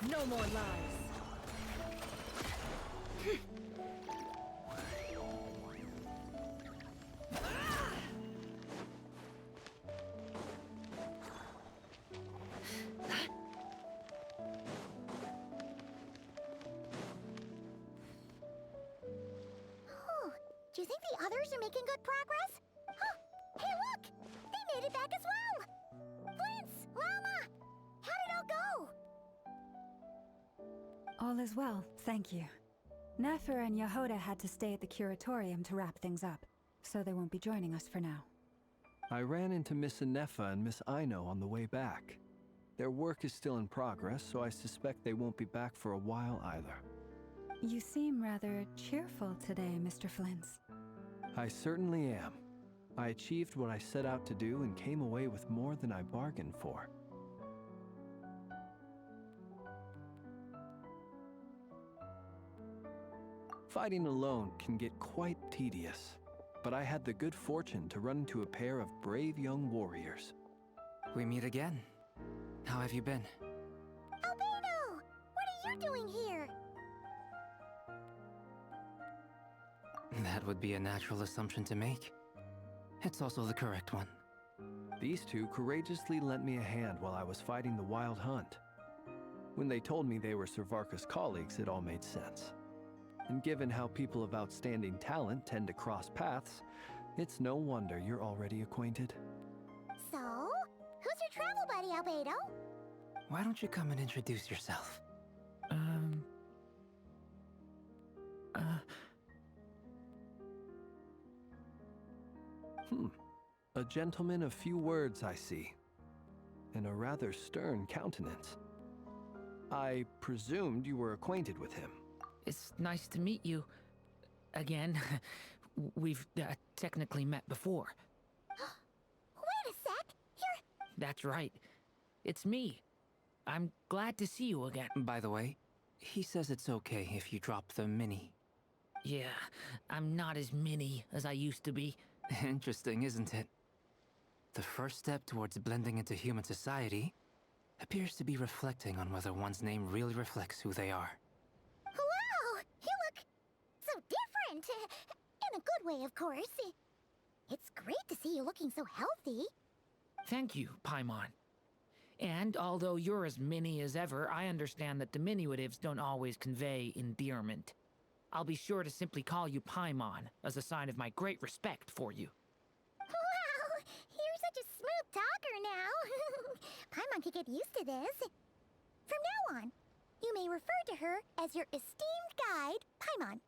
No more lies. Oh, do you think the others are making good progress? Huh, hey look! They made it back as well! Flint's, Llama! How did it all go? All is well, thank you. Nefer and Yehoda had to stay at the curatorium to wrap things up, so they won't be joining us for now. I ran into Miss Anefa and Miss Aino on the way back. Their work is still in progress, so I suspect they won't be back for a while either. You seem rather cheerful today, Mr. Flint's. I certainly am. I achieved what I set out to do and came away with more than I bargained for. Fighting alone can get quite tedious, but I had the good fortune to run into a pair of brave young warriors. We meet again. How have you been? Albedo! What are you doing here? That would be a natural assumption to make. It's also the correct one. These two courageously lent me a hand while I was fighting the Wild Hunt. When they told me they were Servarka's colleagues, it all made sense. And given how people of outstanding talent tend to cross paths, it's no wonder you're already acquainted. So, who's your travel buddy, Albedo? Why don't you come and introduce yourself? A gentleman of few words, I see, and a rather stern countenance. I presumed you were acquainted with him. It's nice to meet you. Again. We've technically met before. Wait a sec! You're... That's right. It's me. I'm glad to see you again. By the way, he says it's okay if you drop the mini. Yeah, I'm not as mini as I used to be. Interesting, isn't it? The first step towards blending into human society appears to be reflecting on whether one's name really reflects who they are. Wow! You look so different! In a good way, of course. It's great to see you looking so healthy. Thank you, Paimon. And although you're as mini as ever, I understand that diminutives don't always convey endearment. I'll be sure to simply call you Paimon as a sign of my great respect for you. Wow! You're such a smooth talker now. Paimon could get used to this. From now on, you may refer to her as your esteemed guide, Paimon.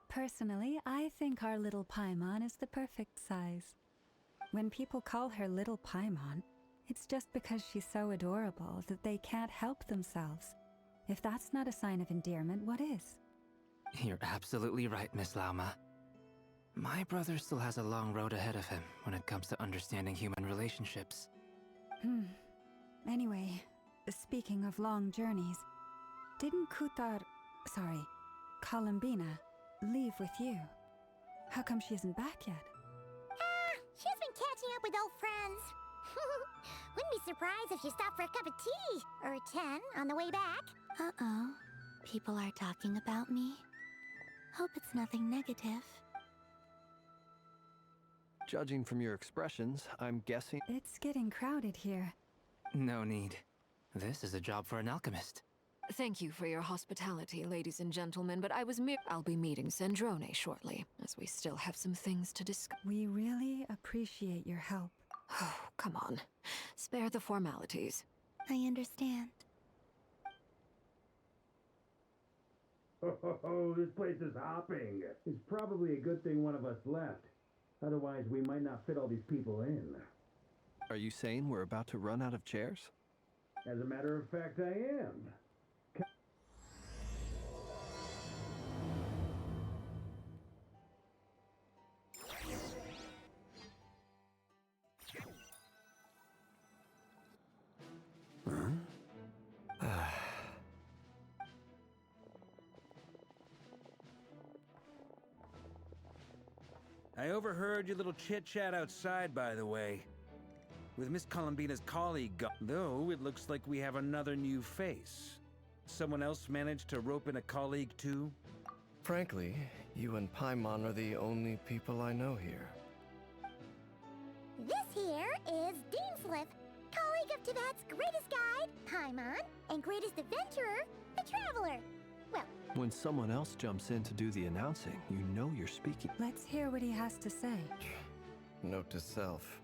Personally, I think our little Paimon is the perfect size. When people call her Little Paimon, it's just because she's so adorable that they can't help themselves. If that's not a sign of endearment, what is? You're absolutely right, Miss Lauma. My brother still has a long road ahead of him when it comes to understanding human relationships. Anyway, speaking of long journeys, didn't Columbina, leave with you? How come she isn't back yet? She's been catching up with old friends. Wouldn't be surprised if she stopped for a cup of tea or 10 on the way back. Uh-oh. People are talking about me. Hope it's nothing negative. Judging from your expressions, I'm guessing... It's getting crowded here. No need. This is a job for an alchemist. Thank you for your hospitality, ladies and gentlemen, but I'll be meeting Sandrone shortly, as we still have some things to discuss. We really appreciate your help. Oh, come on. Spare the formalities. I understand. Oh, this place is hopping. It's probably a good thing one of us left. Otherwise, we might not fit all these people in. Are you saying we're about to run out of chairs? As a matter of fact, I am. I overheard your little chit-chat outside, by the way. With Miss Columbina's colleague gone, though, it looks like we have another new face. Someone else managed to rope in a colleague, too? Frankly, you and Paimon are the only people I know here. This here is Deanslip, colleague of Tibet's greatest guide, Paimon, and greatest adventurer, the Traveler. Well, When someone else jumps in to do the announcing, you know you're speaking. Let's hear what he has to say. Note to self.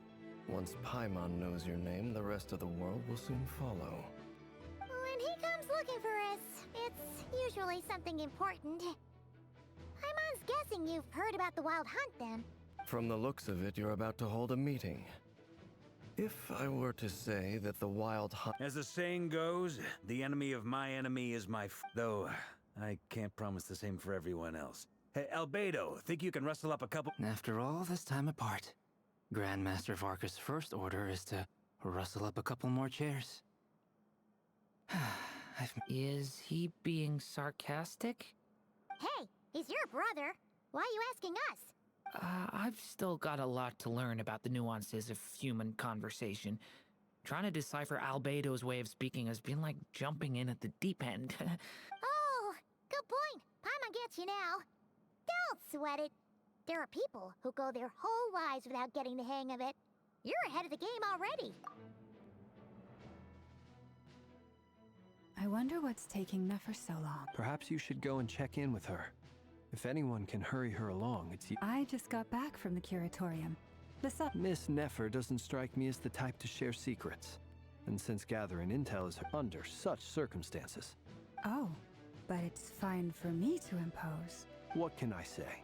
Once Paimon knows your name, the rest of the world will soon follow. when he comes looking for us, it's usually something important. Paimon's guessing you've heard about the Wild Hunt, then. From the looks of it, you're about to hold a meeting. If I were to say that the Wild Hunt... As the saying goes, the enemy of my enemy is my though I can't promise the same for everyone else. Hey, Albedo, think you can rustle up a couple... After all this time apart, Grandmaster Varka's first order is to rustle up a couple more chairs. Is he being sarcastic? Hey, he's your brother. Why are you asking us? I've still got a lot to learn about the nuances of human conversation. Trying to decipher Albedo's way of speaking has been like jumping in at the deep end. Oh, good point. Paimon gets you now. Don't sweat it. There are people who go their whole lives without getting the hang of it. You're ahead of the game already. I wonder what's taking Nefer so long. Perhaps you should go and check in with her. If anyone can hurry her along, it's you. I just got back from the curatorium. Besides, Miss Nefer doesn't strike me as the type to share secrets. And since gathering intel is under such circumstances, oh, but it's fine for me to impose. what can I say?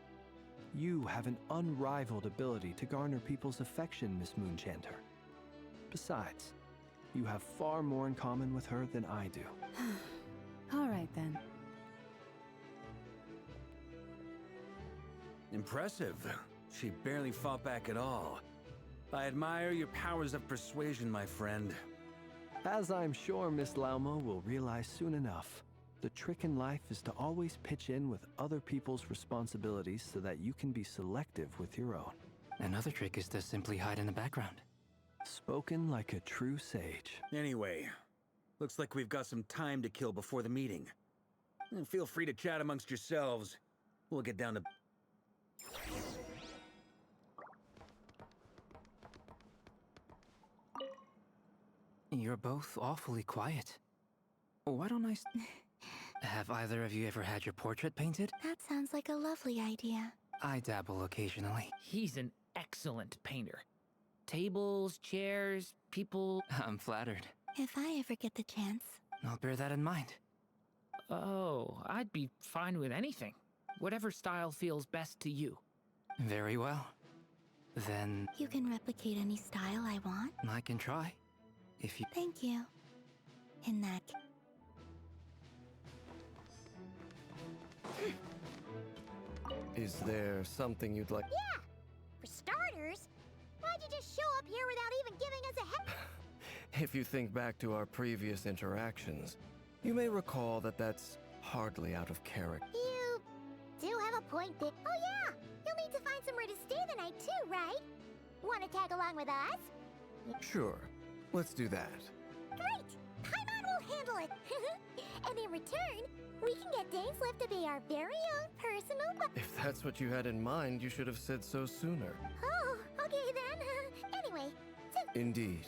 You have an unrivaled ability to garner people's affection, Miss Moonchanter. Besides, you have far more in common with her than I do. All right then. Impressive. She barely fought back at all. I admire your powers of persuasion, my friend. As I'm sure Miss Lauma will realize soon enough, the trick in life is to always pitch in with other people's responsibilities so that you can be selective with your own. Another trick is to simply hide in the background. Spoken like a true sage. Anyway, looks like we've got some time to kill before the meeting. Feel free to chat amongst yourselves. We'll get down to... You're both awfully quiet. Why don't I... Have either of you ever had your portrait painted? That sounds like a lovely idea. I dabble occasionally. He's an excellent painter. Tables, chairs, people... I'm flattered. If I ever get the chance. I'll bear that in mind. Oh, I'd be fine with anything. Whatever style feels best to you. Very well. Then You can replicate any style I want. I can try. If you... Thank you. In that... Is there something you'd like... Yeah! For starters, why'd you just show up here without even giving us a head... If you think back to our previous interactions, you may recall that that's hardly out of character. You do have a point there. Oh yeah! You'll need to find somewhere to stay the night too, right? Wanna tag along with us? Sure, let's do that. Great! Paimon will handle it! And in return, we can get Dainslift to be our very own personal... If that's what you had in mind, you should have said so sooner. Oh, okay then. Anyway, so... Indeed.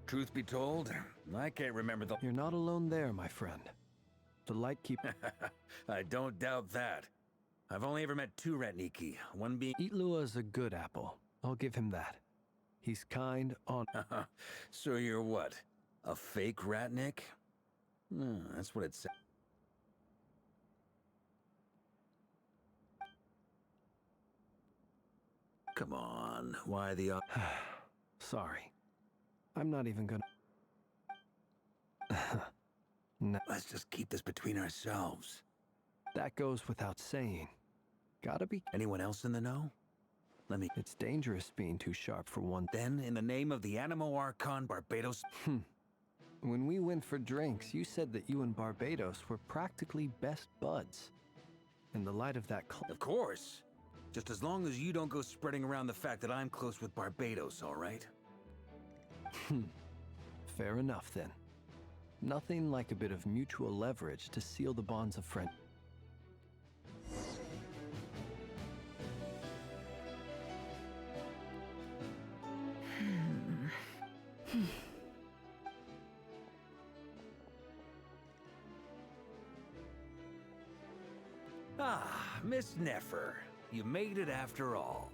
Truth be told, I can't remember the... You're not alone there, my friend. The light keep... I don't doubt that. I've only ever met two Ratniki, one being... Itlua's a good apple. I'll give him that. He's kind, on... So you're what? A fake Ratnik? That's what it said. Come on, why the... Sorry. I'm not even gonna... No, Let's just keep this between ourselves. that goes without saying. Gotta be... Anyone else in the know? Let me... It's dangerous being too sharp for one... Then, in the name of the Animo Archon, Barbados... When we went for drinks, you said that you and Barbados were practically best buds. In the light of that Of course. Just as long as you don't go spreading around the fact that I'm close with Barbados, all right? Fair enough, then. Nothing like a bit of mutual leverage to seal the bonds of friendship. Ah, Miss Nefer. You made it after all.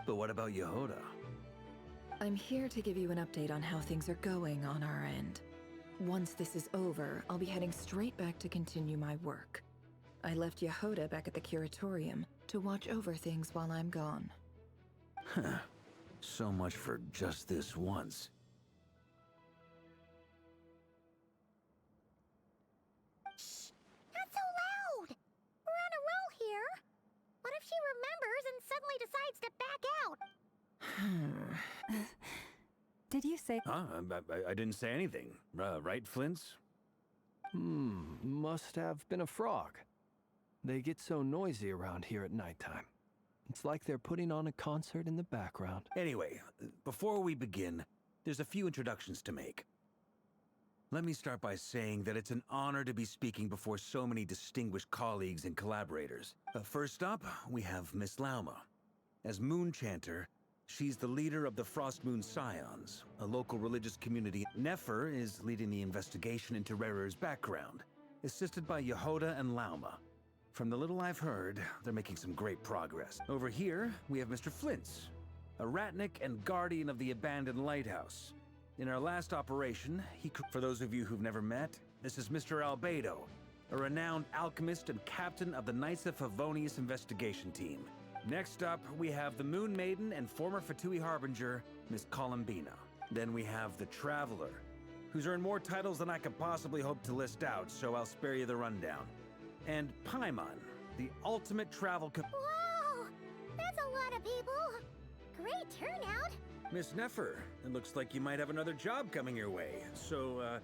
But what about Yehoda? I'm here to give you an update on how things are going on our end. Once this is over, I'll be heading straight back to continue my work. I left Yehoda back at the curatorium to watch over things while I'm gone. Huh. So much for just this once. Shh! Not so loud! We're on a roll here. What if she remembers and suddenly decides to back out? Did you say... Huh? I didn't say anything. Right, Flints? Must have been a frog. They get so noisy around here at nighttime. It's like they're putting on a concert in the background. Anyway, before we begin, there's a few introductions to make. Let me start by saying that it's an honor to be speaking before so many distinguished colleagues and collaborators. First up, we have Miss Lauma. As Moon Chanter, she's the leader of the Frost Moon Scions, a local religious community. Nefer is leading the investigation into Rerer's background, assisted by Yehoda and Lauma. From the little I've heard, they're making some great progress. Over here, we have Mr. Flintz, a Ratnik and guardian of the abandoned lighthouse. In our last operation, for those of you who've never met, this is Mr. Albedo, a renowned alchemist and captain of the Knights of Favonius investigation team. Next up, we have the Moon Maiden and former Fatui Harbinger, Miss Columbina. Then we have the Traveler, who's earned more titles than I could possibly hope to list out, so I'll spare you the rundown. And Paimon, the ultimate travel Whoa! That's a lot of people! Great turnout! Miss Nefer, it looks like you might have another job coming your way. So,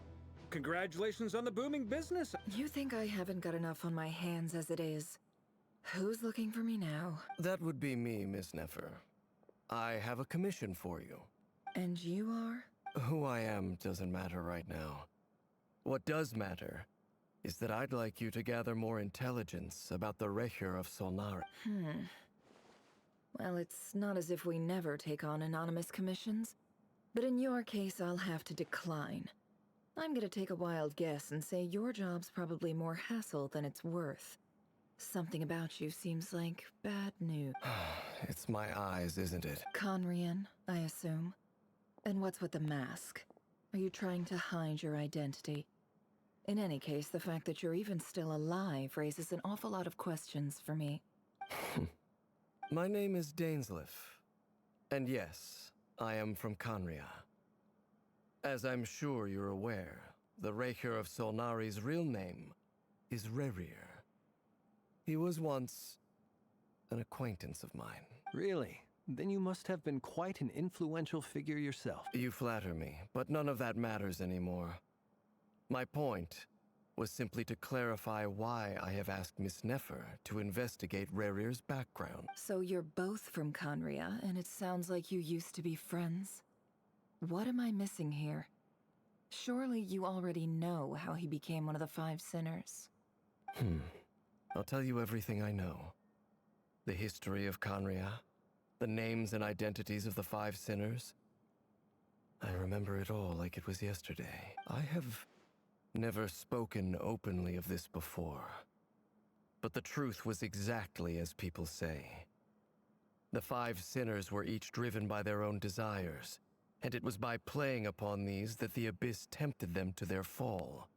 congratulations on the booming business. You think I haven't got enough on my hands as it is? Who's looking for me now? That would be me, Miss Nefer. I have a commission for you. And you are? Who I am doesn't matter right now. What does matter is that I'd like you to gather more intelligence about the Recher of Solnari. Well, it's not as if we never take on anonymous commissions. But in your case, I'll have to decline. I'm gonna take a wild guess and say your job's probably more hassle than it's worth. Something about you seems like bad news. It's my eyes, isn't it? Conrian, I assume. And what's with the mask? Are you trying to hide your identity? In any case, the fact that you're even still alive raises an awful lot of questions for me. My name is Dainsleif. And yes, I am from Conria. As I'm sure you're aware, the Recher of Solnari's real name is Rerir. He was once an acquaintance of mine. Really? Then you must have been quite an influential figure yourself. You flatter me, but none of that matters anymore. My point was simply to clarify why I have asked Miss Nefer to investigate Rerir's background. So you're both from Conria, and it sounds like you used to be friends? What am I missing here? Surely you already know how he became one of the Five Sinners. I'll tell you everything I know. The history of Conria, the names and identities of the Five Sinners. I remember it all like it was yesterday. I have never spoken openly of this before. But the truth was exactly as people say. The Five Sinners were each driven by their own desires, and it was by playing upon these that the Abyss tempted them to their fall,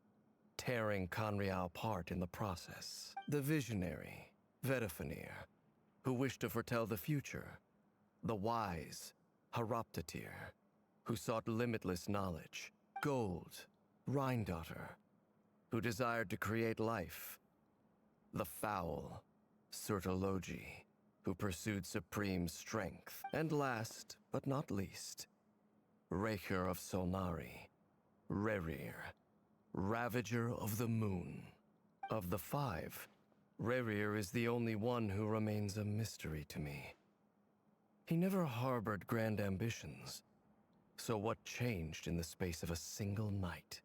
tearing Conria apart in the process. The visionary, Vedafinir, who wished to foretell the future. The wise, Haroptatir, who sought limitless knowledge. Gold, Rhindaughter, who desired to create life. The foul, Surtologi, who pursued supreme strength. And last, but not least, Raker of Solnari, Rerir, Ravager of the Moon. Of the five, Rerir is the only one who remains a mystery to me. He never harbored grand ambitions. So what changed in the space of a single night?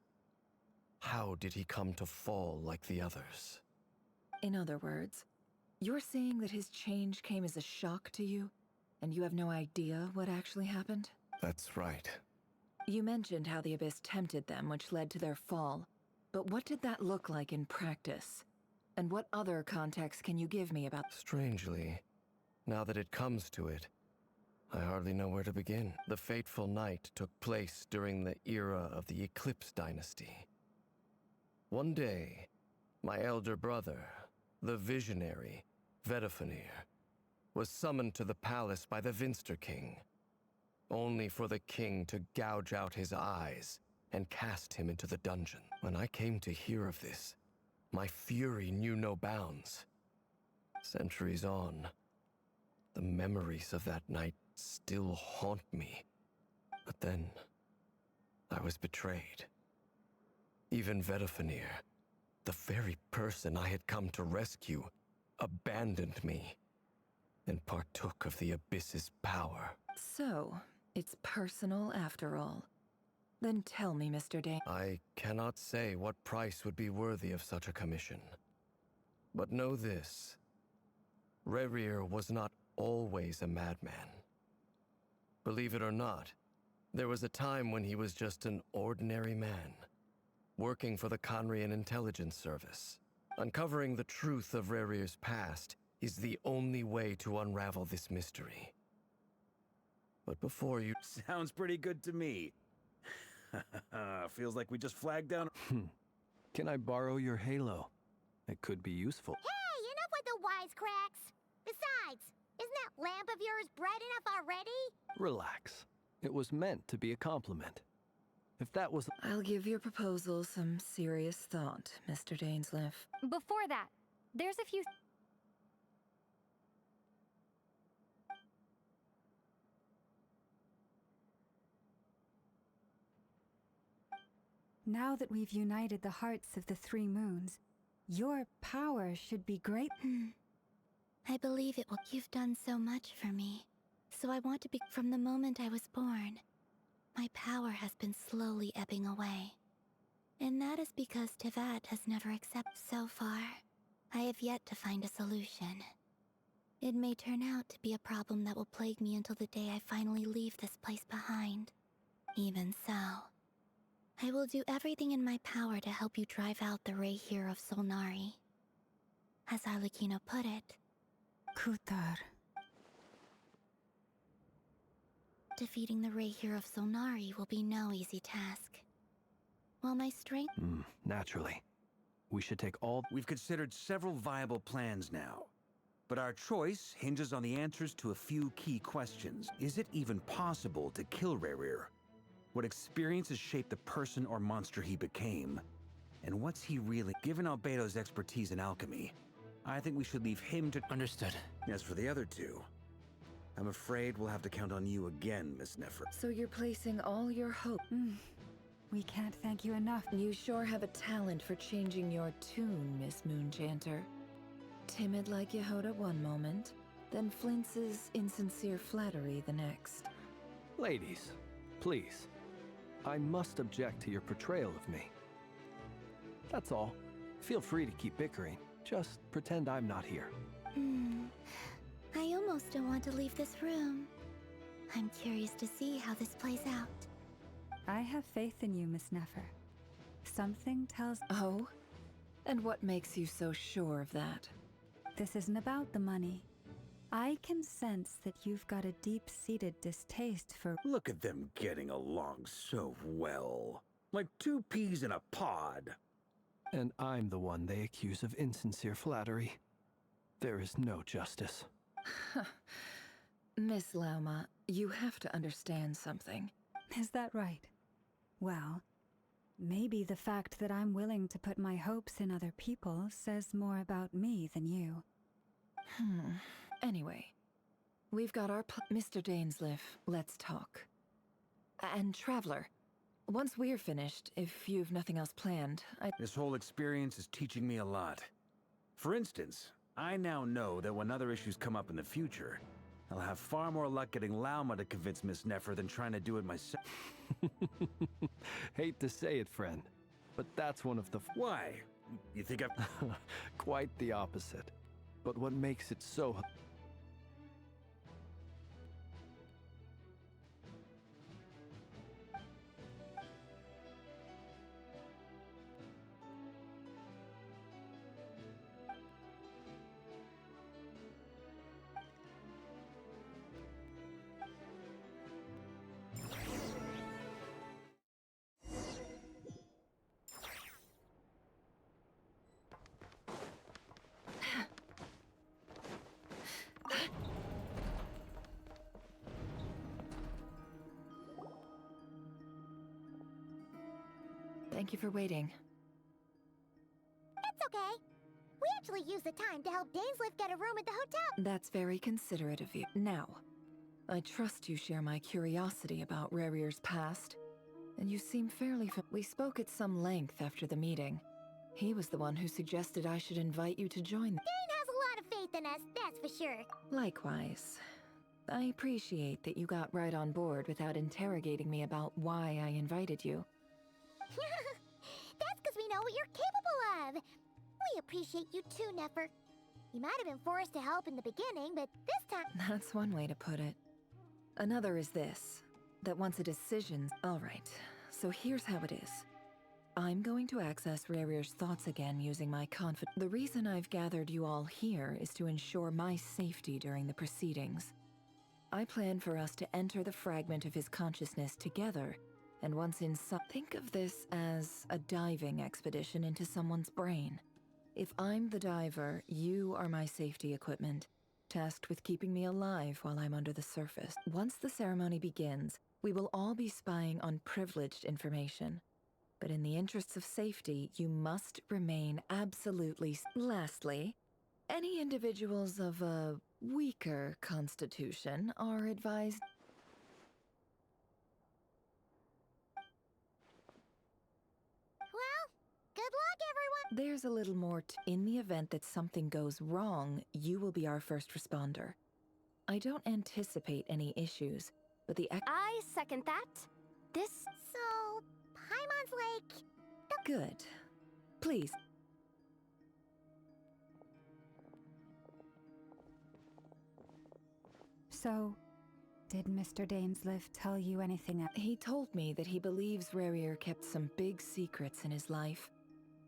How did he come to fall like the others? In other words, you're saying that his change came as a shock to you, and you have no idea what actually happened? That's right. You mentioned how the Abyss tempted them, which led to their fall. But what did that look like in practice? And what other context can you give me about— Strangely, now that it comes to it, I hardly know where to begin. The fateful night took place during the era of the Eclipse Dynasty. One day, my elder brother, the visionary, Vedifenir, was summoned to the palace by the Vinster King, only for the king to gouge out his eyes and cast him into the dungeon. When I came to hear of this, my fury knew no bounds. Centuries on, the memories of that night still haunt me. But then, I was betrayed. Even Vedifenir, the very person I had come to rescue, abandoned me and partook of the Abyss's power. So, it's personal after all. Then tell me, Mr. Dane. I cannot say what price would be worthy of such a commission. But know this. Rerir was not always a madman. Believe it or not, there was a time when he was just an ordinary man, working for the Conrian Intelligence Service. Uncovering the truth of Rerir's past is the only way to unravel this mystery. But before you— Sounds pretty good to me. Feels like we just flagged down. Can I borrow your halo? It could be useful. Hey, enough with the wisecracks! Besides, isn't that lamp of yours bright enough already? Relax. It was meant to be a compliment. If that was— I'll give your proposal some serious thought, Mr. Dainsleif. Before that, there's a few... Now that we've united the hearts of the three moons, your power should be great. I believe it will. You've done so much for me, so I want to be. From the moment I was born, my power has been slowly ebbing away. And that is because Tevat has never accepted. So far, I have yet to find a solution. It may turn out to be a problem that will plague me until the day I finally leave this place behind. Even so, I will do everything in my power to help you drive out the Raher of Solnari. As Arlecchino put it, Kutar. defeating the Raher of Solnari will be no easy task. While my strength— Naturally. We should take all— We've considered several viable plans now, but our choice hinges on the answers to a few key questions. Is it even possible to kill Rerir? What experiences shaped the person or monster he became? And what's he really— Given Albedo's expertise in alchemy, I think we should leave him to— Understood. As for the other two, I'm afraid we'll have to count on you again, Miss Nefer. So you're placing all your hope— We can't thank you enough. You sure have a talent for changing your tune, Miss Moonchanter. Timid like Yehoda one moment, then Flintz's insincere flattery the next. Ladies, please. I must object to your portrayal of me. That's all. Feel free to keep bickering. Just pretend I'm not here. I almost don't want to leave this room. I'm curious to see how this plays out. I have faith in you, Miss Nefer. Something tells— Oh? And what makes you so sure of that? This isn't about the money. I can sense that you've got a deep-seated distaste for— Look at them getting along so well. Like two peas in a pod. And I'm the one they accuse of insincere flattery. There is no justice. Miss Lauma, you have to understand something. Is that right? Well, maybe the fact that I'm willing to put my hopes in other people says more about me than you. Anyway, we've got our Mr. Dainsleif, let's talk. And Traveler, once we're finished, if you've nothing else planned, This whole experience is teaching me a lot. For instance, I now know that when other issues come up in the future, I'll have far more luck getting Lauma to convince Miss Nefer than trying to do it myself. Hate to say it, friend, but that's one of the... Why? You think I've... Quite the opposite. But what makes it so... Thank you for waiting. It's okay. We actually used the time to help Dainsliff get a room at the hotel. That's very considerate of you. Now, I trust you share my curiosity about Rerir's past, and you seem fairly we spoke at some length after the meeting. He was the one who suggested I should invite you to join. Dane has a lot of faith in us, that's for sure. Likewise. I appreciate that you got right on board without interrogating me about why I invited you. That's because we know what you're capable of. We appreciate you too, Nefer. You might have been forced to help in the beginning, but this time... That's one way to put it. Another is this, that once a decision's... Alright, so here's how it is. I'm going to access Rerir's thoughts again using my The reason I've gathered you all here is to ensure my safety during the proceedings. I plan for us to enter the fragment of his consciousness together, and once inside, think of this as a diving expedition into someone's brain. If I'm the diver, you are my safety equipment, tasked with keeping me alive while I'm under the surface. Once the ceremony begins, we will all be spying on privileged information. But in the interests of safety, you must remain absolutely... Lastly, any individuals of a weaker constitution are advised... Good luck, everyone! There's a little more in the event that something goes wrong, you will be our first responder. I don't anticipate any issues, but the I second that. This... So, Paimon's like... Good. Please. So, did Mr. Dainsliff tell you anything else? He told me that he believes Rerir kept some big secrets in his life.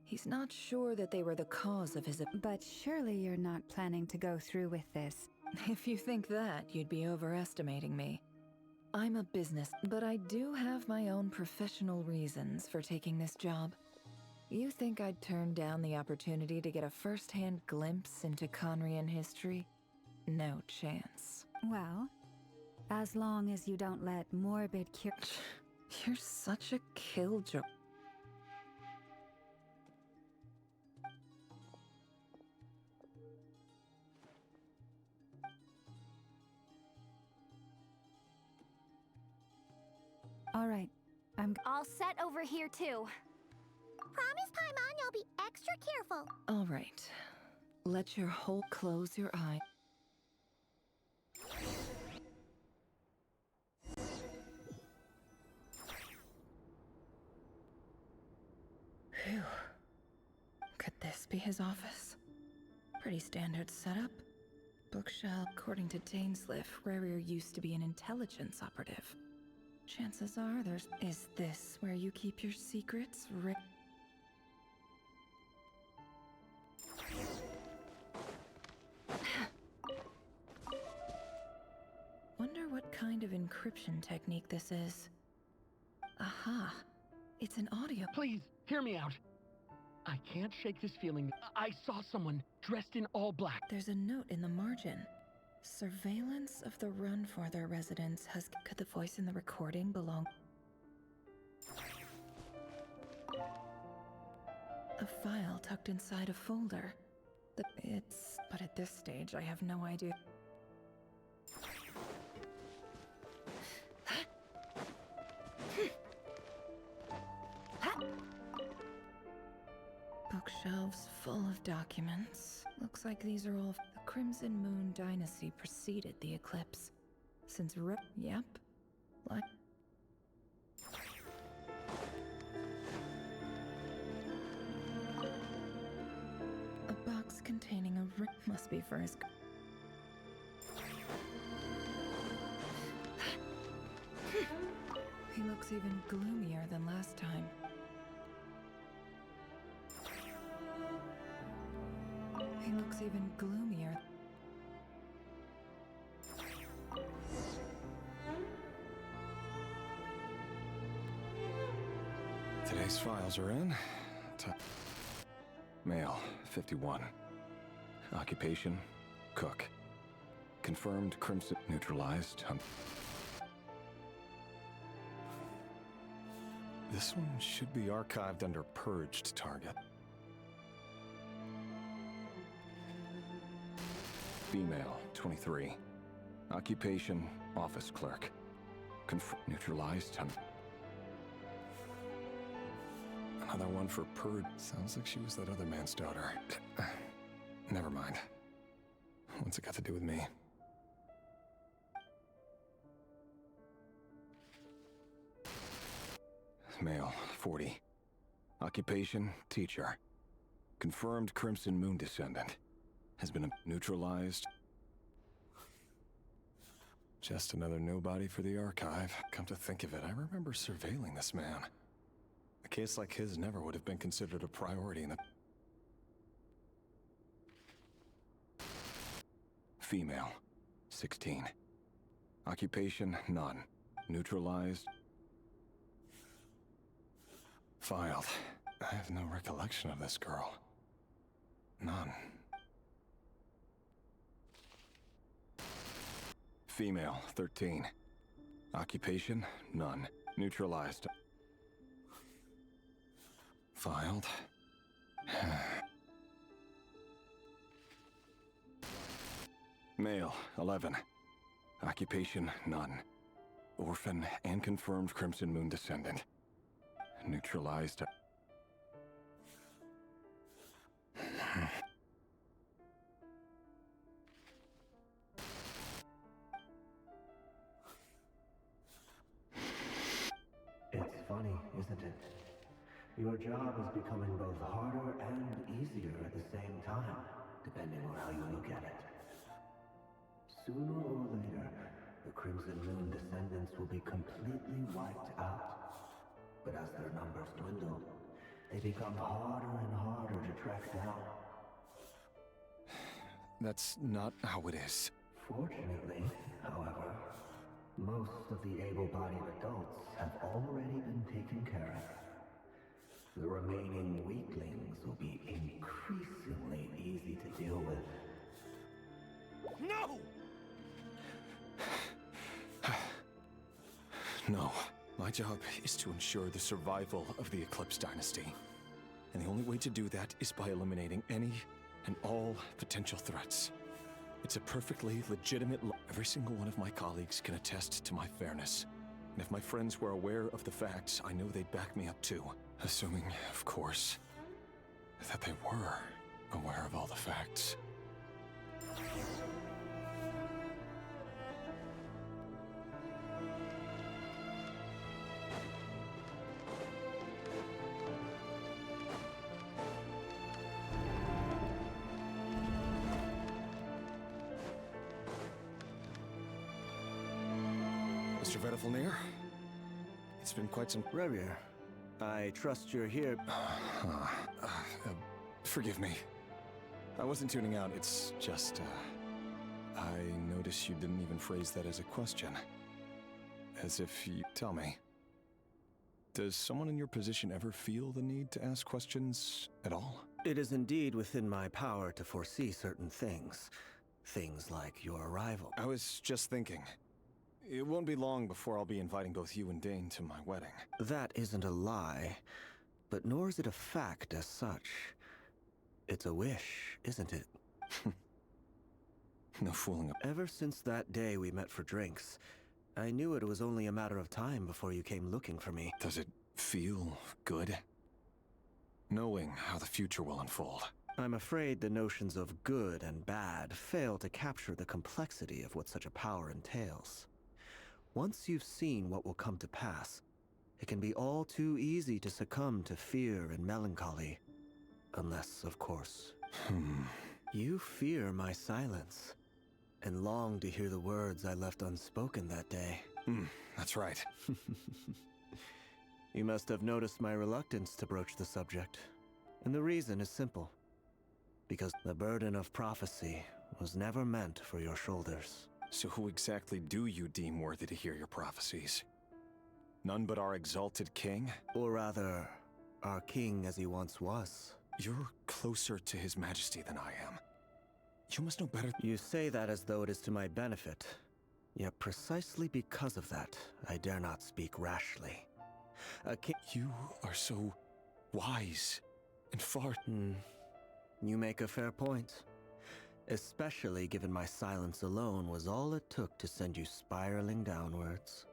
He's not sure that they were the cause of his... But surely you're not planning to go through with this. If you think that, you'd be overestimating me. I'm a business, but I do have my own professional reasons for taking this job. You think I'd turn down the opportunity to get a first-hand glimpse into Conrian history? No chance. Well, as long as you don't let morbid You're such a killjoy. All right, I'm all set over here too. Promise, Paimon, you'll be extra careful. All right. Let your whole... Close your eye. Phew. Could this be his office? Pretty standard setup. Bookshelf. According to Dainsliff, Rerir used to be an intelligence operative. Chances are there's... Is this where you keep your secrets? Wonder what kind of encryption technique this is. Aha. It's an audio... Please, hear me out. I can't shake this feeling. I saw someone dressed in all black. There's a note in the margin. Surveillance of the run for their residence has... Could the voice in the recording belong... A file tucked inside a folder. But at this stage, I have no idea. Bookshelves full of documents. Looks like these are all. The Crimson Moon Dynasty preceded the eclipse. Yep. Like. A box containing a ring must be for his. He looks even gloomier than last time. He looks even gloomier. Today's files are in. Male, 51. Occupation, cook. Confirmed crimson neutralized. This one should be archived under purged target. Female, 23. Occupation, office clerk. Neutralized. Another one for purge. Sounds like she was that other man's daughter. Never mind. What's it got to do with me? Male, 40. Occupation, teacher. Confirmed Crimson Moon descendant. Has been neutralized. Just another nobody for the archive. Come to think of it, I remember surveilling this man. A case like his never would have been considered a priority in the... Female, 16. Occupation, none. Neutralized. Filed. I have no recollection of this girl. None. Female, 13. Occupation, none. Neutralized. Filed. Male, 11. Occupation, none. Orphan and confirmed Crimson Moon descendant. Neutralized. It's funny, isn't it? Your job is becoming both harder and easier at the same time, depending on how you look at it. Sooner or later, the Crimson Moon descendants will be completely wiped out. But as their numbers dwindle, they become harder and harder to track down. That's not how it is. Fortunately, however, most of the able-bodied adults have already been taken care of. The remaining weaklings will be increasingly easy to deal with. No! No. My job is to ensure the survival of the Eclipse Dynasty. And the only way to do that is by eliminating any and all potential threats. It's a perfectly legitimate every single one of my colleagues can attest to my fairness. And if my friends were aware of the facts, I know they'd back me up too. Assuming, of course, that they were aware of all the facts. Mr. Vedifalnir? It's been quite some... Revir, I trust you're here... Forgive me. I wasn't tuning out, it's just, I noticed you didn't even phrase that as a question. As if you... Tell me. Does someone in your position ever feel the need to ask questions at all? It is indeed within my power to foresee certain things. Things like your arrival. I was just thinking. It won't be long before I'll be inviting both you and Dane to my wedding. That isn't a lie, but nor is it a fact as such. It's a wish, isn't it? No fooling. Ever since that day we met for drinks, I knew it was only a matter of time before you came looking for me. Does it feel good? knowing how the future will unfold. I'm afraid the notions of good and bad fail to capture the complexity of what such a power entails. Once you've seen what will come to pass, it can be all too easy to succumb to fear and melancholy. Unless, of course, you fear my silence, and long to hear the words I left unspoken that day. That's right. You must have noticed my reluctance to broach the subject, and the reason is simple. Because the burden of prophecy was never meant for your shoulders. So who exactly do you deem worthy to hear your prophecies? None but our exalted king? Or rather, our king as he once was. You're closer to his majesty than I am. You must know better. You say that as though it is to my benefit. Yet precisely because of that, I dare not speak rashly. A king... You are so wise and far... You make a fair point. Especially given my silence alone was all it took to send you spiraling downwards.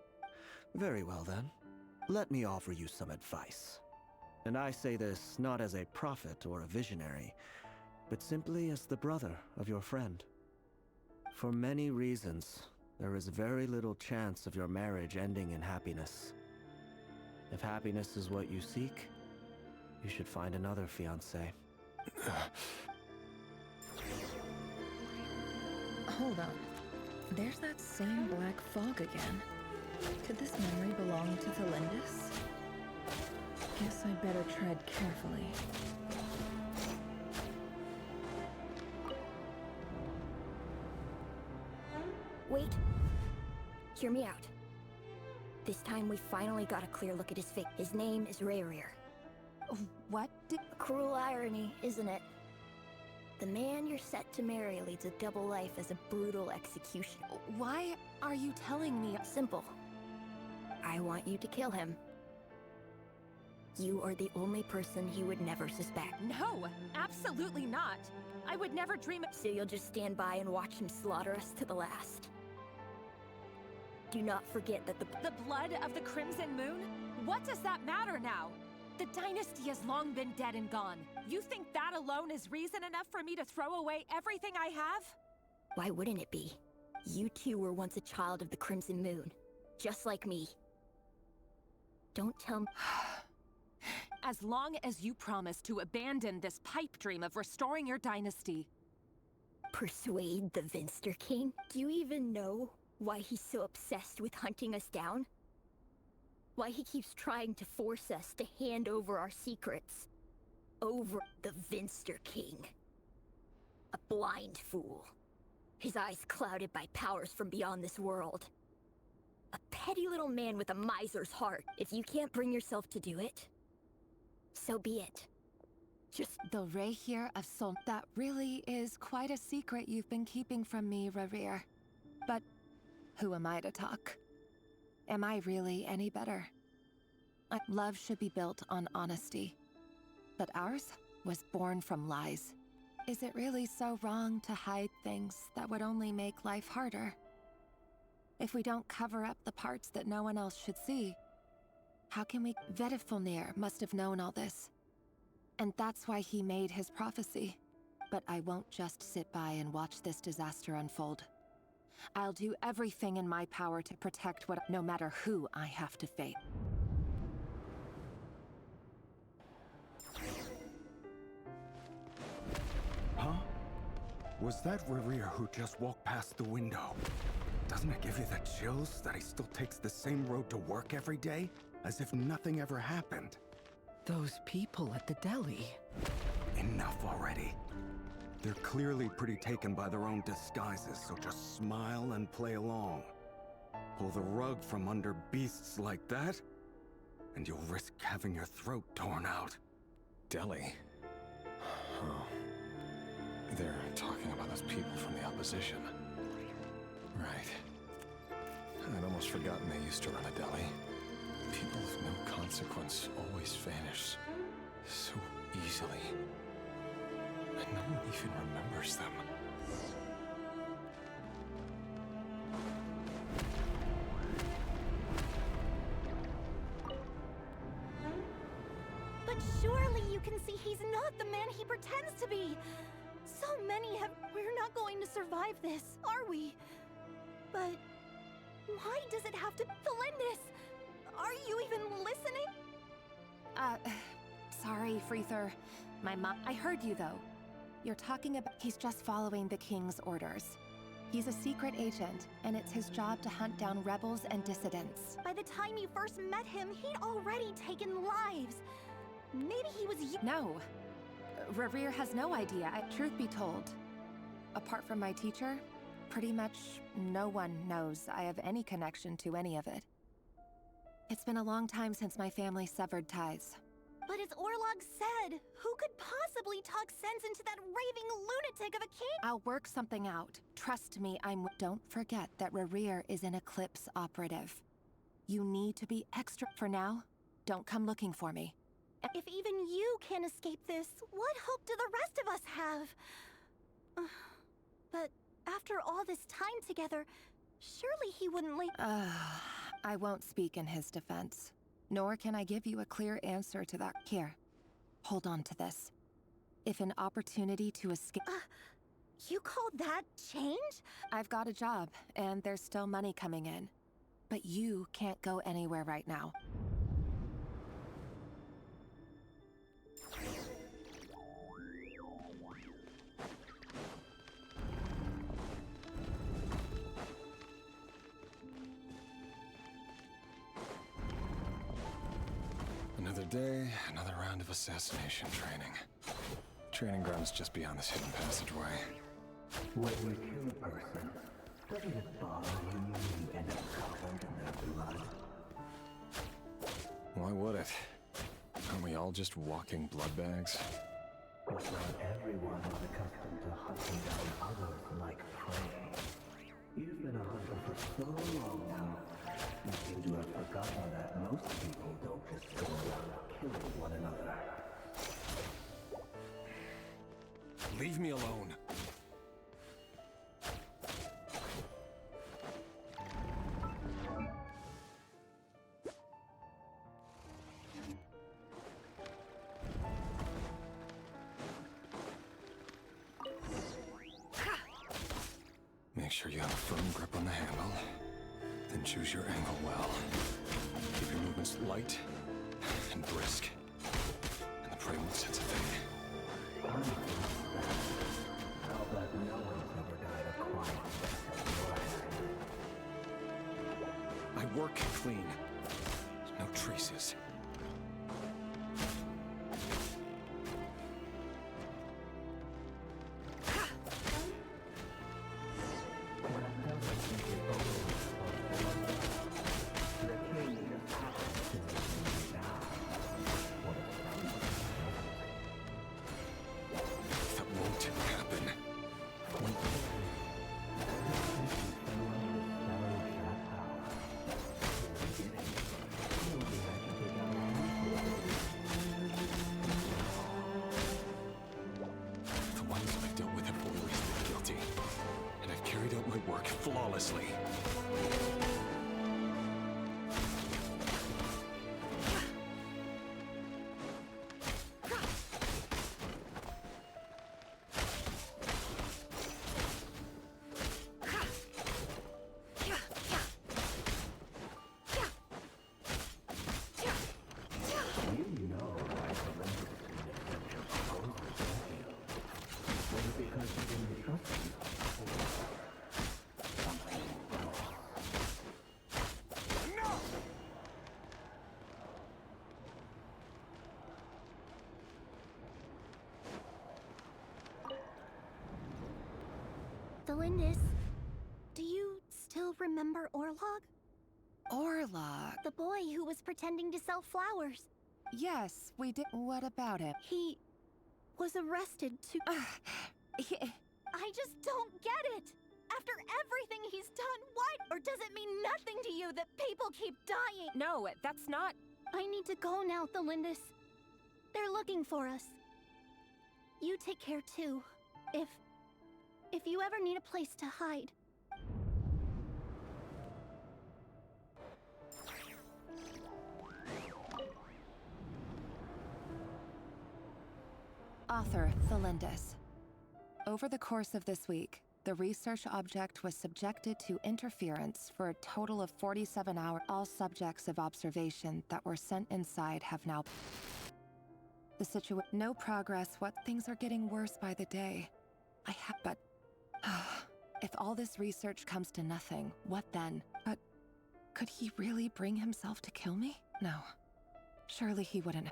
Very well then. Let me offer you some advice. And I say this not as a prophet or a visionary, but simply as the brother of your friend. For many reasons, there is very little chance of your marriage ending in happiness. If happiness is what you seek, you should find another fiancé. Hold on. There's that same black fog again. Could this memory belong to Thelindis? Guess I better tread carefully. Wait. Hear me out. This time we finally got a clear look at his face. His name is Rayrir. What? A cruel irony, isn't it? The man you're set to marry leads a double life as a brutal execution. Why are you telling me? Simple. I want you to kill him. You are the only person he would never suspect. No, absolutely not. I would never dream of... So you'll just stand by and watch him slaughter us to the last. Do not forget that The blood of the Crimson Moon? What does that matter now? The dynasty has long been dead and gone. You think that alone is reason enough for me to throw away everything I have? Why wouldn't it be? You two were once a child of the Crimson Moon, just like me. Don't tell me... As long as you promise to abandon this pipe dream of restoring your dynasty. Persuade the Vinster King? Do you even know why he's so obsessed with hunting us down? Why he keeps trying to force us to hand over our secrets? Over the Vinster King. A blind fool. His eyes clouded by powers from beyond this world. A petty little man with a miser's heart. If you can't bring yourself to do it, so be it. Just the Rayrir of Sol. That really is quite a secret you've been keeping from me, Rayrir. But who am I to talk? Am I really any better? Love should be built on honesty. But ours was born from lies. Is it really so wrong to hide things that would only make life harder? If we don't cover up the parts that no one else should see, how can we? Vedifulnir must have known all this. And that's why he made his prophecy. But I won't just sit by and watch this disaster unfold. I'll do everything in my power to protect what, no matter who I have to face. Huh? Was that Rayrir who just walked past the window? Doesn't it give you the chills that he still takes the same road to work every day? As if nothing ever happened. Those people at the deli. Enough already. They're clearly pretty taken by their own disguises, so just smile and play along. Pull the rug from under beasts like that, and you'll risk having your throat torn out. Deli? Oh. They're talking about those people from the opposition. Right. I'd almost forgotten they used to run a deli. People of no consequence always vanish so easily. And no one even remembers them. But sure Surely you can see he's not the man he pretends to be. So many have... We're not going to survive this, are we? But why does it have to... Felindis! Are you even listening? Sorry, Freether. My mom... I heard you, though. You're talking about... He's just following the King's orders. He's a secret agent, and it's his job to hunt down rebels and dissidents. By the time you first met him, he'd already taken lives. Maybe he was... No. Rerir has no idea. Truth be told, apart from my teacher, pretty much no one knows I have any connection to any of it. It's been a long time since my family severed ties. But as Orlog said, who could possibly talk sense into that raving lunatic of a king? I'll work something out. Trust me, Don't forget that Rerir is an Eclipse operative. You need to be extra... For now, don't come looking for me. If even you can't escape this, what hope do the rest of us have? But after all this time together, surely he wouldn't leave... I won't speak in his defense. Nor can I give you a clear answer to that. Here, hold on to this. If an opportunity to escape... you call that change? I've got a job, and there's still money coming in. But you can't go anywhere right now. Another day, another round of assassination training. Training ground's just beyond this hidden passageway. When you kill a person, doesn't it bother you when you end up covered in their blood? Why would it? Aren't we all just walking blood bags? But not everyone is accustomed to hunting down others like prey. You've been a hunter for so long now, you seem to have forgotten that most people don't just go around killing one another. Leave me alone. Make sure you have a firm grip on the handle. Then choose your angle well. Keep your movements light and brisk. And the prey won't sense a thing. I'll bet no one's ever died a quiet death. I work clean. No traces. Flawlessly. Felindis, do you still remember Orlog? Orlog? The boy who was pretending to sell flowers. Yes, we did. What about him? He was arrested to... I just don't get it! After everything he's done, why? Or does it mean nothing to you that people keep dying? No, that's not... I need to go now, Felindis. They're looking for us. You take care too. If you ever need a place to hide. Author, Thelindis. Over the course of this week, the research object was subjected to interference for a total of 47 hours. All subjects of observation that were sent inside have now... The situation... No progress. What things are getting worse by the day. But... if all this research comes to nothing, what then? But... could he really bring himself to kill me? No. Surely he wouldn't...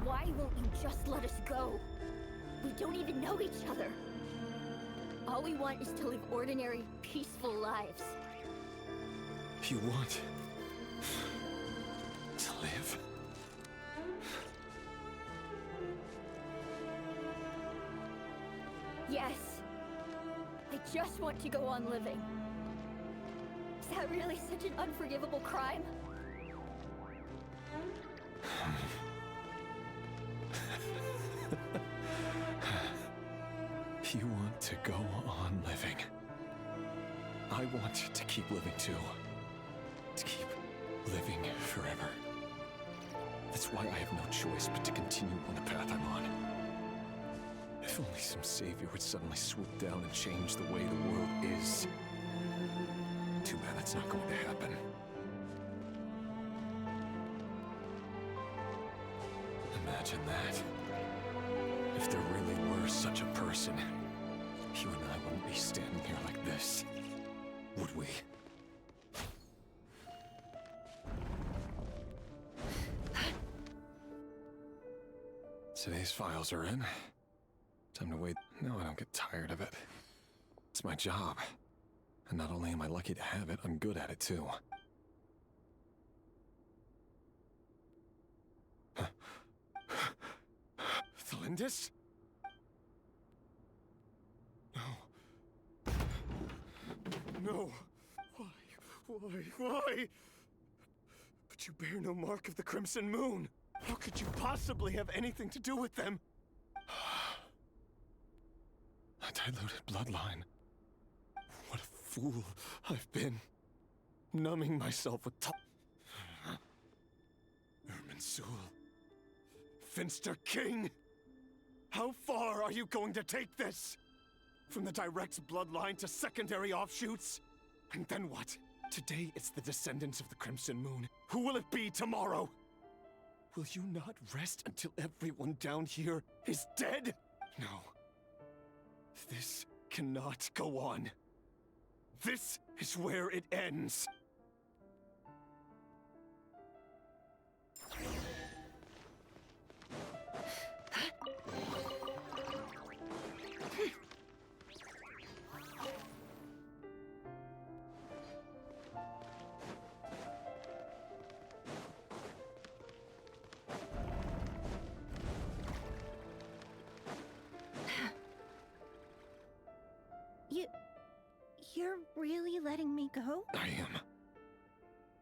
Why won't you just let us go? We don't even know each other. All we want is to live ordinary, peaceful lives. You want to live? Yes. I just want to go on living. Is that really such an unforgivable crime? You want to go on living. I want to keep living too. To keep living forever. That's why I have no choice but to continue on the path I'm on. If only some savior would suddenly swoop down and change the way the world is. Too bad that's not going to happen. Imagine that. If there really were such a person, you and I wouldn't be standing here like this, would we? Today's files are in. Time to wait. No, I don't get tired of it. It's my job. And not only am I lucky to have it, I'm good at it too. Thelindis? No. No. Why? But you bear no mark of the Crimson Moon. How could you possibly have anything to do with them? A diluted bloodline. What a fool I've been. Numbing myself with Irminsul. Finster King! How far are you going to take this? From the direct bloodline to secondary offshoots? And then what? Today it's the descendants of the Crimson Moon. Who will it be tomorrow? Will you not rest until everyone down here is dead? No. This cannot go on. This is where it ends. You're really letting me go? I am.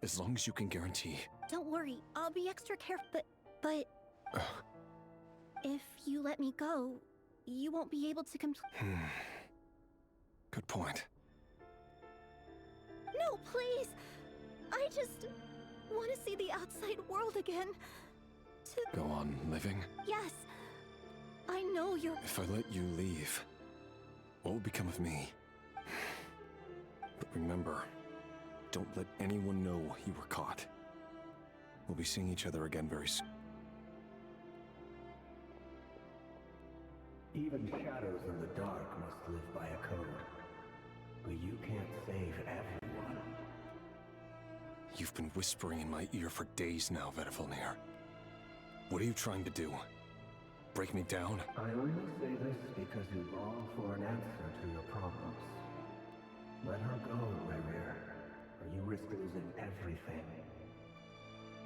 As long as you can guarantee. Don't worry, I'll be extra careful, but... if you let me go, you won't be able to Good point. No, please! I just want to see the outside world again. Go on living? Yes. I know you're... If I let you leave, what will become of me? But remember, don't let anyone know you were caught. We'll be seeing each other again very soon. Even shadows in the dark must live by a code. But you can't save everyone. You've been whispering in my ear for days now, Vedifilnir. What are you trying to do? Break me down? I only say this because you long for an answer to your problems. Let her go, Rerir, or you risk losing everything.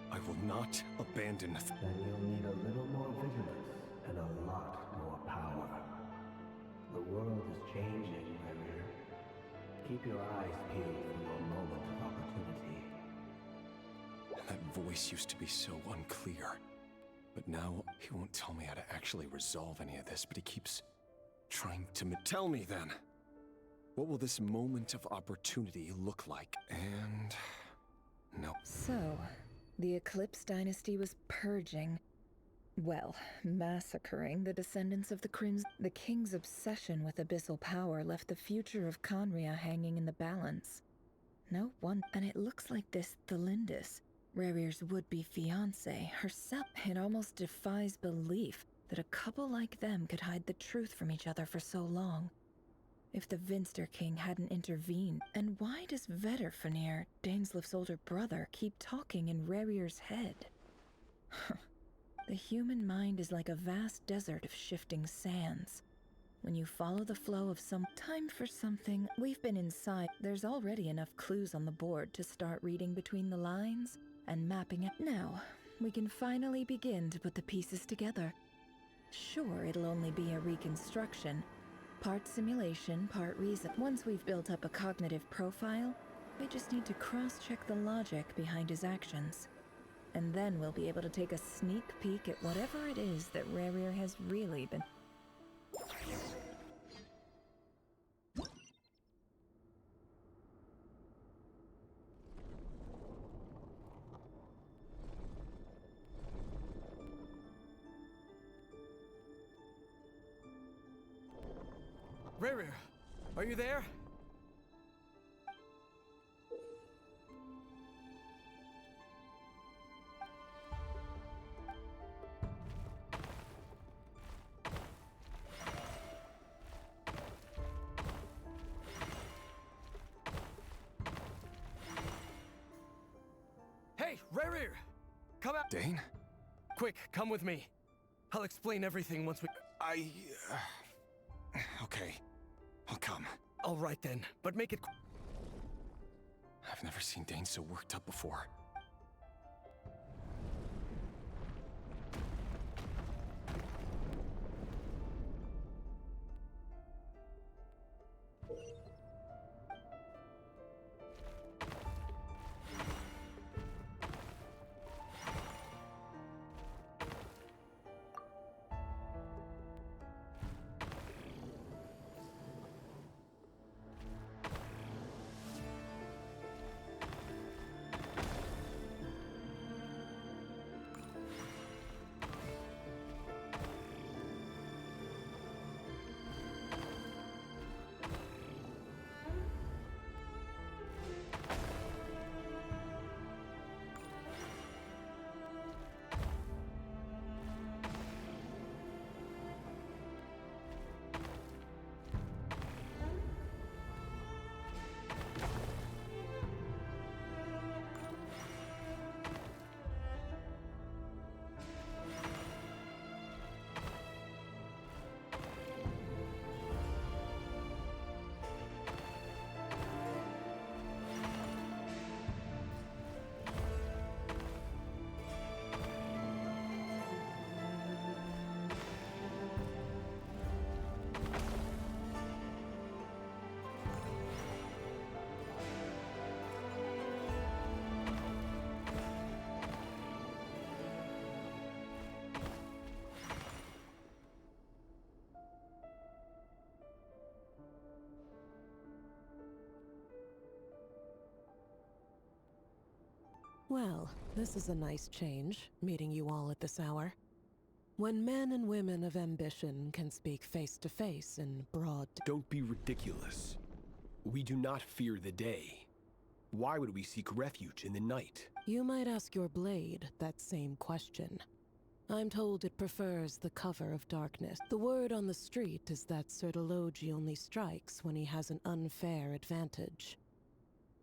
I will not abandon... Then you'll need a little more vigilance and a lot more power. The world is changing, Rerir. Keep your eyes peeled for your moment of opportunity. That voice used to be so unclear. But now, he won't tell me how to actually resolve any of this, but he keeps trying to tell me then? What will this moment of opportunity look like? And... no. So, the Eclipse Dynasty was purging, well, massacring the descendants of the Crimson. The king's obsession with abyssal power left the future of Conria hanging in the balance. No one, and it looks like this Thelindis, Rerir's would-be fiancé, herself. It almost defies belief that a couple like them could hide the truth from each other for so long. If the Vinster King hadn't intervened, and why does Vedderfanir, Daneslif's older brother, keep talking in Rerir's head? The human mind is like a vast desert of shifting sands. When you follow the flow of some time for something, we've been inside. There's already enough clues on the board to start reading between the lines and mapping it. Now, we can finally begin to put the pieces together. Sure, it'll only be a reconstruction, part simulation, part reason. Once we've built up a cognitive profile, we just need to cross-check the logic behind his actions. And then we'll be able to take a sneak peek at whatever it is that Rerir has really been... Rerir, are you there? Hey, Rerir! Come out! Dane? Quick, come with me. I'll explain everything once we... Okay. I'll come. All right then, but make it... I've never seen Dane so worked up before. Well, this is a nice change, meeting you all at this hour. When men and women of ambition can speak face to face in broad... Don't be ridiculous. We do not fear the day. Why would we seek refuge in the night? You might ask your blade that same question. I'm told it prefers the cover of darkness. The word on the street is that Sertologi only strikes when he has an unfair advantage.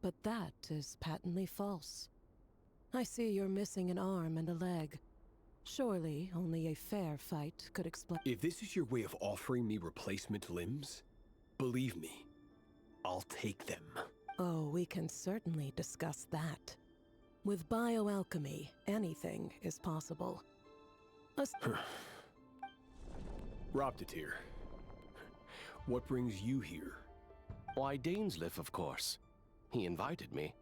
But that is patently false. I see you're missing an arm and a leg. Surely only a fair fight could explain... If this is your way of offering me replacement limbs, believe me, I'll take them. Oh, we can certainly discuss that. With bioalchemy, anything is possible. Roptatir, what brings you here? Why, Daneslif, of course. He invited me.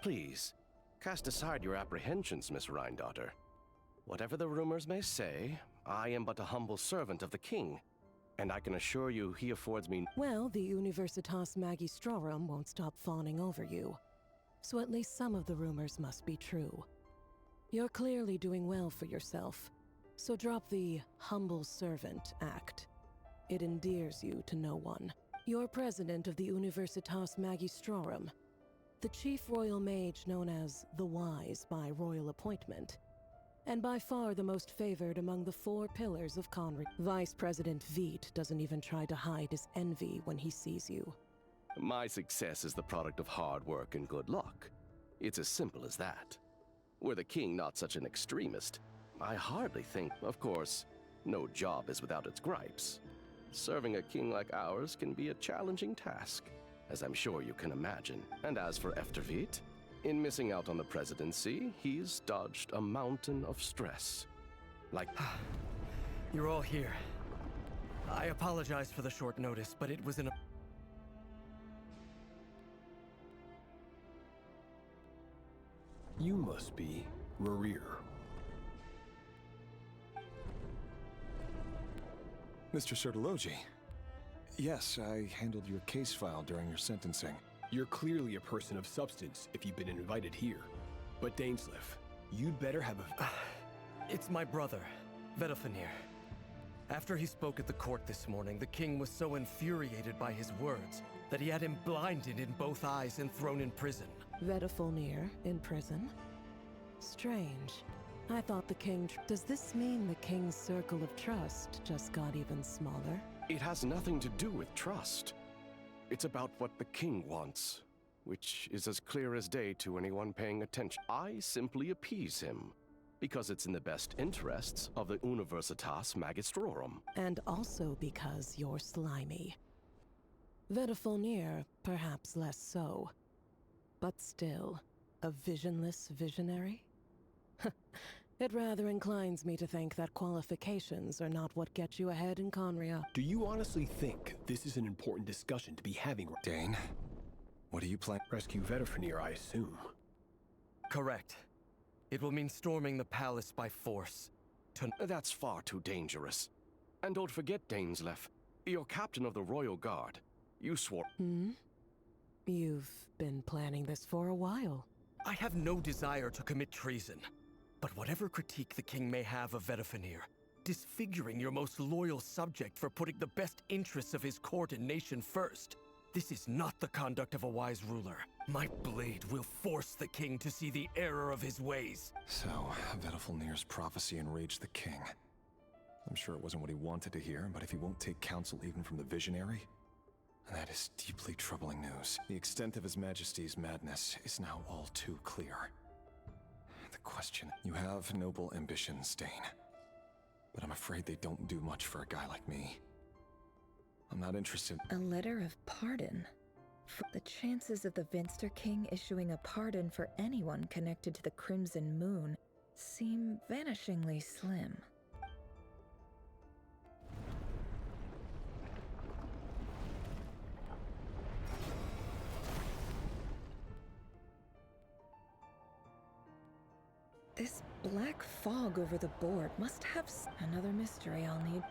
Please, cast aside your apprehensions, Miss Rhindaughter. Whatever the rumors may say, I am but a humble servant of the king. And I can assure you he affords me... Well, the Universitas Magistrorum won't stop fawning over you. So at least some of the rumors must be true. You're clearly doing well for yourself, so drop the humble servant act. It endears you to no one. You're president of the Universitas Magistrorum, the chief royal mage known as the Wise by royal appointment, and by far the most favored among the 4 pillars of Conrad. Vice President Veet doesn't even try to hide his envy when he sees you. My success is the product of hard work and good luck. It's as simple as that. Were the king not such an extremist, I hardly think, of course, no job is without its gripes. Serving a king like ours can be a challenging task, as I'm sure you can imagine. And as for Eftervit, in missing out on the presidency, he's dodged a mountain of stress. Like... You're all here. I apologize for the short notice, but it was in a... You must be Rerir. Mr. Sertologi. Yes, I handled your case file during your sentencing. You're clearly a person of substance if you've been invited here. But Dainsleif, you'd better have a... It's my brother, Vedalfenir. After he spoke at the court this morning, the king was so infuriated by his words that he had him blinded in both eyes and thrown in prison. Vedalfenir in prison? Strange. I thought the king... Does this mean the king's circle of trust just got even smaller? It has nothing to do with trust. It's about what the king wants, which is as clear as day to anyone paying attention. I simply appease him, because it's in the best interests of the Universitas Magistrorum. And also because you're slimy. Vedalfenir, perhaps less so. But still, a visionless visionary? It rather inclines me to think that qualifications are not what get you ahead in Conria. Do you honestly think this is an important discussion to be having? Dane, what do you plan? Rescue Vedalfenir, I assume. Correct. It will mean storming the palace by force. That's far too dangerous. And don't forget, Dainsleif, you're captain of the Royal Guard. You swore... You've been planning this for a while. I have no desire to commit treason. But whatever critique the king may have of Vedalfenir, disfiguring your most loyal subject for putting the best interests of his court and nation first, this is not the conduct of a wise ruler. My blade will force the king to see the error of his ways. So, Vedalfenir's prophecy enraged the king. I'm sure it wasn't what he wanted to hear, but if he won't take counsel even from the visionary, that is deeply troubling news. The extent of His Majesty's madness is now all too clear. The question... You have noble ambitions, Dane. But I'm afraid they don't do much for a guy like me. I'm not interested... A letter of pardon? The chances of the Vinster King issuing a pardon for anyone connected to the Crimson Moon seem vanishingly slim. This black fog over the board must have another mystery I'll need.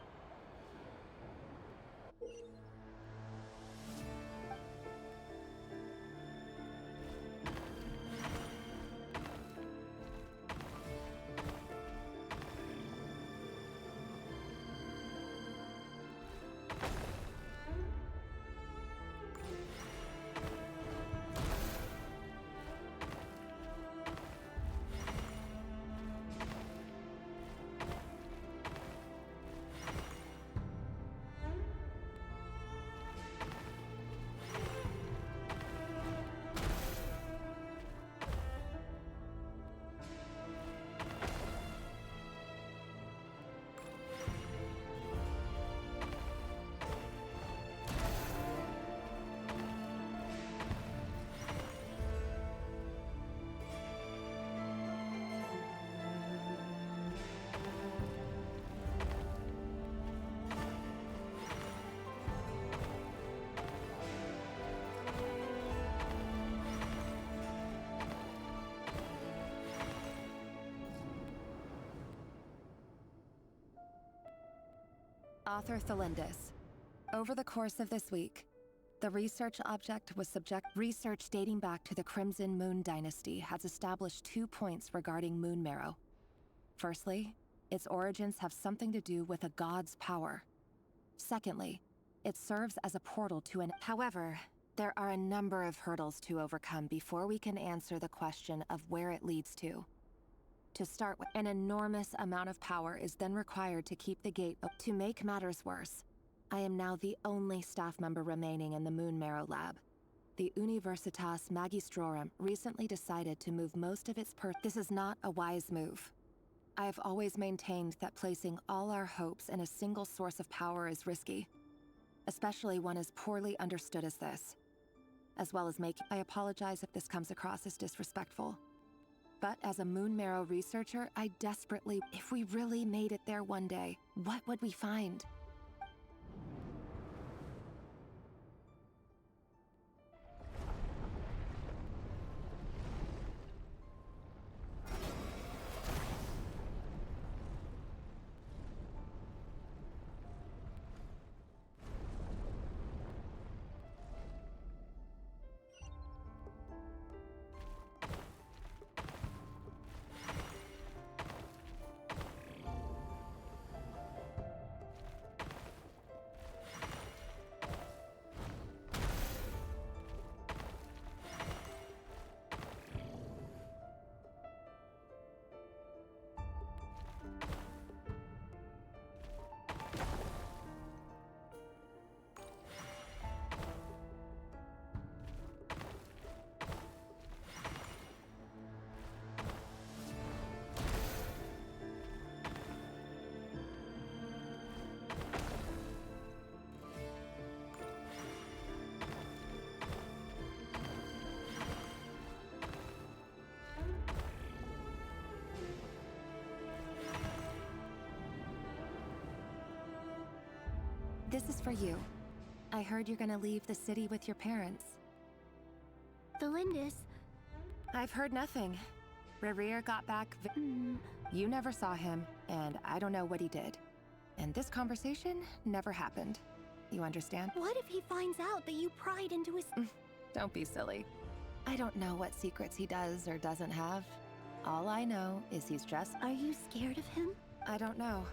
Author Thalindus, Over the course of this week, the research object was research dating back to the Crimson Moon Dynasty has established 2 points regarding moon marrow. Firstly, its origins have something to do with a god's power. Secondly, it serves as a portal to an... However, there are a number of hurdles to overcome before we can answer the question of where it leads to. To start with, an enormous amount of power is then required to keep the gate open. To make matters worse, I am now the only staff member remaining in the Moon Marrow lab. The Universitas Magistrorum recently decided to move most of its This is not a wise move. I have always maintained that placing all our hopes in a single source of power is risky, especially one as poorly understood as this. As well as I apologize if this comes across as disrespectful. But as a Moon Marrow researcher, I desperately... If we really made it there one day, what would we find? This is for you. I heard you're gonna leave the city with your parents. Valindis. I've heard nothing. Rerir got back. You never saw him, and I don't know what he did. And this conversation never happened. You understand? What if he finds out that you pried into his... Don't be silly. I don't know what secrets he does or doesn't have. All I know is he's just... Are you scared of him? I don't know.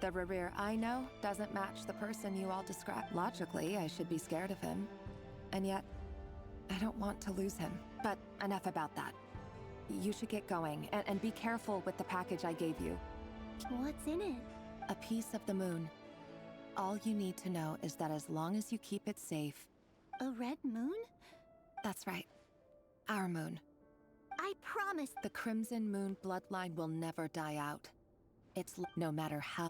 The Rerir I know doesn't match the person you all describe. Logically, I should be scared of him. And yet, I don't want to lose him. But enough about that. You should get going, and be careful with the package I gave you. What's in it? A piece of the moon. All you need to know is that as long as you keep it safe... A red moon? That's right. Our moon. I promise. The Crimson Moon bloodline will never die out. It's no matter how...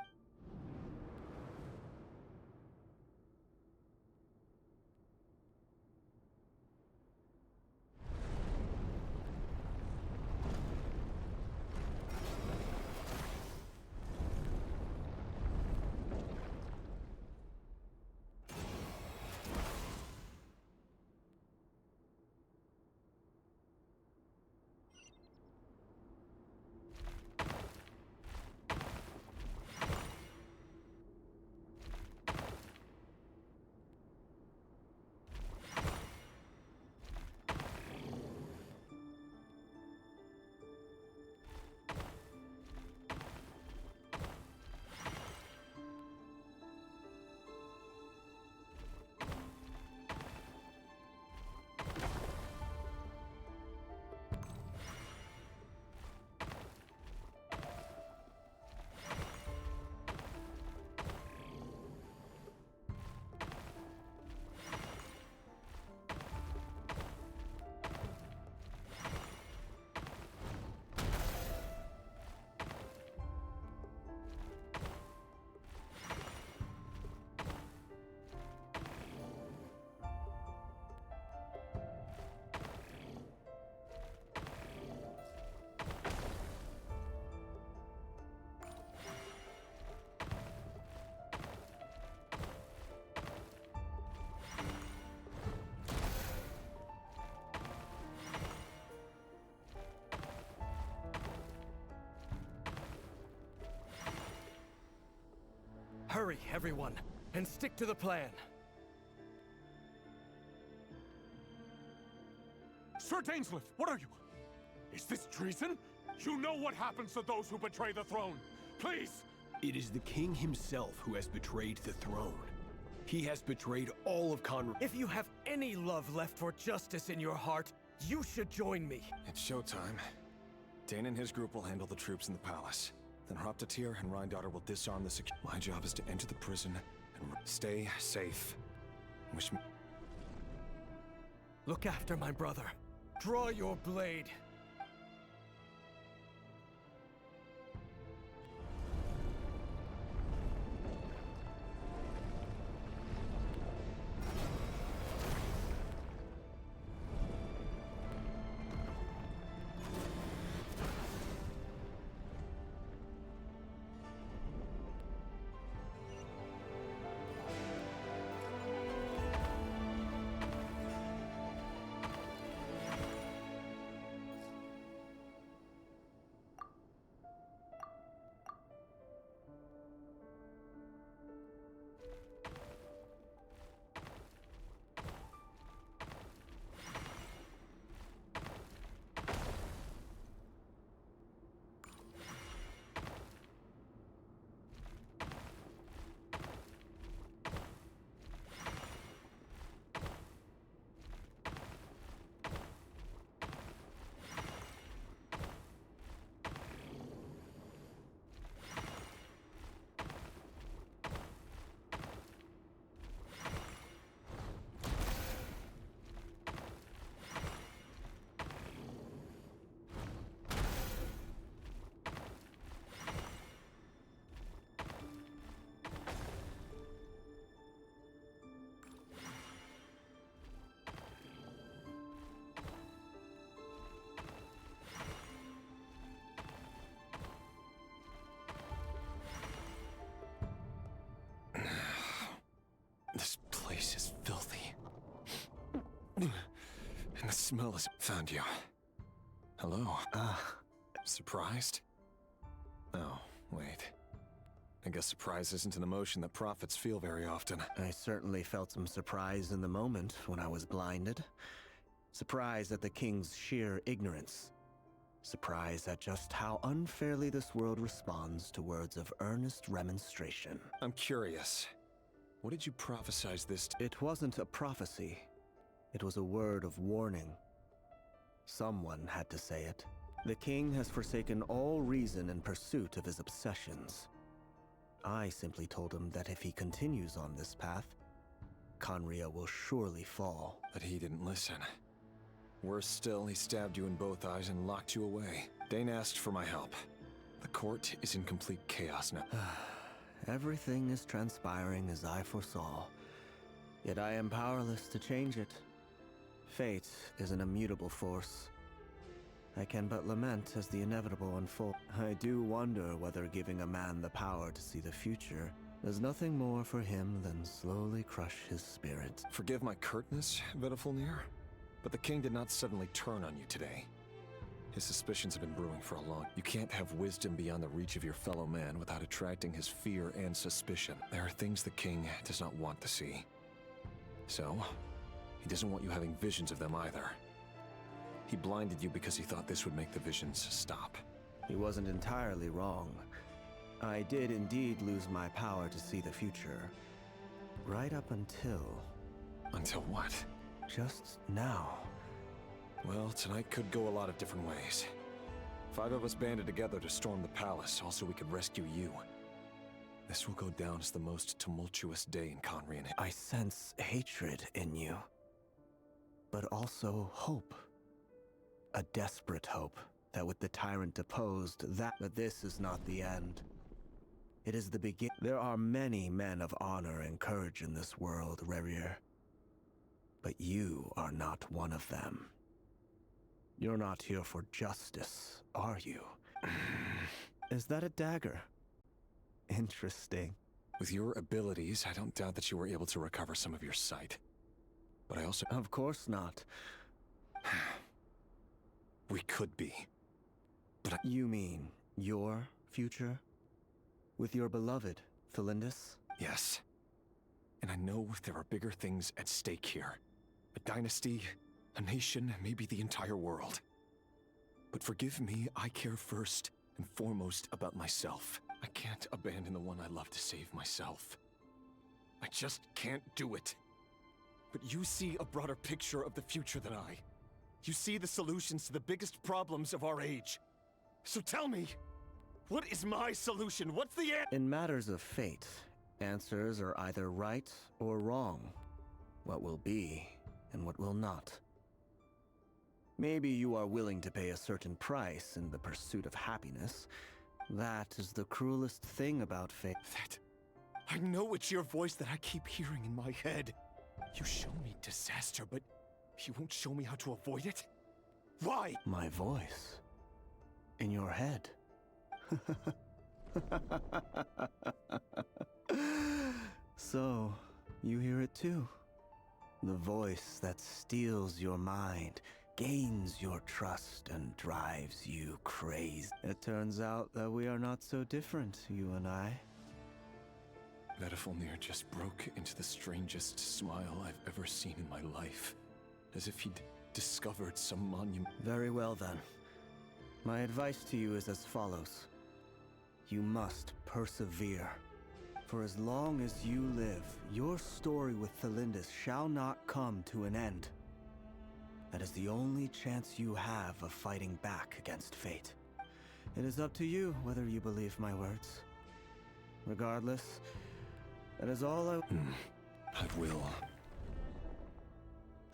Hurry, everyone! and stick to the plan. Sir Dainsleif, what are you? Is this treason? You know what happens to those who betray the throne. Please! It is the king himself who has betrayed the throne. He has betrayed all of Conrad. If you have any love left for justice in your heart, you should join me. It's showtime. Dane and his group will handle the troops in the palace. Then Hraptatir and Rheindotter will disarm the My job is to enter the prison and stay safe. Wish me... Look after my brother. Draw your blade. This place is filthy. And the smell is... Found you. Hello. Surprised? Oh, wait. I guess surprise isn't an emotion that prophets feel very often. I certainly felt some surprise in the moment when I was blinded. Surprise at the king's sheer ignorance. Surprise at just how unfairly this world responds to words of earnest remonstration. I'm curious. What did you prophesize this to? It wasn't a prophecy. It was a word of warning. Someone had to say it. The king has forsaken all reason in pursuit of his obsessions. I simply told him that if he continues on this path, Khaenri'ah will surely fall. But he didn't listen. Worse still, he stabbed you in both eyes and locked you away. Dane asked for my help. The court is in complete chaos now. Everything is transpiring as I foresaw. Yet I am powerless to change it. Fate is an immutable force. I can but lament as the inevitable unfolds. I do wonder whether giving a man the power to see the future does nothing more for him than slowly crush his spirit. Forgive my curtness, Vedafulnir, but the king did not suddenly turn on you today. His suspicions have been brewing for a long... You can't have wisdom beyond the reach of your fellow man without attracting his fear and suspicion. There are things the king does not want to see. So, he doesn't want you having visions of them either. He blinded you because he thought this would make the visions stop. He wasn't entirely wrong. I did indeed lose my power to see the future. Right up until... Until what? Just now. Well, tonight could go a lot of different ways. 5 of us banded together to storm the palace, also we could rescue you. This will go down as the most tumultuous day in Khaenri'ah. I sense hatred in you. But also hope. A desperate hope that with the tyrant deposed, but this is not the end. It is the begin. There are many men of honor and courage in this world, Rerir. But you are not one of them. You're not here for justice, are you? Is that a dagger? Interesting. With your abilities, I don't doubt that you were able to recover some of your sight. But I also... Of course not. We could be. But You mean your future? With your beloved, Felindis? Yes. And I know there are bigger things at stake here. A dynasty, a nation, maybe the entire world. But forgive me, I care first and foremost about myself. I can't abandon the one I love to save myself. I just can't do it. But you see a broader picture of the future than I. You see the solutions to the biggest problems of our age. So tell me, what is my solution? What's the answer? In matters of fate, answers are either right or wrong. What will be and what will not. Maybe you are willing to pay a certain price in the pursuit of happiness. That is the cruelest thing about fate. I know it's your voice that I keep hearing in my head. You show me disaster, but you won't show me how to avoid it? Why? My voice? In your head? So, you hear it too? The voice that steals your mind, gains your trust, and drives you crazy. It turns out that we are not so different, you and I. Vedifulnir just broke into the strangest smile I've ever seen in my life. As if he'd discovered some monument. Very well then. My advice to you is as follows. You must persevere. For as long as you live, your story with Thelindis shall not come to an end. That is the only chance you have of fighting back against fate. It is up to you whether you believe my words. Regardless, that is all I will.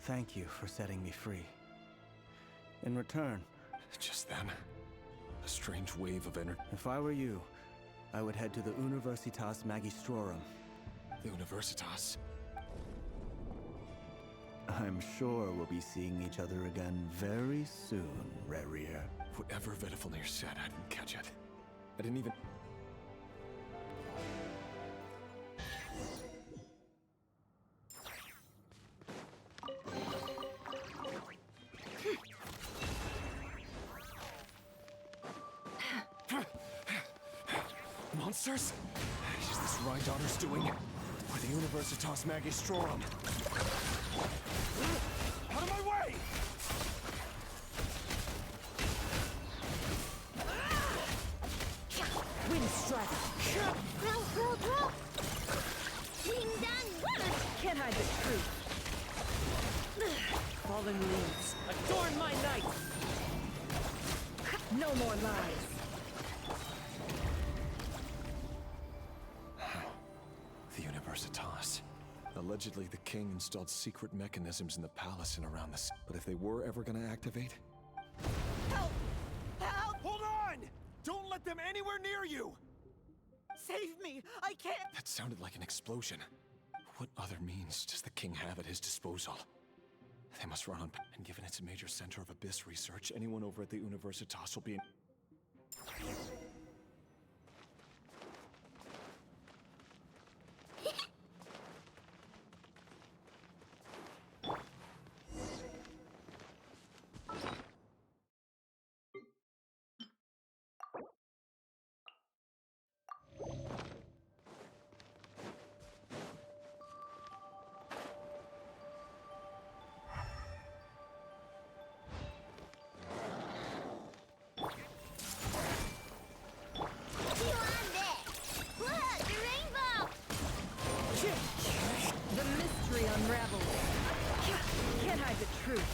Thank you for setting me free. In return... Just then, a strange wave of energy. If I were you, I would head to the Universitas Magistrorum. The Universitas? I'm sure we'll be seeing each other again very soon, Rerir. Whatever Vedifulnir said, I didn't catch it. I didn't even... Monsters? Is this Rhydonner's doing? Or the Universitas Magistrorum? Out of my way! Windstrike! Roll! Ding dong! Can't hide the truth. Fallen leaves, adorn my night! No more lies. The Universitas. Allegedly, the king installed secret mechanisms in the palace and around this. But if they were ever gonna activate... Help! Help! Hold on! Don't let them anywhere near you! Save me! I can't! That sounded like an explosion. What other means does the king have at his disposal? They must run on... And given it's a major center of abyss research, anyone over at the Universitas will be in... The mystery unravels. Can't hide the truth.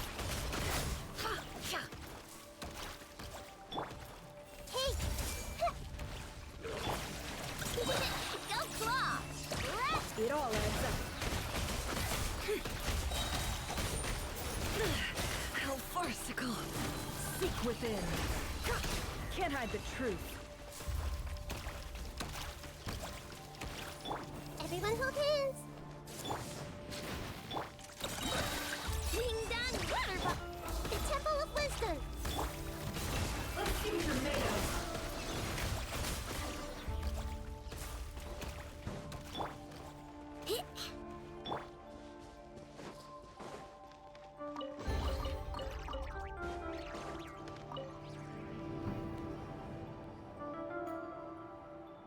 Hey! Go claw! It all adds up. How farcical. Seek within. Can't hide the truth. Everyone hold hands! Ding dong water ball! The Temple of Wisdom! Let's see what you're made of.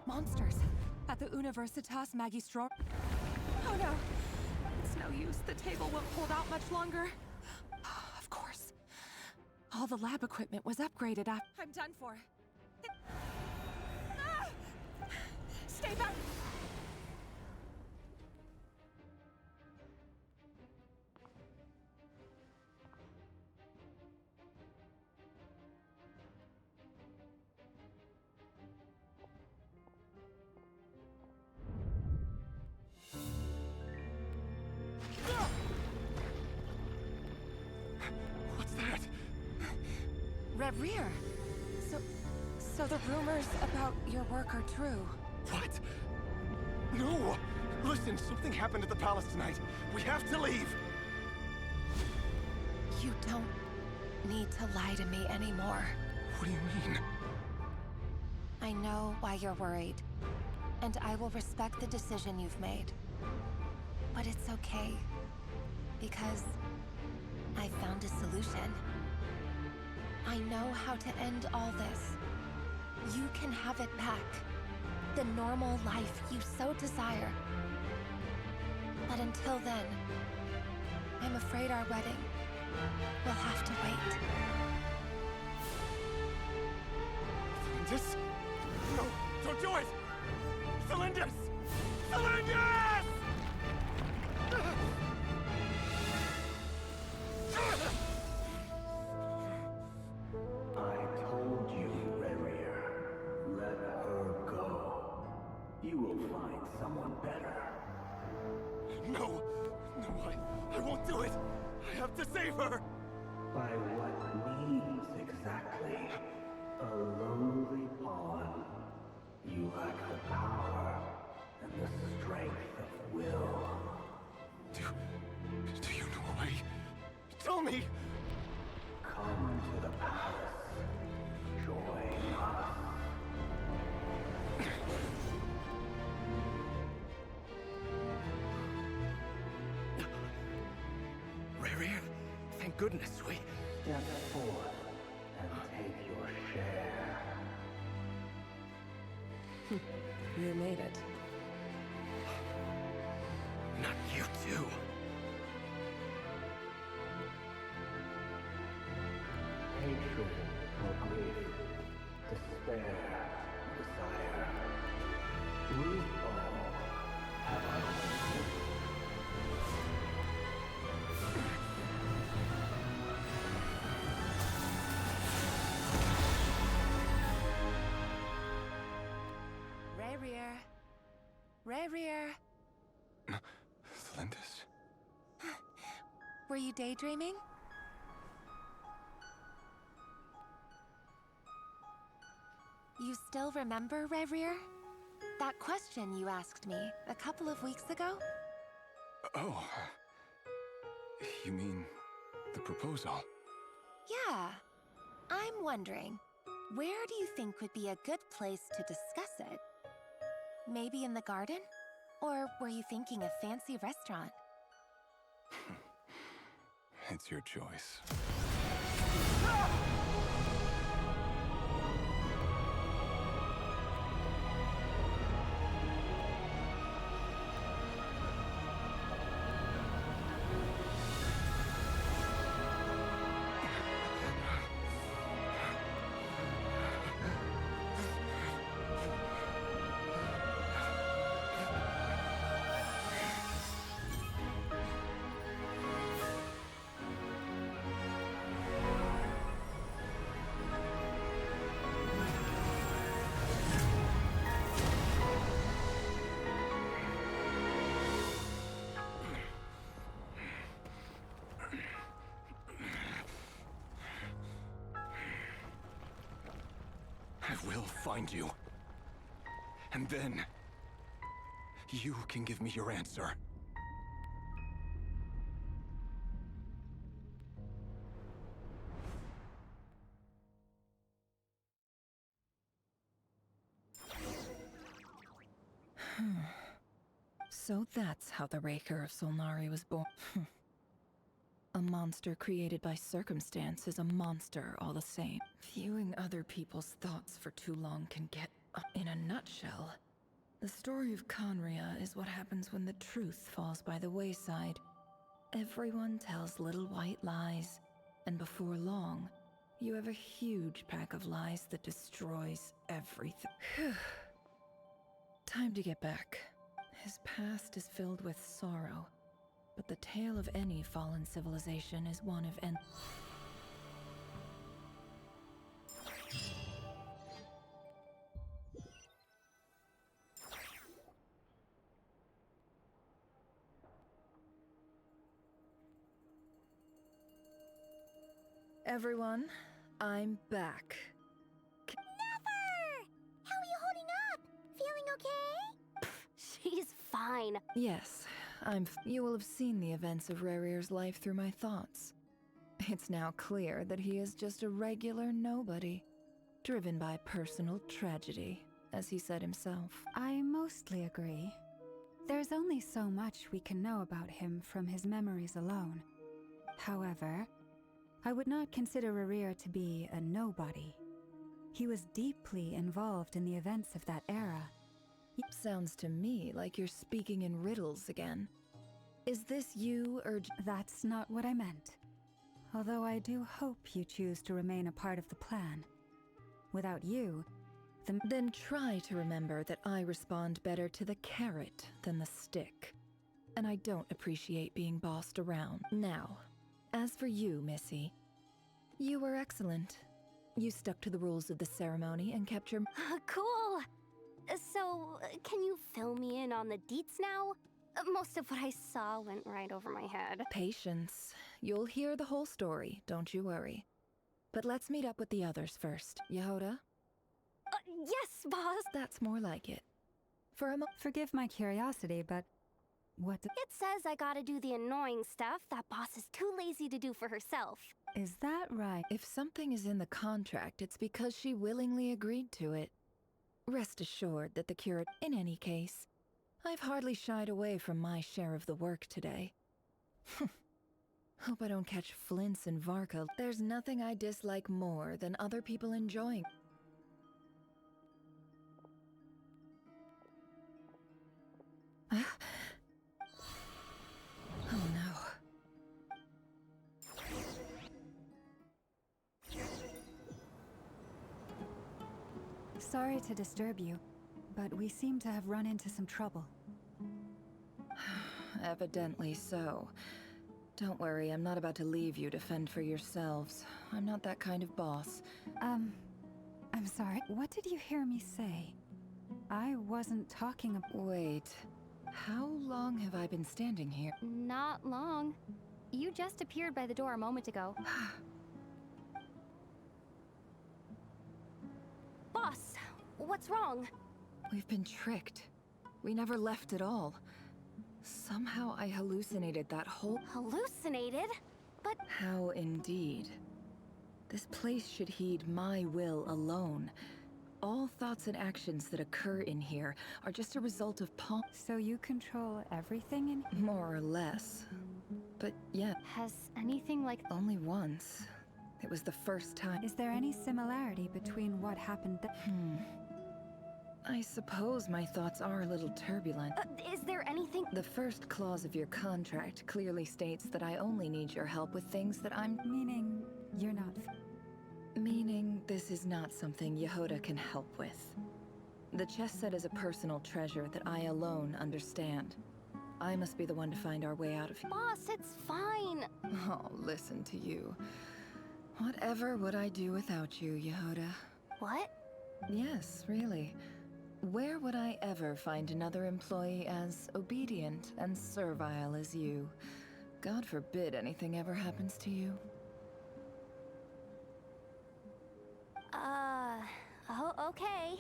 Monsters at the Universitas Magistrorum. Oh no. It's no use. The table won't hold out much longer. Of course. All the lab equipment was upgraded after. I'm done for. Ah! Stay back! What's that? Reverie. So the rumors about your work are true. What? No! Listen, something happened at the palace tonight. We have to leave! You don't need to lie to me anymore. What do you mean? I know why you're worried, and I will respect the decision you've made. But it's okay, because I found a solution. I know how to end all this. You can have it back. The normal life you so desire. But until then, I'm afraid our wedding will have to wait. Cylindus? No, don't do it! Cylindus! Cylindus! I told you, Reverie. Let her go. You will find someone better. No! No, I won't do it! I have to save her! By what means exactly? A lowly pawn. You lack the power and the strength of will. Do you know a way? Tell me! Come to the palace. Join us. Reverie, thank goodness we... Step forth and take your share. You made it. Not you too. Hatred or grief, despair, desire. We all have our own. Reverie. Reverie. Cylindus? Were you daydreaming? You still remember, Reverie? That question you asked me a couple of weeks ago? Oh. You mean the proposal? Yeah. I'm wondering, where do you think would be a good place to discuss it? Maybe in the garden? Or were you thinking a fancy restaurant? It's your choice. I will find you. And then... you can give me your answer. So that's how the Raker of Solnari was born. A monster created by circumstance is a monster all the same. Viewing other people's thoughts for too long can get... In a nutshell, The story of Conria is what happens when the truth falls by the wayside. Everyone tells little white lies, and before long, you have a huge pack of lies that destroys everything. Time to get back. His past is filled with sorrow, but the tale of any fallen civilization is one of Everyone, I'm back. Never! How are you holding up? Feeling okay? She's fine. Yes, you will have seen the events of Rerir's life through my thoughts. It's now clear that he is just a regular nobody, driven by personal tragedy, as he said himself. I mostly agree. There's only so much we can know about him from his memories alone. However, I would not consider Rerir to be a nobody. He was deeply involved in the events of that era. Sounds to me like you're speaking in riddles again. Is this you, or... That's not what I meant. Although I do hope you choose to remain a part of the plan. Without you, Then try to remember that I respond better to the carrot than the stick. And I don't appreciate being bossed around. Now, as for you, Missy, you were excellent. You stuck to the rules of the ceremony and kept your... Cool! So, can you fill me in on the deets now? Most of what I saw went right over my head. Patience. You'll hear the whole story, don't you worry. But let's meet up with the others first. Yehoda? Yes, boss! That's more like it. Forgive my curiosity, but... what... It says I gotta do the annoying stuff that boss is too lazy to do for herself. Is that right? If something is in the contract, it's because she willingly agreed to it. Rest assured that the curate... In any case, I've hardly shied away from my share of the work today. Hope I don't catch Flints and Varka. There's nothing I dislike more than other people enjoying... Oh no. Sorry to disturb you, but we seem to have run into some trouble. Evidently so. Don't worry, I'm not about to leave you to fend for yourselves. I'm not that kind of boss. I'm sorry, what did you hear me say? I wasn't talking about... Wait. How long have I been standing here? Not long. You just appeared by the door a moment ago. Boss, what's wrong? We've been tricked. We never left at all. Somehow I hallucinated that whole... Hallucinated? But... How indeed. This place should heed my will alone. All thoughts and actions that occur in here are just a result of So you control everything in here? More or less. But yeah. Has anything like... Only once. It was the first time. Is there any similarity between what happened I suppose my thoughts are a little turbulent. Is there anything... The first clause of your contract clearly states that I only need your help with things that I'm... Meaning, you're not... Meaning, this is not something Yehoda can help with. The chest set is a personal treasure that I alone understand. I must be the one to find our way out of here. Boss, it's fine. Oh, listen to you. Whatever would I do without you, Yehoda? What? Yes, really. Where would I ever find another employee as obedient and servile as you? God forbid anything ever happens to you. Oh, okay.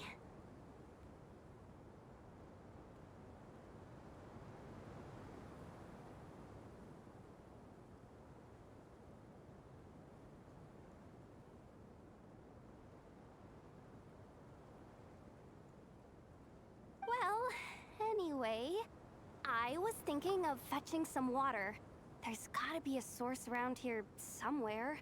Well, anyway, I was thinking of fetching some water. There's gotta be a source around here somewhere.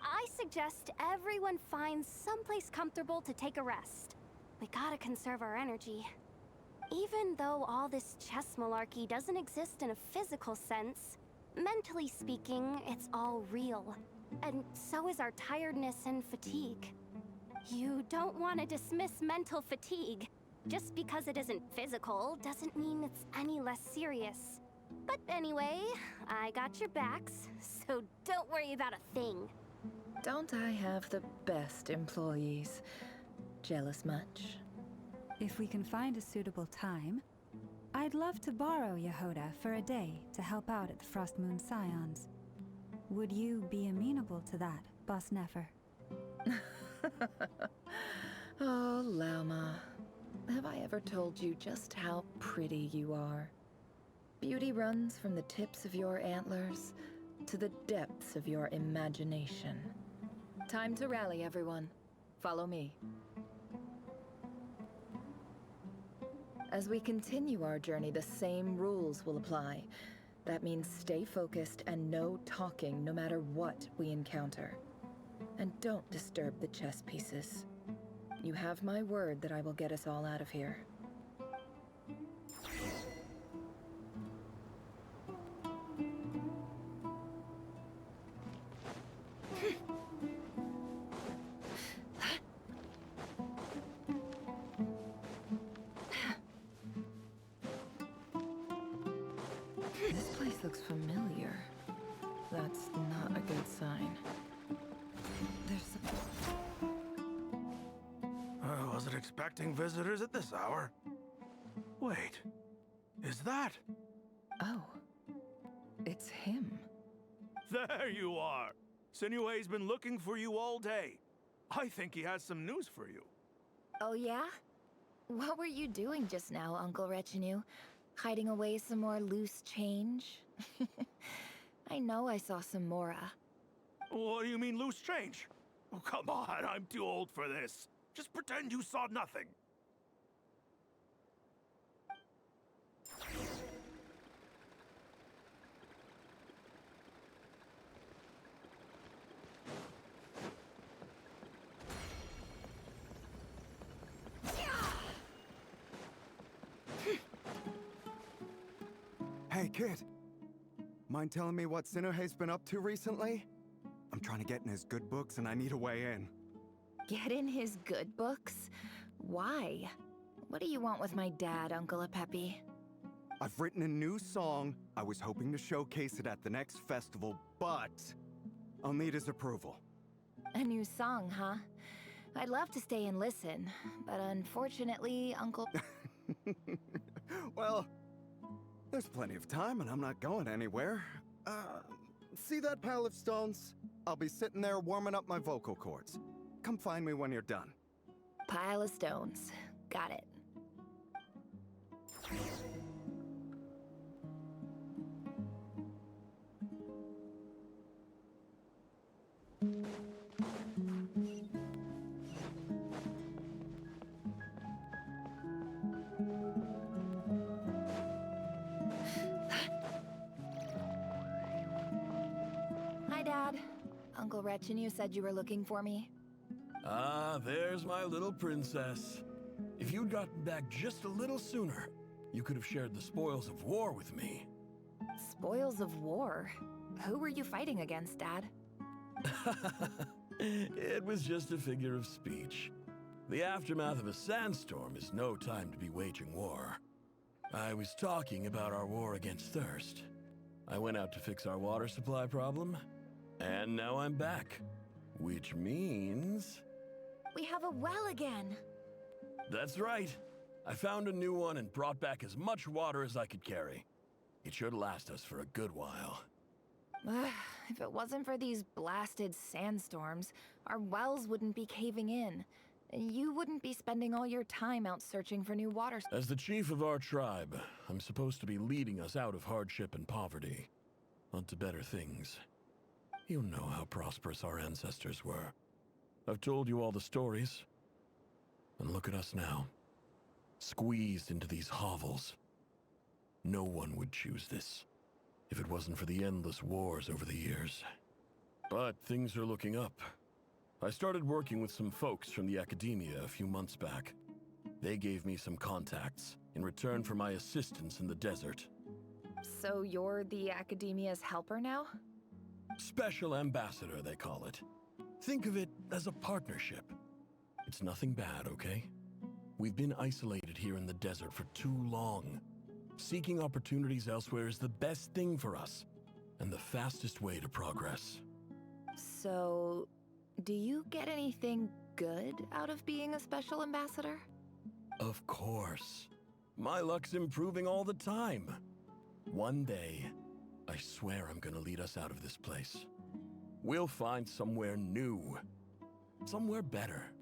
I suggest everyone finds someplace comfortable to take a rest. We gotta conserve our energy. Even though all this chess malarkey doesn't exist in a physical sense, mentally speaking, it's all real. And so is our tiredness and fatigue. You don't want to dismiss mental fatigue. Just because it isn't physical doesn't mean it's any less serious. But anyway, I got your backs, so don't worry about a thing. Don't I have the best employees? Jealous much? If we can find a suitable time, I'd love to borrow Yehoda for a day to help out at the Frostmoon Scions. Would you be amenable to that, Boss Nefer? Oh, Lauma. Have I ever told you just how pretty you are? Beauty runs from the tips of your antlers to the depths of your imagination. Time to rally, everyone. Follow me. As we continue our journey, the same rules will apply. That means stay focused and no talking no matter what we encounter. And don't disturb the chess pieces. You have my word that I will get us all out of here. This place looks familiar. That's not a good sign. There's I wasn't expecting visitors at this hour. Wait, is that? Oh, it's him. There you are. Sinue's been looking for you all day. I think he has some news for you. Oh yeah? What were you doing just now, Uncle Retinue? Hiding away some more loose change? I know I saw some Mora. What do you mean loose change? Oh, come on, I'm too old for this. Just pretend you saw nothing. Hey, kid. Mind telling me what Sinuhe's been up to recently? I'm trying to get in his good books and I need a way in. Get in his good books? Why? What do you want with my dad, Uncle Apepi? I've written a new song. I was hoping to showcase it at the next festival, but I'll need his approval. A new song, huh? I'd love to stay and listen, but unfortunately, Uncle... Well, there's plenty of time and I'm not going anywhere. See that pile of stones? I'll be sitting there warming up my vocal cords. Come find me when you're done. Pile of stones. Got it. Hi, Dad. Uncle Retinue said you were looking for me. Ah, there's my little princess. If you'd gotten back just a little sooner, you could have shared the spoils of war with me. Spoils of war? Who were you fighting against, Dad? It was just a figure of speech. The aftermath of a sandstorm is no time to be waging war. I was talking about our war against thirst. I went out to fix our water supply problem, and now I'm back. Which means... We have a well again! That's right. I found a new one and brought back as much water as I could carry. It should last us for a good while. If it wasn't for these blasted sandstorms, our wells wouldn't be caving in. You wouldn't be spending all your time out searching for new water. As the chief of our tribe, I'm supposed to be leading us out of hardship and poverty, onto better things. You know how prosperous our ancestors were. I've told you all the stories. And look at us now, squeezed into these hovels. No one would choose this, if it wasn't for the endless wars over the years. But things are looking up. I started working with some folks from the academia a few months back. They gave me some contacts, in return for my assistance in the desert. So you're the Academia's helper now? Special ambassador, they call it. Think of it as a partnership. It's nothing bad, okay? We've been isolated here in the desert for too long. Seeking opportunities elsewhere is the best thing for us, and the fastest way to progress. So, do you get anything good out of being a special ambassador? Of course. My luck's improving all the time. One day, I swear I'm gonna lead us out of this place. We'll find somewhere new. Somewhere better.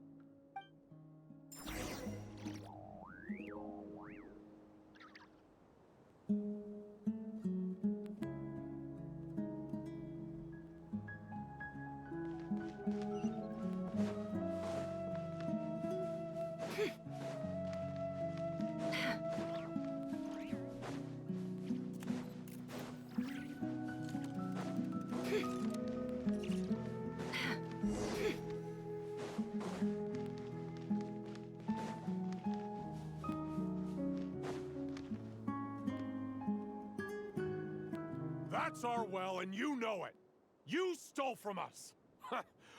That's our well, and you know it. You stole from us.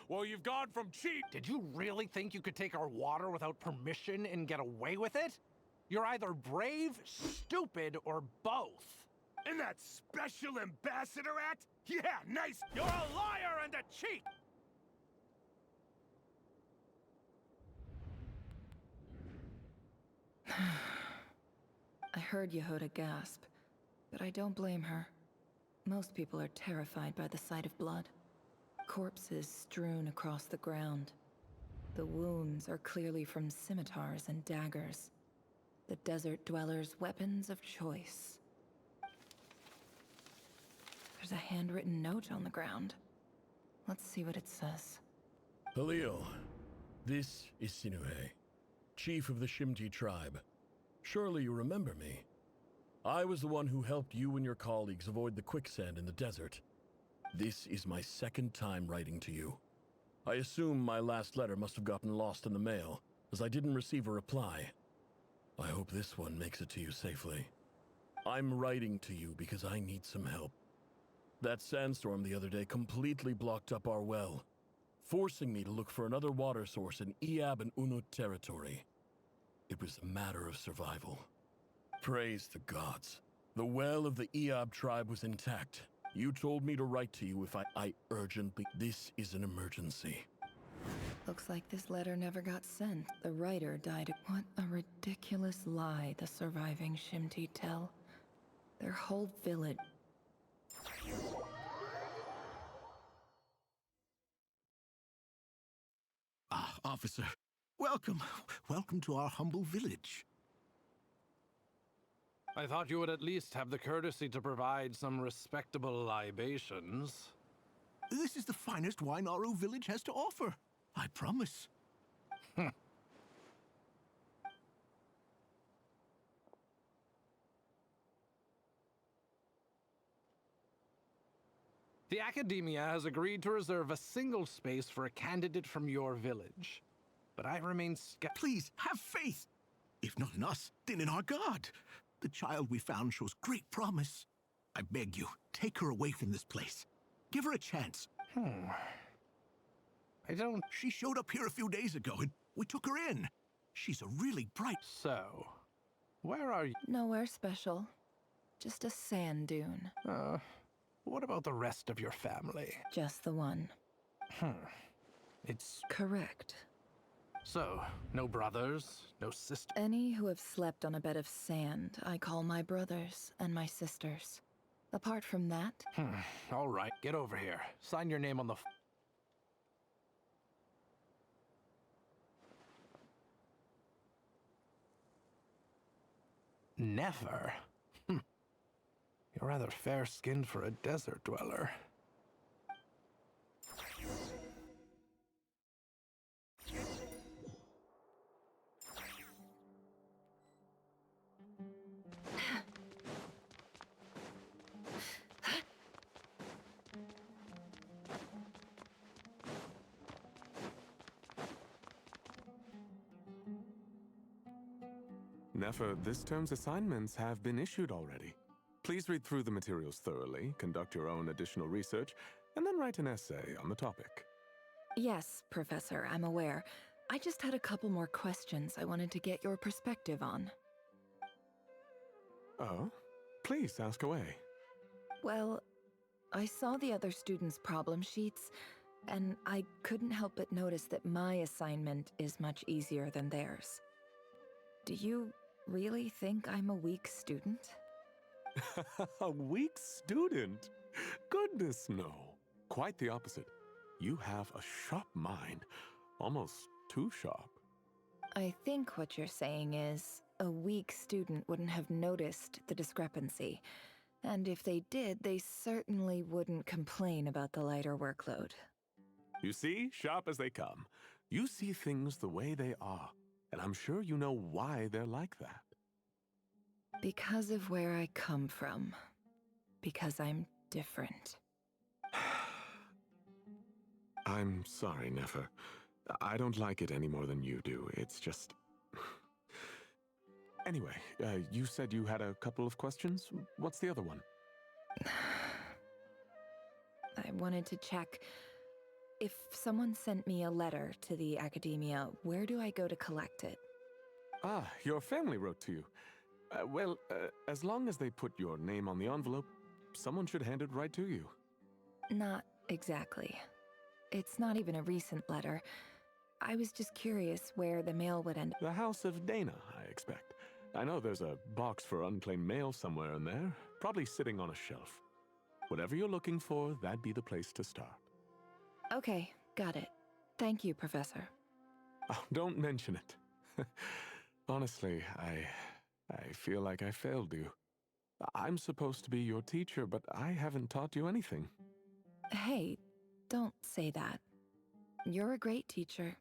Well, you've gone from cheap. Did you really think you could take our water without permission and get away with it? You're either brave, stupid, or both. In that special ambassador act? Yeah, nice! You're a liar and a cheat! I heard Yehuda gasp, but I don't blame her. Most people are terrified by the sight of blood. Corpses strewn across the ground. The wounds are clearly from scimitars and daggers. The desert dwellers' weapons of choice. There's a handwritten note on the ground. Let's see what it says. Halil, this is Sinuhe, chief of the Shimti tribe. Surely you remember me. I was the one who helped you and your colleagues avoid the quicksand in the desert. This is my second time writing to you. I assume my last letter must have gotten lost in the mail, as I didn't receive a reply. I hope this one makes it to you safely. I'm writing to you because I need some help. That sandstorm the other day completely blocked up our well, forcing me to look for another water source in Iab and Unut territory. It was a matter of survival. Praise the gods. The well of the Iab tribe was intact. You told me to write to you if I urgently... This is an emergency. Looks like this letter never got sent. The writer died. What a ridiculous lie the surviving Shimti tell. Their whole village... Ah, officer. Welcome. Welcome to our humble village. I thought you would at least have the courtesy to provide some respectable libations. This is the finest wine Aru village has to offer. I promise. The Academia has agreed to reserve a single space for a candidate from your village. But I remain skeptical. Please, have faith. If not in us, then in our god. The child we found shows great promise. I beg you, take her away from this place. Give her a chance. I don't... She showed up here a few days ago, and we took her in. She's a really bright... So, where are you? Nowhere special. Just a sand dune. What about the rest of your family? Just the one. It's... Correct. So, no brothers, no sisters? Any who have slept on a bed of sand, I call my brothers and my sisters. Apart from that... All right, get over here. Sign your name on the... Never? You're rather fair-skinned for a desert dweller. Nefer, this term's assignments have been issued already. Please read through the materials thoroughly, conduct your own additional research, and then write an essay on the topic. Yes, Professor, I'm aware. I just had a couple more questions I wanted to get your perspective on. Oh? Please, ask away. Well, I saw the other students' problem sheets, and I couldn't help but notice that my assignment is much easier than theirs. Do you really think I'm a weak student? A weak student? Goodness, no. Quite the opposite. You have a sharp mind. Almost too sharp. I think what you're saying is, a weak student wouldn't have noticed the discrepancy. And if they did, they certainly wouldn't complain about the lighter workload. You see, sharp as they come. You see things the way they are, and I'm sure you know why they're like that. Because of where I come from. Because I'm different. I'm sorry, Nefer. I don't like it any more than you do. It's just... Anyway, you said you had a couple of questions. What's the other one? I wanted to check. If someone sent me a letter to the academia, where do I go to collect it? Ah, your family wrote to you. As long as they put your name on the envelope, someone should hand it right to you. Not exactly. It's not even a recent letter. I was just curious where the mail would end. The House of Dana, I expect. I know there's a box for unclaimed mail somewhere in there, probably sitting on a shelf. Whatever you're looking for, that'd be the place to start. Okay, got it. Thank you, Professor. Oh, don't mention it. Honestly, I feel like I failed you. I'm supposed to be your teacher, but I haven't taught you anything. Hey, don't say that. You're a great teacher,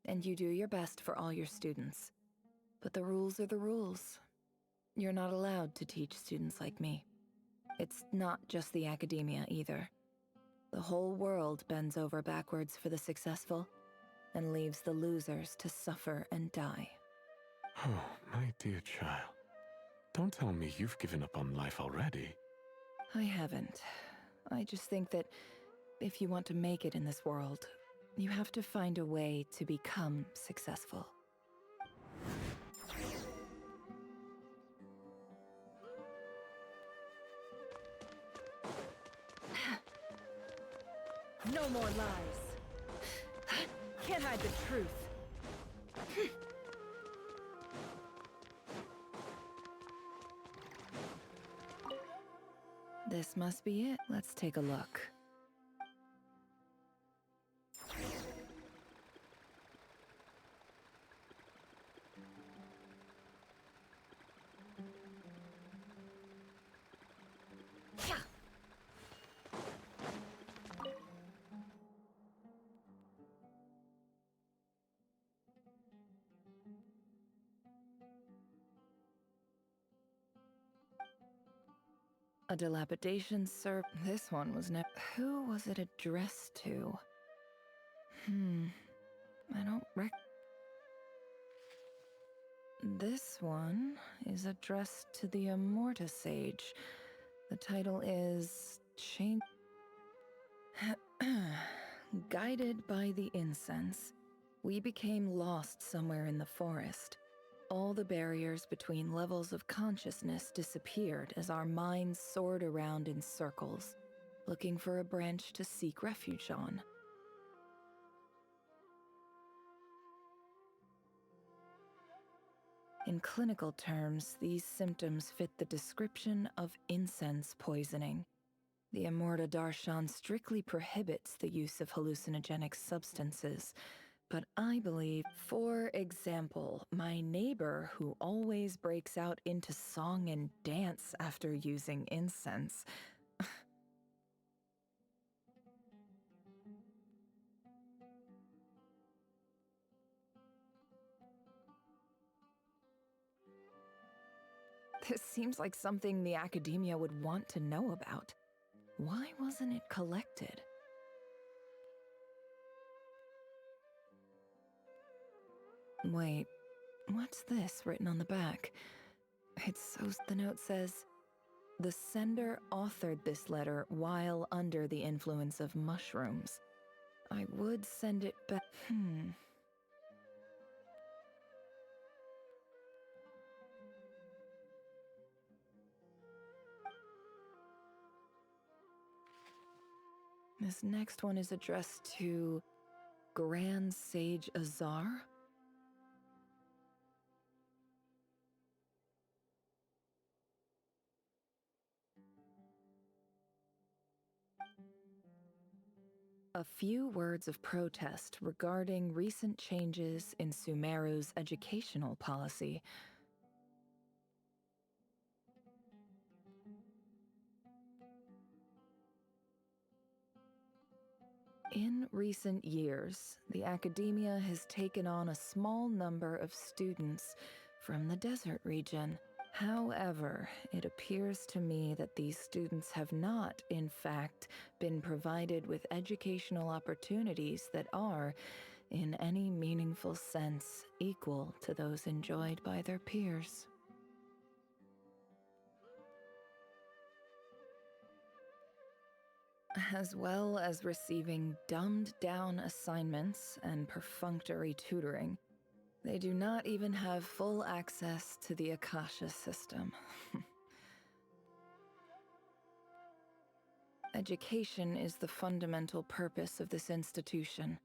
and you do your best for all your students. But the rules are the rules. You're not allowed to teach students like me. It's not just the academia either. The whole world bends over backwards for the successful, and leaves the losers to suffer and die. Oh, my dear child. Don't tell me you've given up on life already. I haven't. I just think that if you want to make it in this world, you have to find a way to become successful. No more lies. Can't hide the truth. This must be it. Let's take a look. A dilapidation, sir. This one was never. Who was it addressed to? I don't This one is addressed to the Immorta Sage. The title is Guided by the incense, we became lost somewhere in the forest. All the barriers between levels of consciousness disappeared as our minds soared around in circles, looking for a branch to seek refuge on. In clinical terms, these symptoms fit the description of incense poisoning. The Immorta Darshan strictly prohibits the use of hallucinogenic substances, but I believe, for example, my neighbor who always breaks out into song and dance after using incense. This seems like something the academia would want to know about. Why wasn't it collected? Wait, What's this written on the back? The note says, the sender authored this letter while under the influence of mushrooms. I would send it back. This next one is addressed to Grand Sage Azar. A few words of protest regarding recent changes in Sumeru's educational policy. In recent years, the academia has taken on a small number of students from the desert region. However, it appears to me that these students have not, in fact, been provided with educational opportunities that are, in any meaningful sense, equal to those enjoyed by their peers. As well as receiving dumbed-down assignments and perfunctory tutoring, they do not even have full access to the Akasha system. Education is the fundamental purpose of this institution,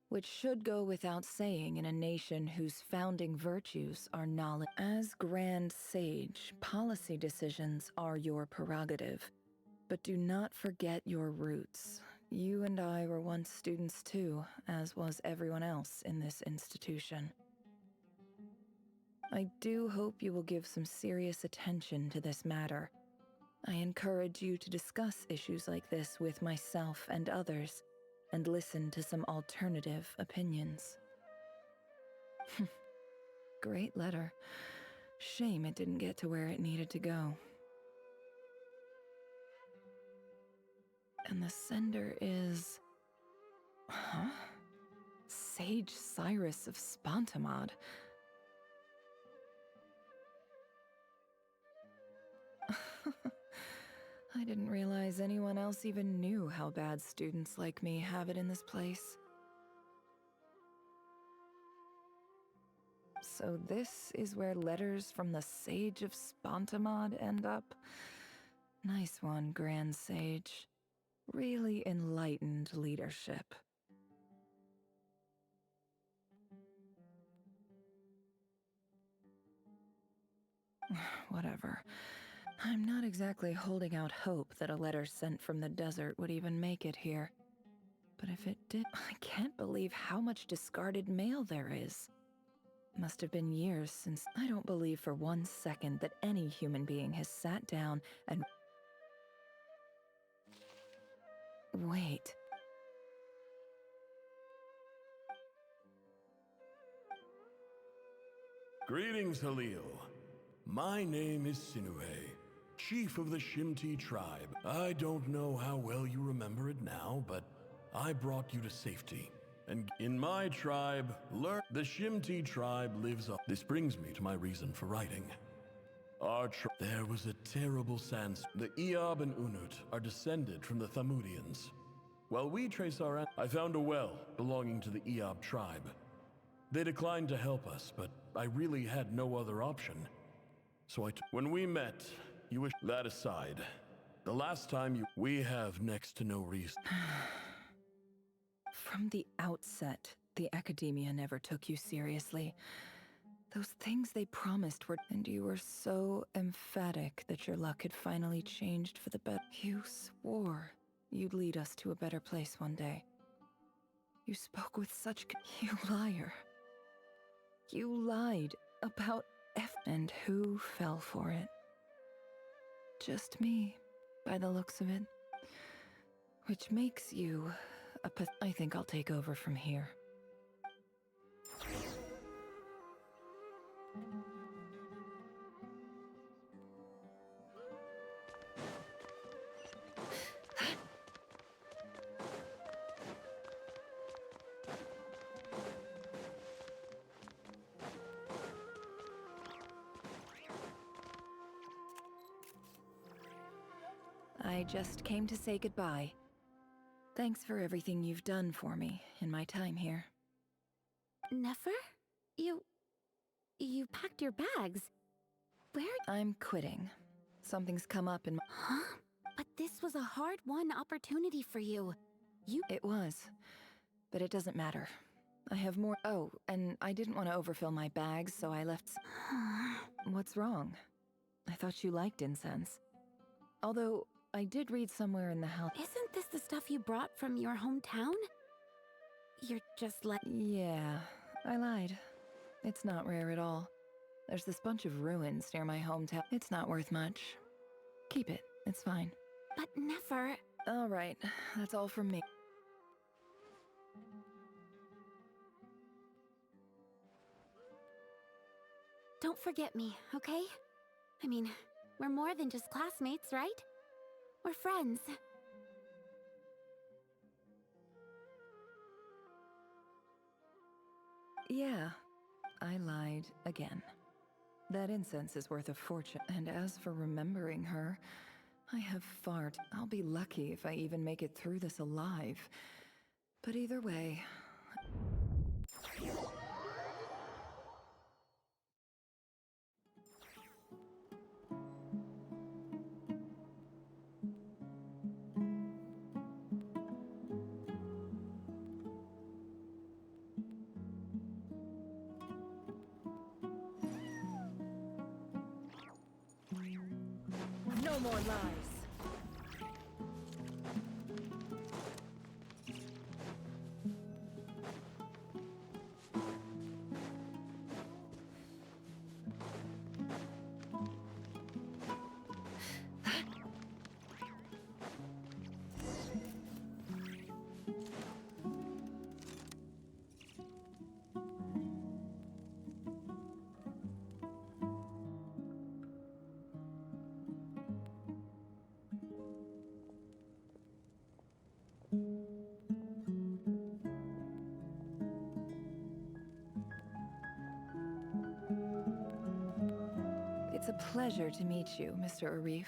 which should go without saying in a nation whose founding virtues are knowledge. As Grand Sage, policy decisions are your prerogative. But do not forget your roots. You and I were once students too, as was everyone else in this institution. I do hope you will give some serious attention to this matter. I encourage you to discuss issues like this with myself and others, and listen to some alternative opinions. Great letter. Shame it didn't get to where it needed to go. And the sender is... Huh? Sage Cyrus of Spontamod. I didn't realize anyone else even knew how bad students like me have it in this place. So this is where letters from the Sage of Spontamod end up? Nice one, Grand Sage. Really enlightened leadership. Whatever. I'm not exactly holding out hope that a letter sent from the desert would even make it here. But if it did, I can't believe how much discarded mail there is. Must have been years since. I don't believe for 1 second that any human being has sat down and... Wait. Greetings, Halil. My name is Sinue, chief of the Shimti tribe. I don't know how well you remember it now, but I brought you to safety. And in my tribe, the Shimti tribe lives up. This brings me to my reason for writing. There was a terrible sandstorm. The Eob and Unut are descended from the Thamudians. While we trace our... I found a well belonging to the Eob tribe. They declined to help us, but I really had no other option. So when we met, you wish... That aside, the last time you... We have next to no reason. From the outset, the academia never took you seriously. Those things they promised were... And you were so emphatic that your luck had finally changed for the better. You swore you'd lead us to a better place one day. You spoke with such... You liar. You lied about and who fell for it? Just me, by the looks of it. Which makes you a I think I'll take over from here. I just came to say goodbye. Thanks for everything you've done for me in my time here. Nefer? You packed your bags. Where? I'm quitting. Something's come up in my... Huh? But this was a hard-won opportunity for you. It was. But it doesn't matter. I have more... Oh, and I didn't want to overfill my bags, so I left... What's wrong? I thought you liked incense. Although, I did read somewhere in the house... Isn't this the stuff you brought from your hometown? You're just like... Yeah, I lied. It's not rare at all. There's this bunch of ruins near my hometown. It's not worth much. Keep it. It's fine. But Nefer... All right. That's all from me. Don't forget me, okay? I mean, we're more than just classmates, right? We're friends. Yeah, I lied again. That incense is worth a fortune, and as for remembering her, I have far I'll be lucky if I even make it through this alive. But either way... No more lies. It's a pleasure to meet you, Mr. Arif.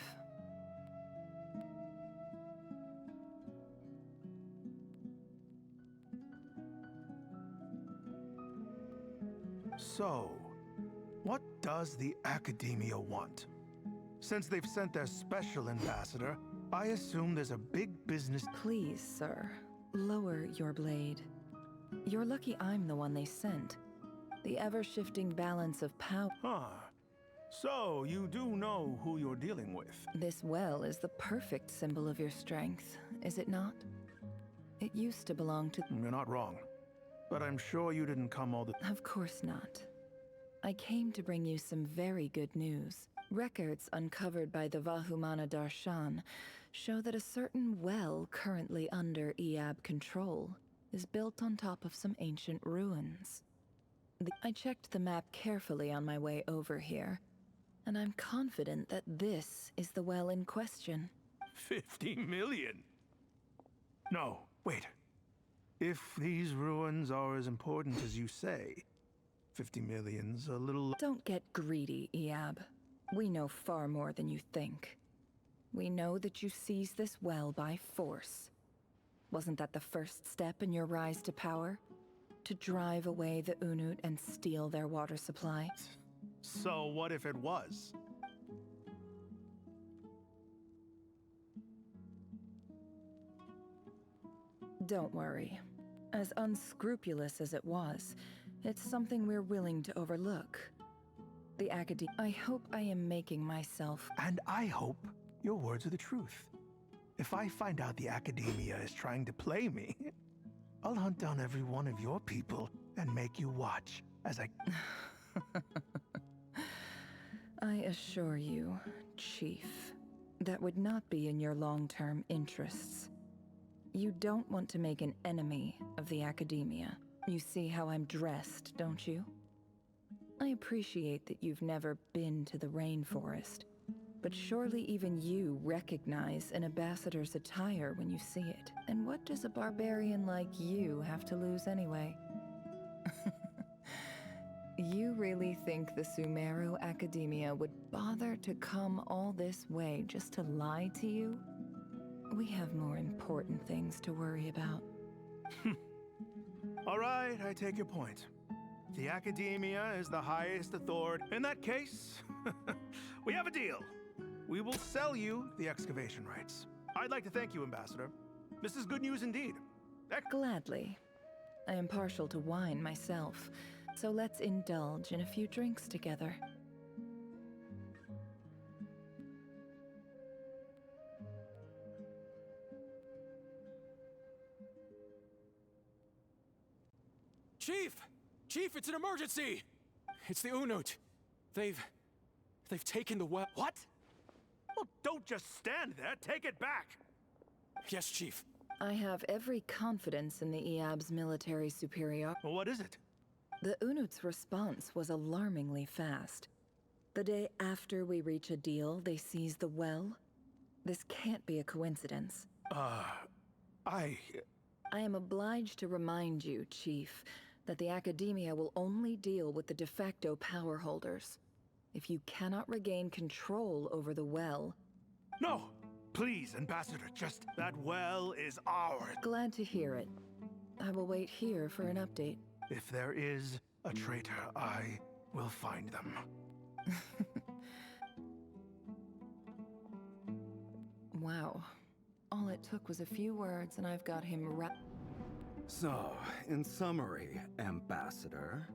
So, what does the Academia want? Since they've sent their special ambassador, I assume there's a big business... Please, sir, lower your blade. You're lucky I'm the one they sent. The ever-shifting balance of power... Huh. So, you do know who you're dealing with. This well is the perfect symbol of your strength, is it not? It used to belong to... You're not wrong. But I'm sure you didn't come all the... Of course not. I came to bring you some very good news. Records uncovered by the Vahumana Darshan show that a certain well currently under Iab control is built on top of some ancient ruins. I checked the map carefully on my way over here, and I'm confident that this is the well in question. 50 million? No, wait. If these ruins are as important as you say, 50 million's a little... Don't get greedy, Iab. We know far more than you think. We know that you seized this well by force. Wasn't that the first step in your rise to power? To drive away the Unut and steal their water supply? So what if it was? Don't worry. As unscrupulous as it was, it's something we're willing to overlook. The Academy... I hope I am making myself... And I hope your words are the truth. If I find out the Academia is trying to play me, I'll hunt down every one of your people and make you watch as I... I assure you, Chief, that would not be in your long-term interests. You don't want to make an enemy of the Academia. You see how I'm dressed, don't you? I appreciate that you've never been to the rainforest, but surely even you recognize an ambassador's attire when you see it. And what does a barbarian like you have to lose anyway? You really think the Sumeru Academia would bother to come all this way just to lie to you? We have more important things to worry about. All right, I take your point. The Academia is the highest authority. In that case, we have a deal. We will sell you the excavation rights. I'd like to thank you, Ambassador. This is good news indeed. Gladly. I am partial to wine myself, so let's indulge in a few drinks together. Chief! Chief, it's an emergency! It's the Unut. They've taken the well. What? Well, don't just stand there. Take it back. Yes, Chief. I have every confidence in the Eab's military superior. Well, what is it? The Unut's response was alarmingly fast. The day after we reach a deal, they seize the well. This can't be a coincidence. I am obliged to remind you, Chief, that the Academia will only deal with the de facto power holders. If you cannot regain control over the well... No! Please, Ambassador, just that well is ours. Glad to hear it. I will wait here for an update. If there is a traitor, I will find them. Wow. All it took was a few words and I've got him So, in summary, Ambassador,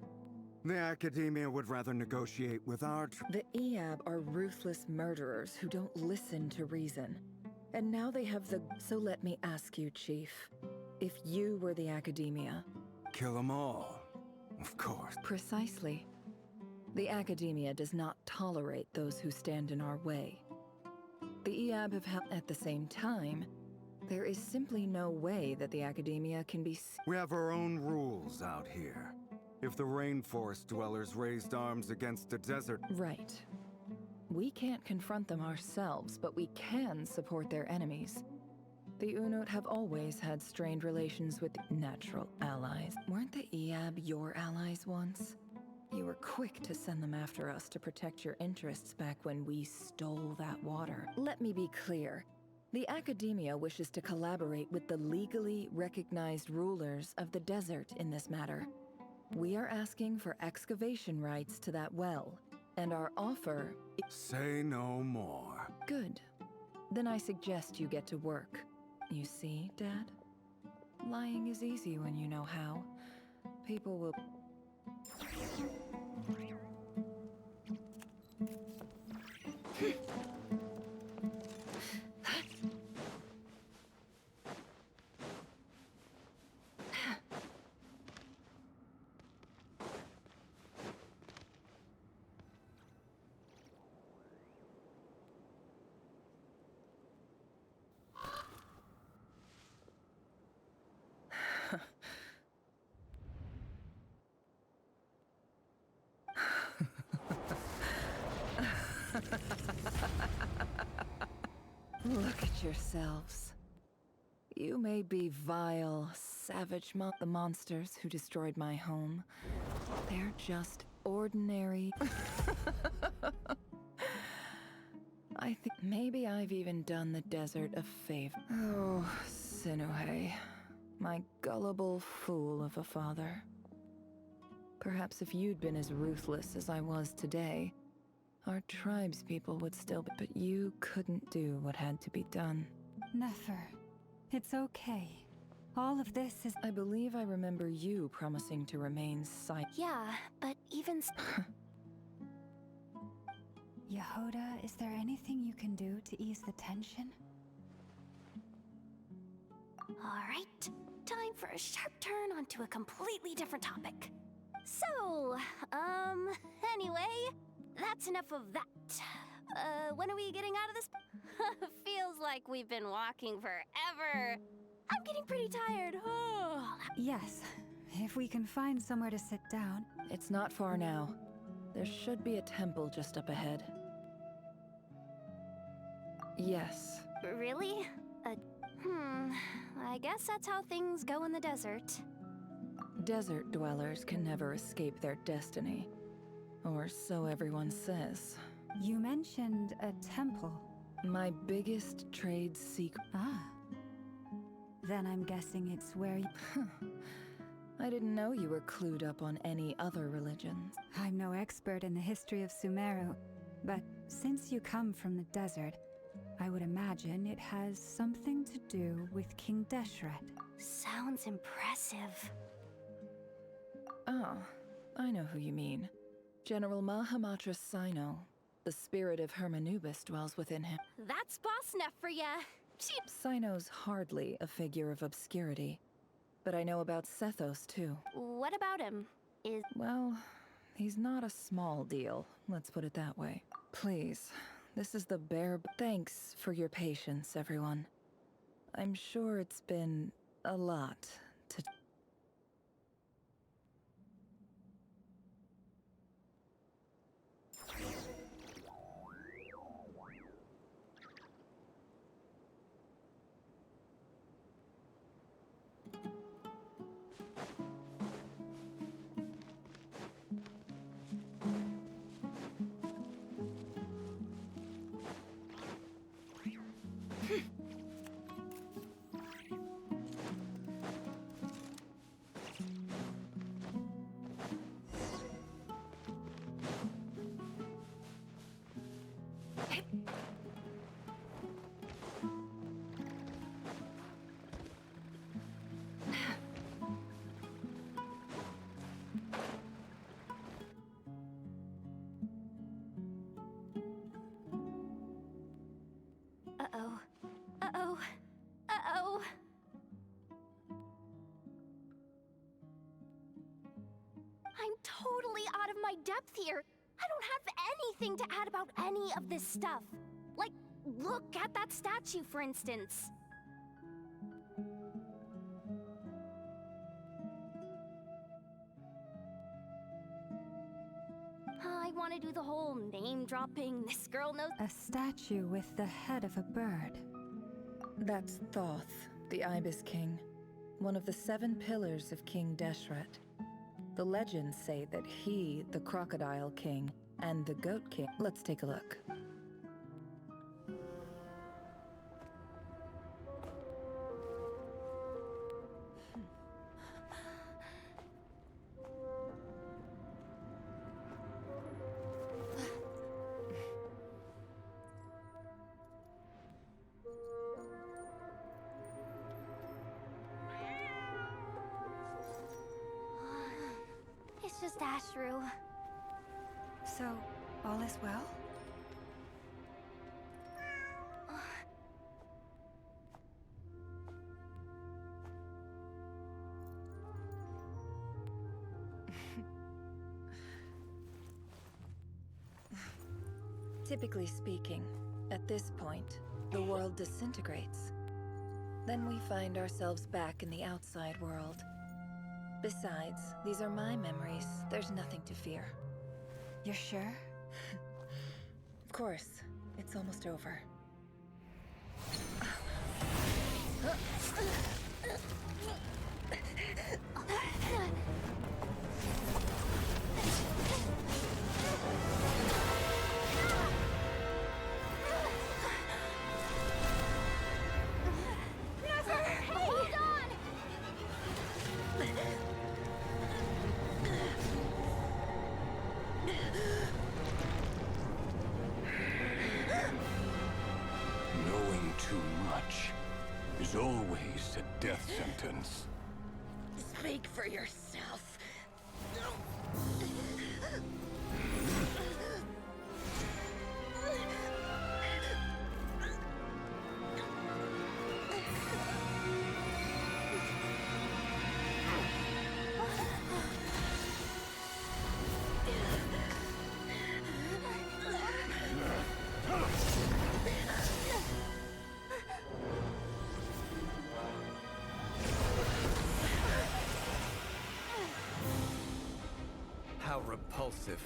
the Academia would rather negotiate with our... The Eab are ruthless murderers who don't listen to reason. And now they have the... So let me ask you, Chief. If you were the Academia... Kill them all. Of course. Precisely. The Academia does not tolerate those who stand in our way. The Eab have held... At the same time, there is simply no way that the Academia can be... We have our own rules out here. If the rainforest dwellers raised arms against the desert... Right. We can't confront them ourselves, but we can support their enemies. The Unut have always had strained relations with natural allies. Weren't the Eab your allies once? You were quick to send them after us to protect your interests back when we stole that water. Let me be clear. The Academia wishes to collaborate with the legally recognized rulers of the desert in this matter. We are asking for excavation rights to that well, and our offer... Say no more. Good. Then I suggest you get to work. You see, Dad? Lying is easy when you know how. People will... Look at yourselves. You may be vile, savage the monsters who destroyed my home. They're just ordinary... I think maybe I've even done the desert a favor. Oh, Sinuhe, my gullible fool of a father. Perhaps if you'd been as ruthless as I was today, our tribespeople would still be, but you couldn't do what had to be done. Nefer, it's okay. All of this is... I believe I remember you promising to remain silent. Yeah, but even... Yehoda, is there anything you can do to ease the tension? All right, time for a sharp turn onto a completely different topic. So, anyway, that's enough of that. When are we getting out of this? Feels like we've been walking forever. I'm getting pretty tired. Yes, if we can find somewhere to sit down. It's not far now. There should be a temple just up ahead. Yes. Really? I guess that's how things go in the desert. Desert dwellers can never escape their destiny. Or so everyone says. You mentioned a temple. My biggest trade secret. Ah. Then I'm guessing it's where I didn't know you were clued up on any other religions. I'm no expert in the history of Sumeru, but since you come from the desert, I would imagine it has something to do with King Deshret. Sounds impressive. Ah, I know who you mean. General Mahamatra Sino. The spirit of Hermanubis dwells within him. That's boss enough for ya. Cheap. Sino's hardly a figure of obscurity. But I know about Sethos, too. What about him? Well, he's not a small deal, let's put it that way. Please, this is the bare... Thanks for your patience, everyone. I'm sure it's been a lot to... Uh-oh. Uh-oh. Uh-oh. I'm totally out of my depth here. I don't have anything to add about any of this stuff. Like, look at that statue, for instance. I want to do the whole name-dropping, this girl knows... A statue with the head of a bird. That's Thoth, the Ibis King. One of the 7 pillars of King Deshret. The legends say that he, the Crocodile King, and the Goat King... Let's take a look. It's just Ashru. So, all is well? Typically speaking, at this point, the world disintegrates. Then we find ourselves back in the outside world. Besides, these are my memories. There's nothing to fear. You're sure? Of course. It's almost over. Knowing too much is always a death sentence. Speak for yourself. How repulsive.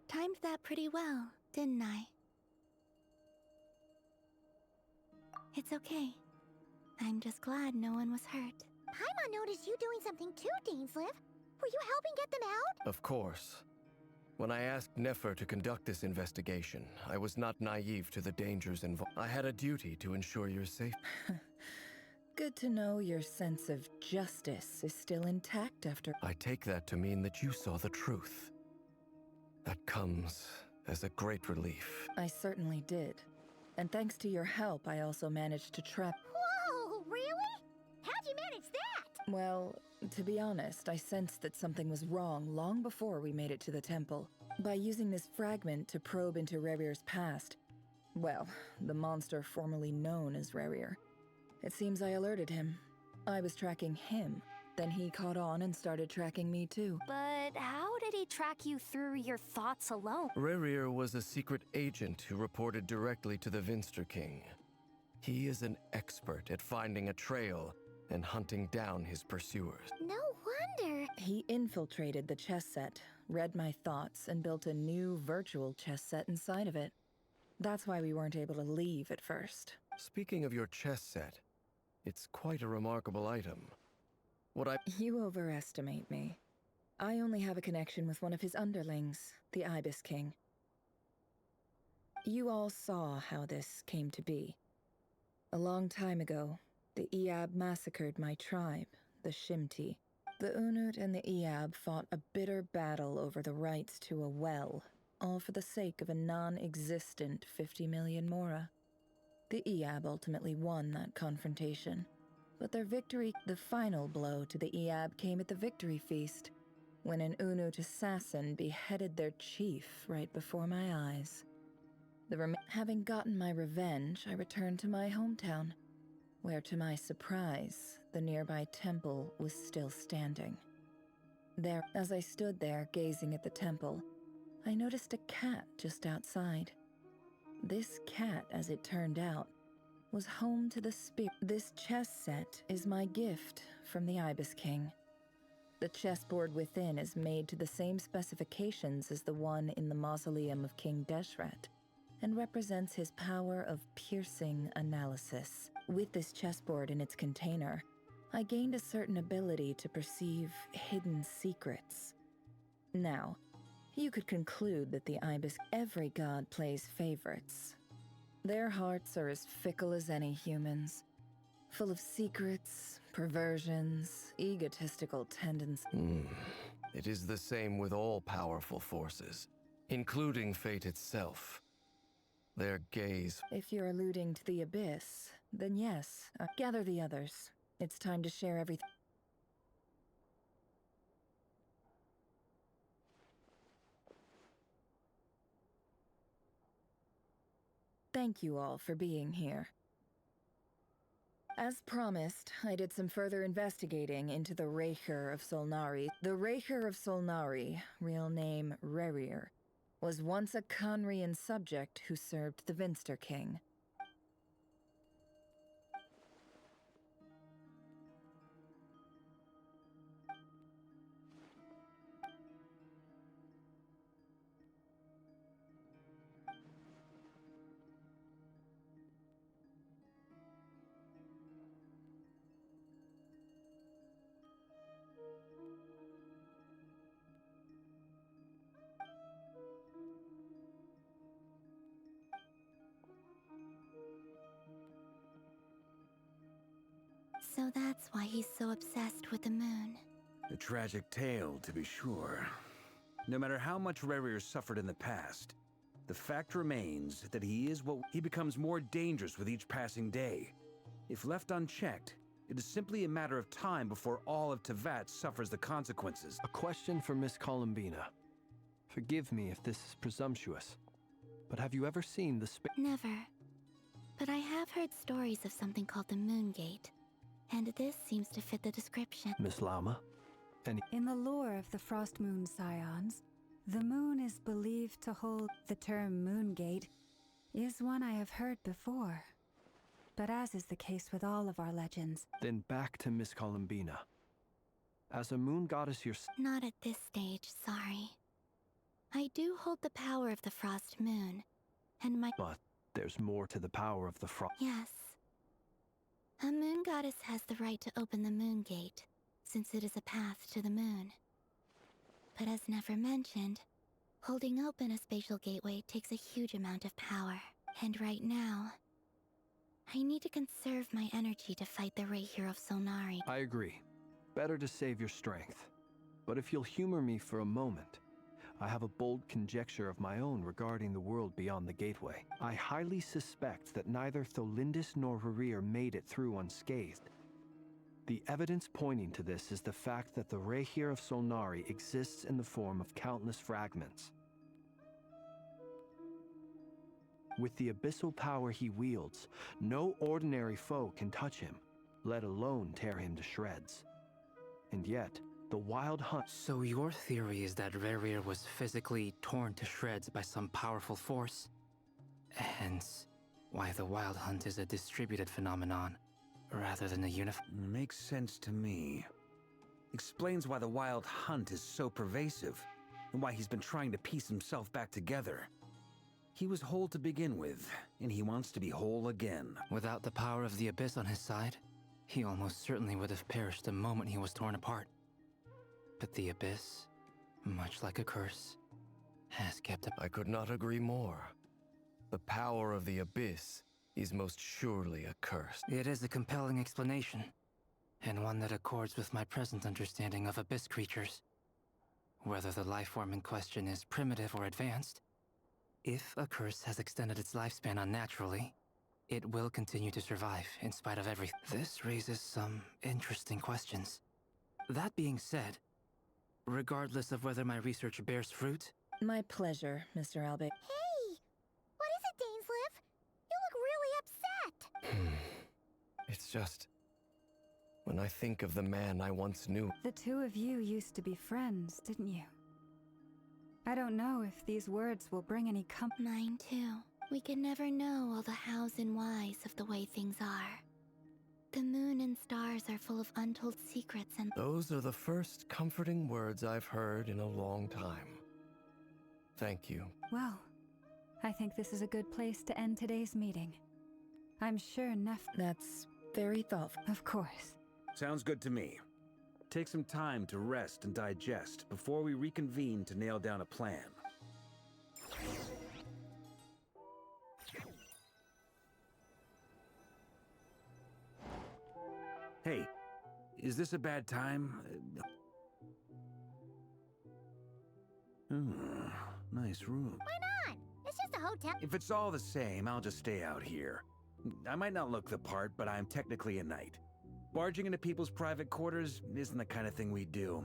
Timed that pretty well, didn't I? It's okay. I'm just glad no one was hurt. Paimon noticed you doing something too, Dainsleif. Were you helping get them out? Of course. When I asked Nefer to conduct this investigation, I was not naive to the dangers involved. I had a duty to ensure your safety. Good to know your sense of justice is still intact after. I take that to mean that you saw the truth. That comes as a great relief. I certainly did. And thanks to your help, I also managed to trap. Whoa, really? How'd you manage that? Well, to be honest, I sensed that something was wrong long before we made it to the temple. By using this fragment to probe into Rerir's past, well, the monster formerly known as Rerir, it seems I alerted him. I was tracking him. Then he caught on and started tracking me too. But how did he track you through your thoughts alone? Rerir was a secret agent who reported directly to the Vinster King. He is an expert at finding a trail and hunting down his pursuers. No wonder. He infiltrated the chess set, read my thoughts, and built a new virtual chess set inside of it. That's why we weren't able to leave at first. Speaking of your chess set, it's quite a remarkable item. You overestimate me. I only have a connection with one of his underlings, the Ibis King. You all saw how this came to be. A long time ago, the Eab massacred my tribe, the Shimti. The Unut and the Eab fought a bitter battle over the rights to a well, all for the sake of a non-existent 50 million Mora. The Eab ultimately won that confrontation. But their victory, the final blow to the Eab, came at the victory feast, when an Unut assassin beheaded their chief right before my eyes. Having gotten my revenge, I returned to my hometown, where to my surprise, the nearby temple was still standing. There, as I stood there gazing at the temple, I noticed a cat just outside. This cat, as it turned out, was home to the spirit. This chess set is my gift from the Ibis King. The chessboard within is made to the same specifications as the one in the mausoleum of King Deshret, and represents his power of piercing analysis. With this chessboard in its container, I gained a certain ability to perceive hidden secrets. Now, you could conclude that the Ibis, every god plays favorites. Their hearts are as fickle as any humans, full of secrets, perversions, egotistical tendencies. It is the same with all powerful forces, including fate itself. Their gaze... If you're alluding to the Abyss, then yes. Gather the others. It's time to share everything. Thank you all for being here. As promised, I did some further investigating into the Reicher of Solnari. The Reicher of Solnari, real name Rerir, was once a Khanrian subject who served the Vinster King. So that's why he's so obsessed with the moon. A tragic tale, to be sure. No matter how much Rerir suffered in the past, the fact remains that he becomes more dangerous with each passing day. If left unchecked, it is simply a matter of time before all of Tevat suffers the consequences. A question for Miss Columbina. Forgive me if this is presumptuous, But have you ever seen the Never. But I have heard stories of something called the Moon Gate, and this seems to fit the description. Miss Lama? In the lore of the Frost Moon Scions, the moon is believed to hold the term Moon Gate is one I have heard before. But as is the case with all of our legends. Then back to Miss Columbina. As a moon goddess yourself. Not at this stage, sorry. I do hold the power of the Frost Moon, and my— But there's more to the power of the frost. Yes. A moon goddess has the right to open the Moon Gate, since it is a path to the moon. But as never mentioned, holding open a spatial gateway takes a huge amount of power. And right now, I need to conserve my energy to fight the Rahier of Solnari. I agree. Better to save your strength. But if you'll humor me for a moment, I have a bold conjecture of my own regarding the world beyond the gateway. I highly suspect that neither Tholindis nor Rarir made it through unscathed. The evidence pointing to this is the fact that the Rahier of Solnari exists in the form of countless fragments. With the abyssal power he wields, no ordinary foe can touch him, let alone tear him to shreds. And yet, the Wild Hunt— So your theory is that Rarir was physically torn to shreds by some powerful force? Hence, why the Wild Hunt is a distributed phenomenon, rather than a uniform— Makes sense to me. Explains why the Wild Hunt is so pervasive, and why he's been trying to piece himself back together. He was whole to begin with, and he wants to be whole again. Without the power of the Abyss on his side, he almost certainly would have perished the moment he was torn apart. But the Abyss, much like a curse, has kept up. I could not agree more. The power of the Abyss is most surely a curse. It is a compelling explanation, and one that accords with my present understanding of Abyss creatures. Whether the life form in question is primitive or advanced, if a curse has extended its lifespan unnaturally, it will continue to survive in spite of everything. This raises some interesting questions. That being said, regardless of whether my research bears fruit— My pleasure, Mr. Albig. Hey! What is it, Dainsleif? You look really upset! It's just— when I think of the man I once knew— The two of you used to be friends, didn't you? I don't know if these words will bring any Mine too. We can never know all the hows and whys of the way things are. The moon and stars are full of untold secrets and— Those are the first comforting words I've heard in a long time. Thank you. Well, I think this is a good place to end today's meeting. I'm sure That's very thoughtful. Of course. Sounds good to me. Take some time to rest and digest before we reconvene to nail down a plan. Hey, is this a bad time? Nice room. Why not? It's just a hotel. If it's all the same, I'll just stay out here. I might not look the part, but I'm technically a knight. Barging into people's private quarters isn't the kind of thing we do.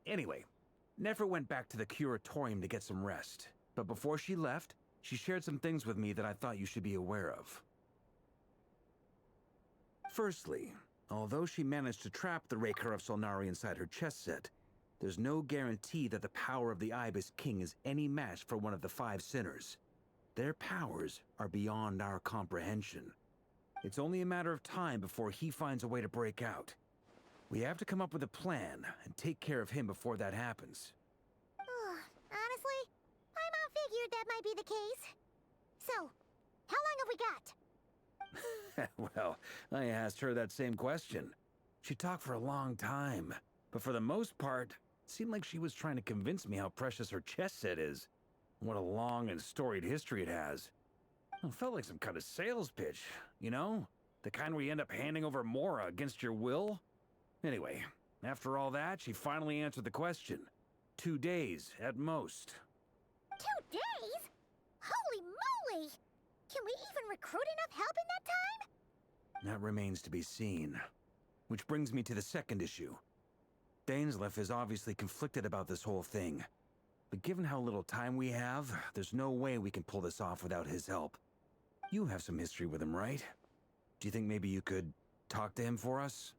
Anyway, Nefer went back to the curatorium to get some rest. But before she left, she shared some things with me that I thought you should be aware of. Firstly, although she managed to trap the Raker of Solnari inside her chess set, there's no guarantee that the power of the Ibis King is any match for one of the five sinners. Their powers are beyond our comprehension. It's only a matter of time before he finds a way to break out. We have to come up with a plan and take care of him before that happens. Honestly, my mom figured that might be the case. So, how long have we got? Well, I asked her that same question. She talked for a long time, but for the most part, it seemed like she was trying to convince me how precious her chess set is. What a long and storied history it has. It felt like some kind of sales pitch, you know? The kind where you end up handing over Mora against your will. Anyway, after all that, she finally answered the question. 2 days, at most. 2 days? Holy moly! Can we even recruit enough help in that time? That remains to be seen. Which brings me to the second issue. Dainsleif is obviously conflicted about this whole thing. But given how little time we have, there's no way we can pull this off without his help. You have some history with him, right? Do you think maybe you could talk to him for us?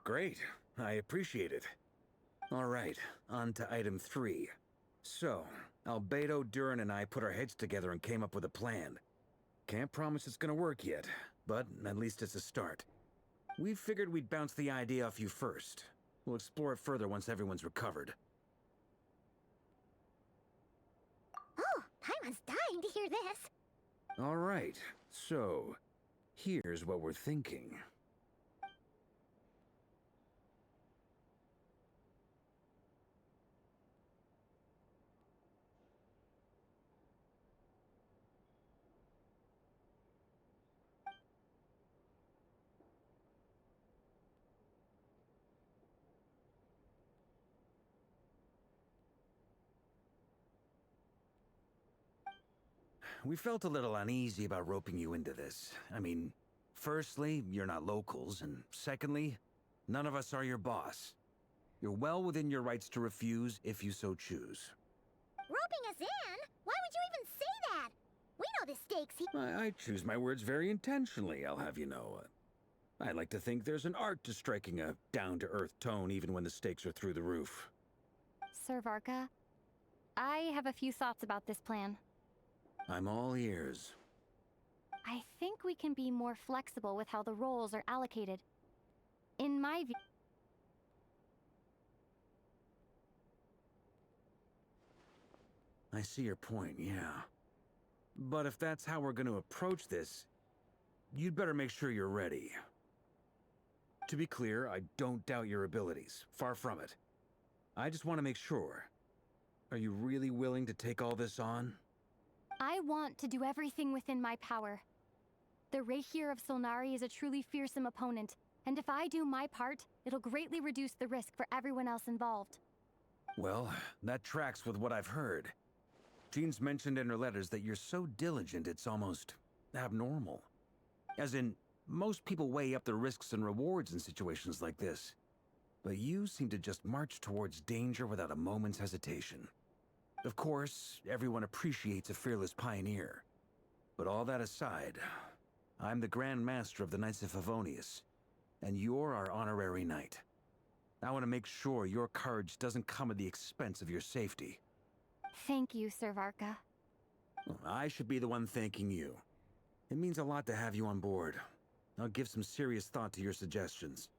Great. I appreciate it. All right, on to item 3. So, Albedo, Durin, and I put our heads together and came up with a plan. Can't promise it's gonna work yet, but at least it's a start. We figured we'd bounce the idea off you first. We'll explore it further once everyone's recovered. Oh, Paimon's dying to hear this. All right, so here's what we're thinking. We felt a little uneasy about roping you into this. I mean, firstly, you're not locals, and secondly, none of us are your boss. You're well within your rights to refuse if you so choose. Roping us in? Why would you even say that? We know the stakes I choose my words very intentionally, I'll have you know. I like to think there's an art to striking a down-to-earth tone even when the stakes are through the roof. Sir Varka, I have a few thoughts about this plan. I'm all ears. I think we can be more flexible with how the roles are allocated. In my view... I see your point, yeah. But if that's how we're going to approach this, you'd better make sure you're ready. To be clear, I don't doubt your abilities. Far from it. I just want to make sure. Are you really willing to take all this on? I want to do everything within my power. The Reikir of Solnari is a truly fearsome opponent, and if I do my part, it'll greatly reduce the risk for everyone else involved. Well, that tracks with what I've heard. Jean's mentioned in her letters that you're so diligent it's almost abnormal. As in, most people weigh up the risks and rewards in situations like this. But you seem to just march towards danger without a moment's hesitation. Of course, everyone appreciates a fearless pioneer. But all that aside, I'm the Grand Master of the Knights of Favonius, and you're our honorary knight. I want to make sure your courage doesn't come at the expense of your safety. Thank you, Sir Varka. I should be the one thanking you. It means a lot to have you on board. I'll give some serious thought to your suggestions.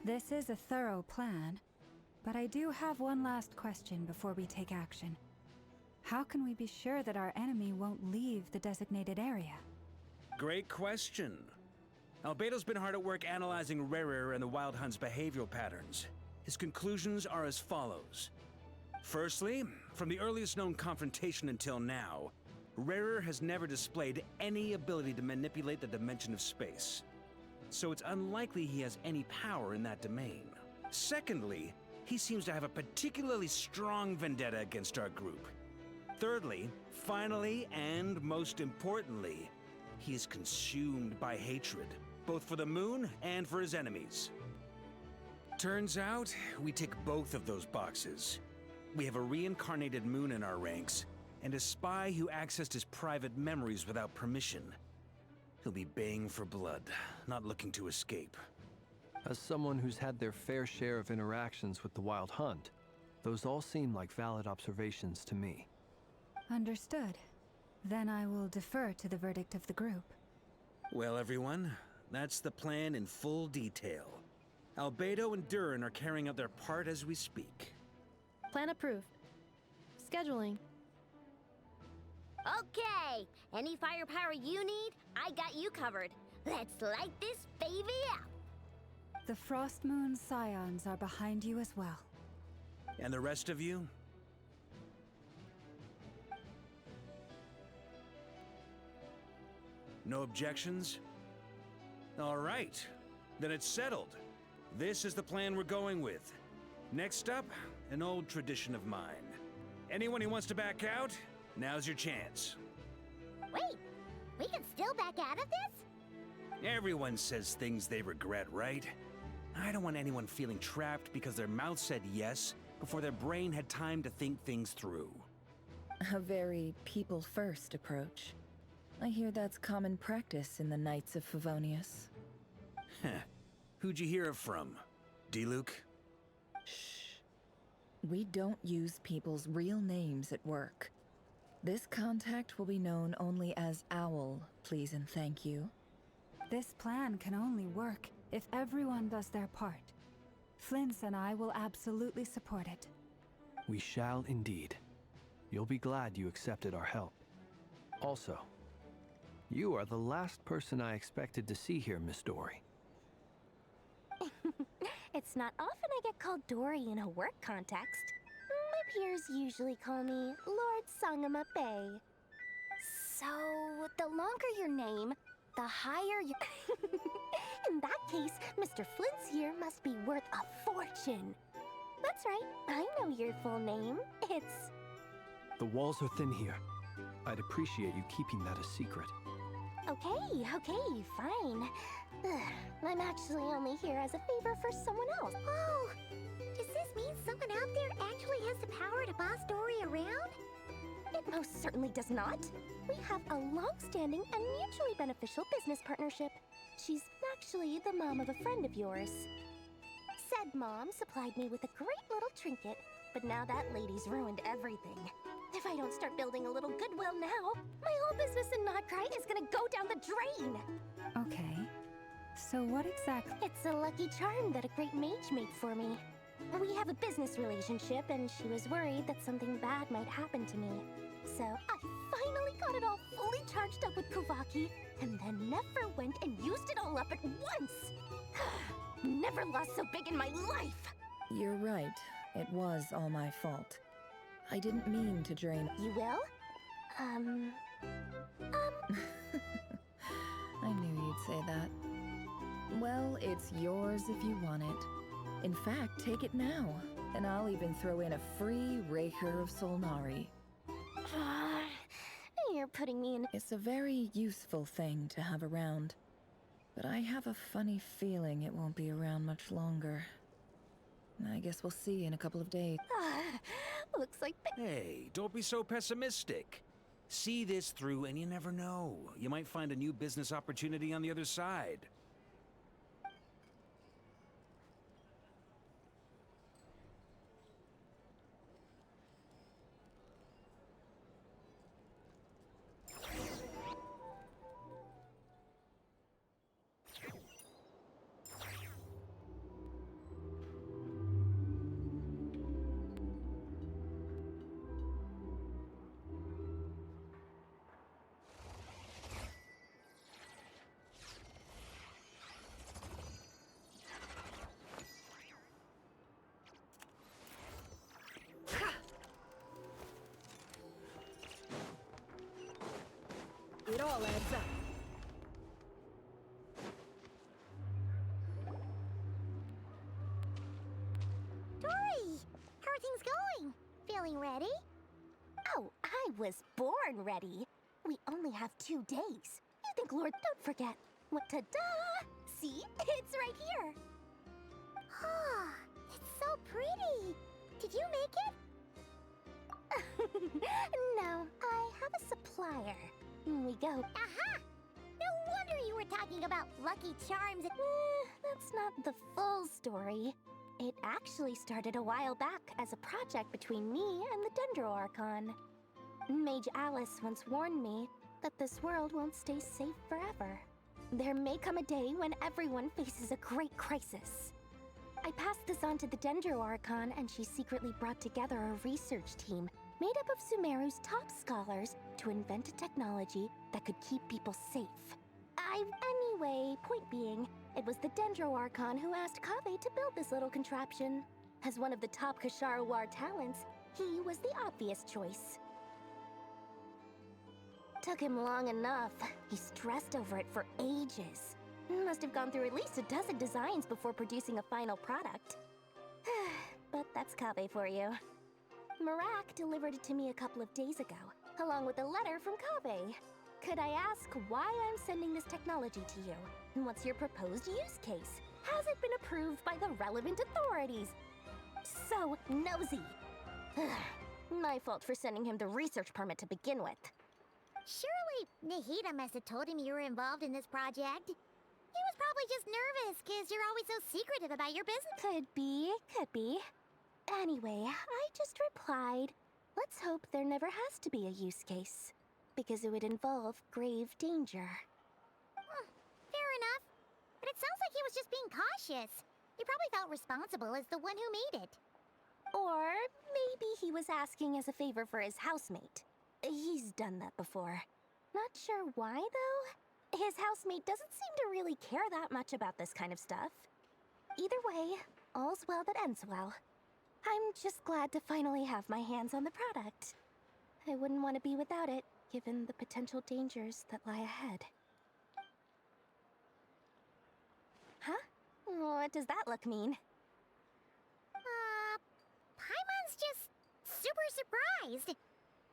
This is a thorough plan, but I do have one last question before we take action. How can we be sure that our enemy won't leave the designated area? Great question. Albedo's been hard at work analyzing Rerir and the Wild Hunt's behavioral patterns. His conclusions are as follows. Firstly, from the earliest known confrontation until now, Rerir has never displayed any ability to manipulate the dimension of space. so it's unlikely he has any power in that domain. Secondly, he seems to have a particularly strong vendetta against our group. Thirdly, finally, and most importantly, he is consumed by hatred, both for the moon and for his enemies. Turns out, we tick both of those boxes. We have a reincarnated moon in our ranks, and a spy who accessed his private memories without permission. He'll be baying for blood, not looking to escape. As someone who's had their fair share of interactions with the Wild Hunt, those all seem like valid observations to me. Understood. Then I will defer to the verdict of the group. Well, everyone, that's the plan in full detail. Albedo and Durin are carrying out their part as we speak. Plan approved. Scheduling. Okay, any firepower you need, I got you covered. Let's light this baby up. The Frost Moon Scions are behind you as well. And the rest of you? No objections? All right, then it's settled. This is the plan we're going with. Next up, an old tradition of mine. Anyone who wants to back out, now's your chance. Wait, we can still back out of this? Everyone says things they regret, right? I don't want anyone feeling trapped because their mouth said yes before their brain had time to think things through. A very people-first approach. I hear that's common practice in the Knights of Favonius. Heh. Who'd you hear it from? Diluc? Shh. We don't use people's real names at work. This contact will be known only as Owl, please and thank you. This plan can only work if everyone does their part. Flint's and I will absolutely support it. We shall indeed. You'll be glad you accepted our help. Also, you are the last person I expected to see here, Miss Dory. It's not often I get called Dory in a work context. My peers usually call me Lord Sangama Bay. So, the longer your name, the higher your... In that case, Mr. Flint's here must be worth a fortune. That's right, I know your full name. It's... The walls are thin here. I'd appreciate you keeping that a secret. Okay, fine. I'm actually only here as a favor for someone else. Oh, does this mean someone out there actually has the power to boss Dory around? It most certainly does not. We have a long-standing and mutually beneficial business partnership. She's actually the mom of a friend of yours. Said mom supplied me with a great little trinket, but now that lady's ruined everything. If I don't start building a little goodwill now, my whole business in Krai is gonna go down the drain! Okay. So what exactly? It's a lucky charm that a great mage made for me. We have a business relationship, and she was worried that something bad might happen to me. So I finally got it all fully charged up with Kuvaki, and then never went and used it all up at once! Never lost so big in my life! You're right. It was all my fault. I didn't mean to drain... You will? I knew you'd say that. Well, it's yours if you want it. In fact, take it now, and I'll even throw in a free Raker of Solnari. You're putting me in... It's a very useful thing to have around, but I have a funny feeling it won't be around much longer. I guess we'll see in a couple of days. Looks like... Hey, don't be so pessimistic. See this through and you never know. You might find a new business opportunity on the other side. It all adds up. things going? Feeling ready? Oh, I was born ready. We only have 2 days. You think, Lord, don't forget. What, ta-da! See? It's right here. Ah, it's so pretty. Did you make it? No, I have a supplier. In we go. Aha! No wonder you were talking about Lucky Charms. That's not the full story. It actually started a while back as a project between me and the Dendro Archon. Mage Alice once warned me that this world won't stay safe forever. There may come a day when everyone faces a great crisis. I passed this on to the Dendro Archon, and she secretly brought together a research team made up of Sumeru's top scholars to invent a technology that could keep people safe. Anyway, point being, it was the Dendro Archon who asked Kaveh to build this little contraption. As one of the top Kashara War talents, he was the obvious choice. Took him long enough. He stressed over it for ages. Must have gone through at least a dozen designs before producing a final product. But that's Kaveh for you. Marak delivered it to me a couple of days ago, along with a letter from Kaveh. Could I ask why I'm sending this technology to you? And what's your proposed use case? Has it been approved by the relevant authorities? So nosy. My fault for sending him the research permit to begin with. Surely Nahida must have told him you were involved in this project. He was probably just nervous because you're always so secretive about your business. Could be. Anyway, I just replied, let's hope there never has to be a use case, because it would involve grave danger. Fair enough. But it sounds like he was just being cautious. He probably felt responsible as the one who made it. Or maybe he was asking as a favor for his housemate. He's done that before. Not sure why, though. His housemate doesn't seem to really care that much about this kind of stuff. Either way, all's well that ends well. I'm just glad to finally have my hands on the product. I wouldn't want to be without it, given the potential dangers that lie ahead. Huh? What does that look mean? Paimon's just super surprised.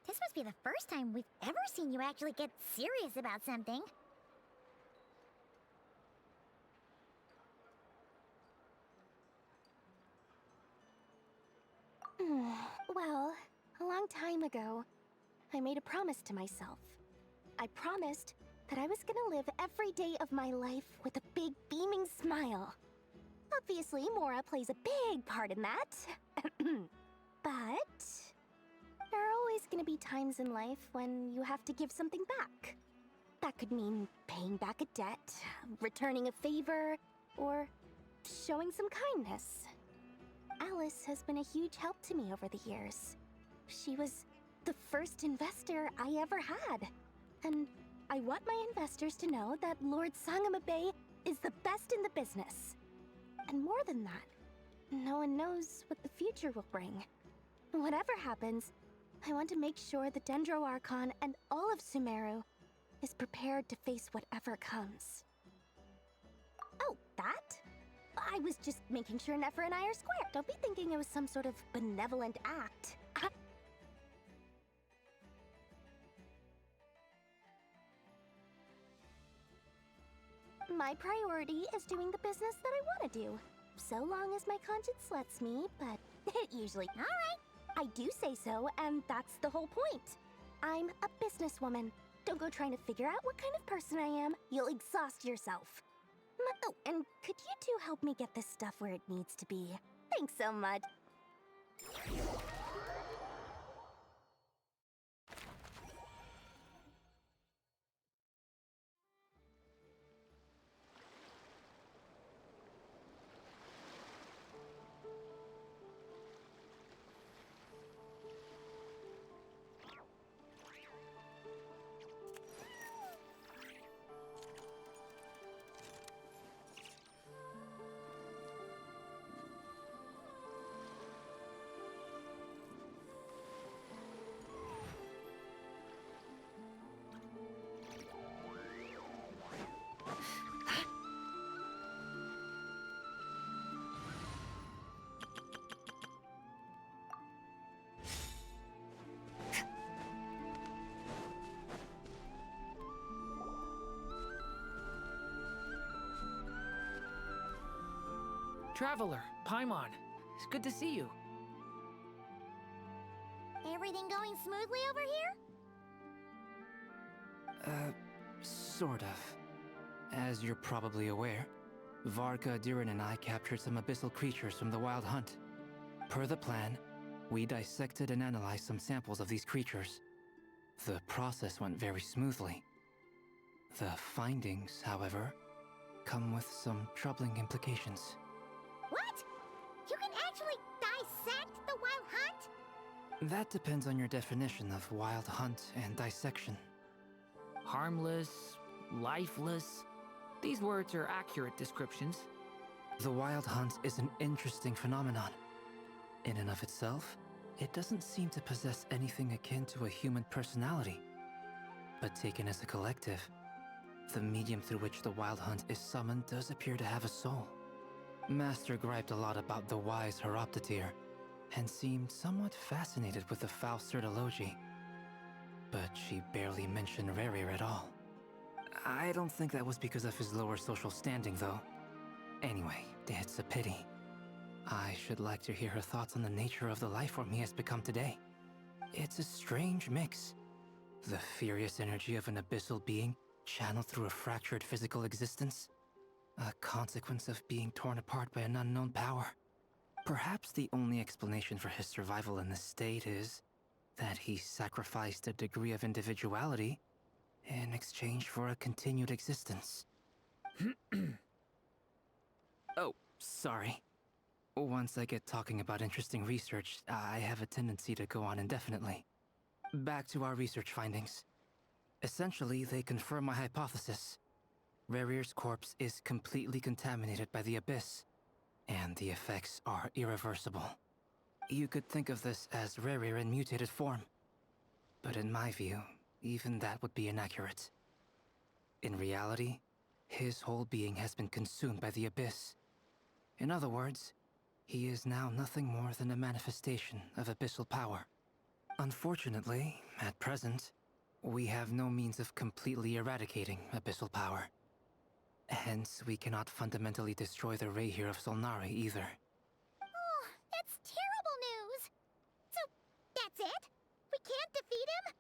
This must be the first time we've ever seen you actually get serious about something. Well, a long time ago, I made a promise to myself. I promised that I was gonna live every day of my life with a big beaming smile. Obviously, Mora plays a big part in that. But there are always gonna be times in life when you have to give something back. That could mean paying back a debt, returning a favor, or showing some kindness. Alice has been a huge help to me over the years. She was the first investor I ever had. And I want my investors to know that Lord Sangamabe is the best in the business. And more than that, no one knows what the future will bring. Whatever happens, I want to make sure the Dendro Archon and all of Sumeru is prepared to face whatever comes. Oh, that? I was just making sure Nefer and I are square. Don't be thinking it was some sort of benevolent act. My priority is doing the business that I want to do. So long as my conscience lets me, but it usually... Alright! I do say so, and that's the whole point. I'm a businesswoman. Don't go trying to figure out what kind of person I am. You'll exhaust yourself. Oh, and could you two help me get this stuff where it needs to be? Thanks so much. Traveler, Paimon. It's good to see you. Everything going smoothly over here? Sort of. As you're probably aware, Varka, Diren, and I captured some abyssal creatures from the Wild Hunt. Per the plan, we dissected and analyzed some samples of these creatures. The process went very smoothly. The findings, however, come with some troubling implications. What? You can actually dissect the Wild Hunt? That depends on your definition of Wild Hunt and dissection. Harmless, lifeless. These words are accurate descriptions. The Wild Hunt is an interesting phenomenon. In and of itself, it doesn't seem to possess anything akin to a human personality. But taken as a collective, the medium through which the Wild Hunt is summoned does appear to have a soul. Master griped a lot about the wise Horoptotire, and seemed somewhat fascinated with the Faust Certology. But she barely mentioned Rerir at all. I don't think that was because of his lower social standing, though. Anyway, it's a pity. I should like to hear her thoughts on the nature of the life form he has become today. It's a strange mix. The furious energy of an abyssal being channeled through a fractured physical existence. A consequence of being torn apart by an unknown power. Perhaps the only explanation for his survival in this state is that he sacrificed a degree of individuality in exchange for a continued existence. Oh, sorry. Once I get talking about interesting research, I have a tendency to go on indefinitely. Back to our research findings. Essentially, they confirm my hypothesis. Rerir's corpse is completely contaminated by the Abyss, and the effects are irreversible. You could think of this as Rerir in mutated form. But in my view, even that would be inaccurate. In reality, his whole being has been consumed by the Abyss. In other words, he is now nothing more than a manifestation of abyssal power. Unfortunately, at present, we have no means of completely eradicating abyssal power. Hence, we cannot fundamentally destroy the Reir of Solnari either. Oh, that's terrible news! So, that's it? We can't defeat him?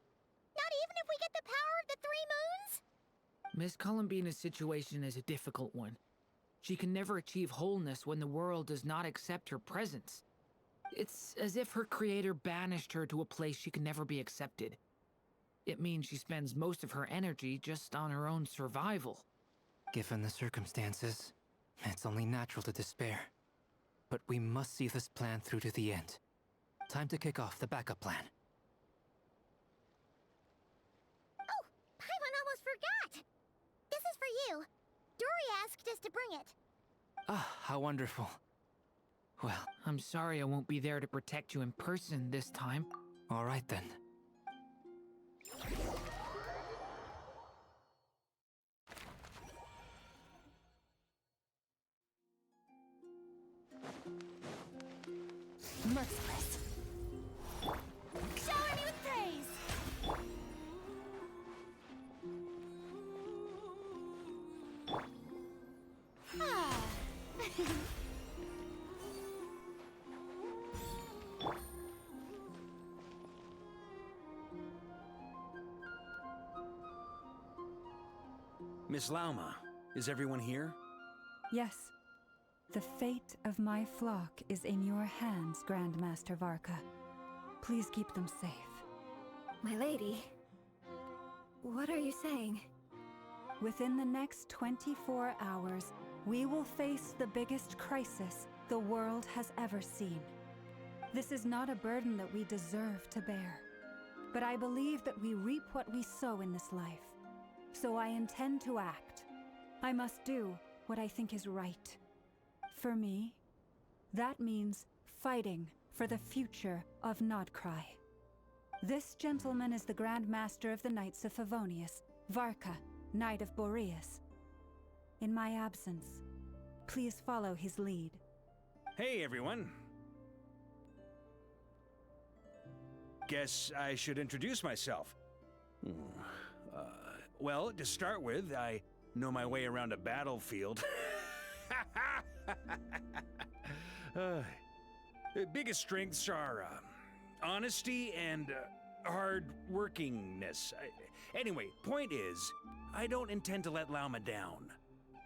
Not even if we get the power of the Three Moons? Miss Columbina's situation is a difficult one. She can never achieve wholeness when the world does not accept her presence. It's as if her creator banished her to a place she can never be accepted. It means she spends most of her energy just on her own survival. Given the circumstances, it's only natural to despair. But we must see this plan through to the end. Time to kick off the backup plan. Oh, Paimon almost forgot! This is for you. Dory asked us to bring it. Ah, how wonderful. Well, I'm sorry I won't be there to protect you in person this time. All right then. Merciless. Shower me with praise! Ah. Miss Lauma, is everyone here? Yes. The fate of my flock is in your hands, Grandmaster Varka. Please keep them safe. My lady, what are you saying? Within the next 24 hours, we will face the biggest crisis the world has ever seen. This is not a burden that we deserve to bear, but I believe that we reap what we sow in this life. So I intend to act. I must do what I think is right. For me, that means fighting for the future of Krai. This gentleman is the Grand Master of the Knights of Favonius, Varka, Knight of Boreas. In my absence, please follow his lead. Hey, everyone. Guess I should introduce myself. Well, to start with, I know my way around a battlefield. Biggest strengths are honesty and hard workingness. Anyway, point is, I don't intend to let Lauma down.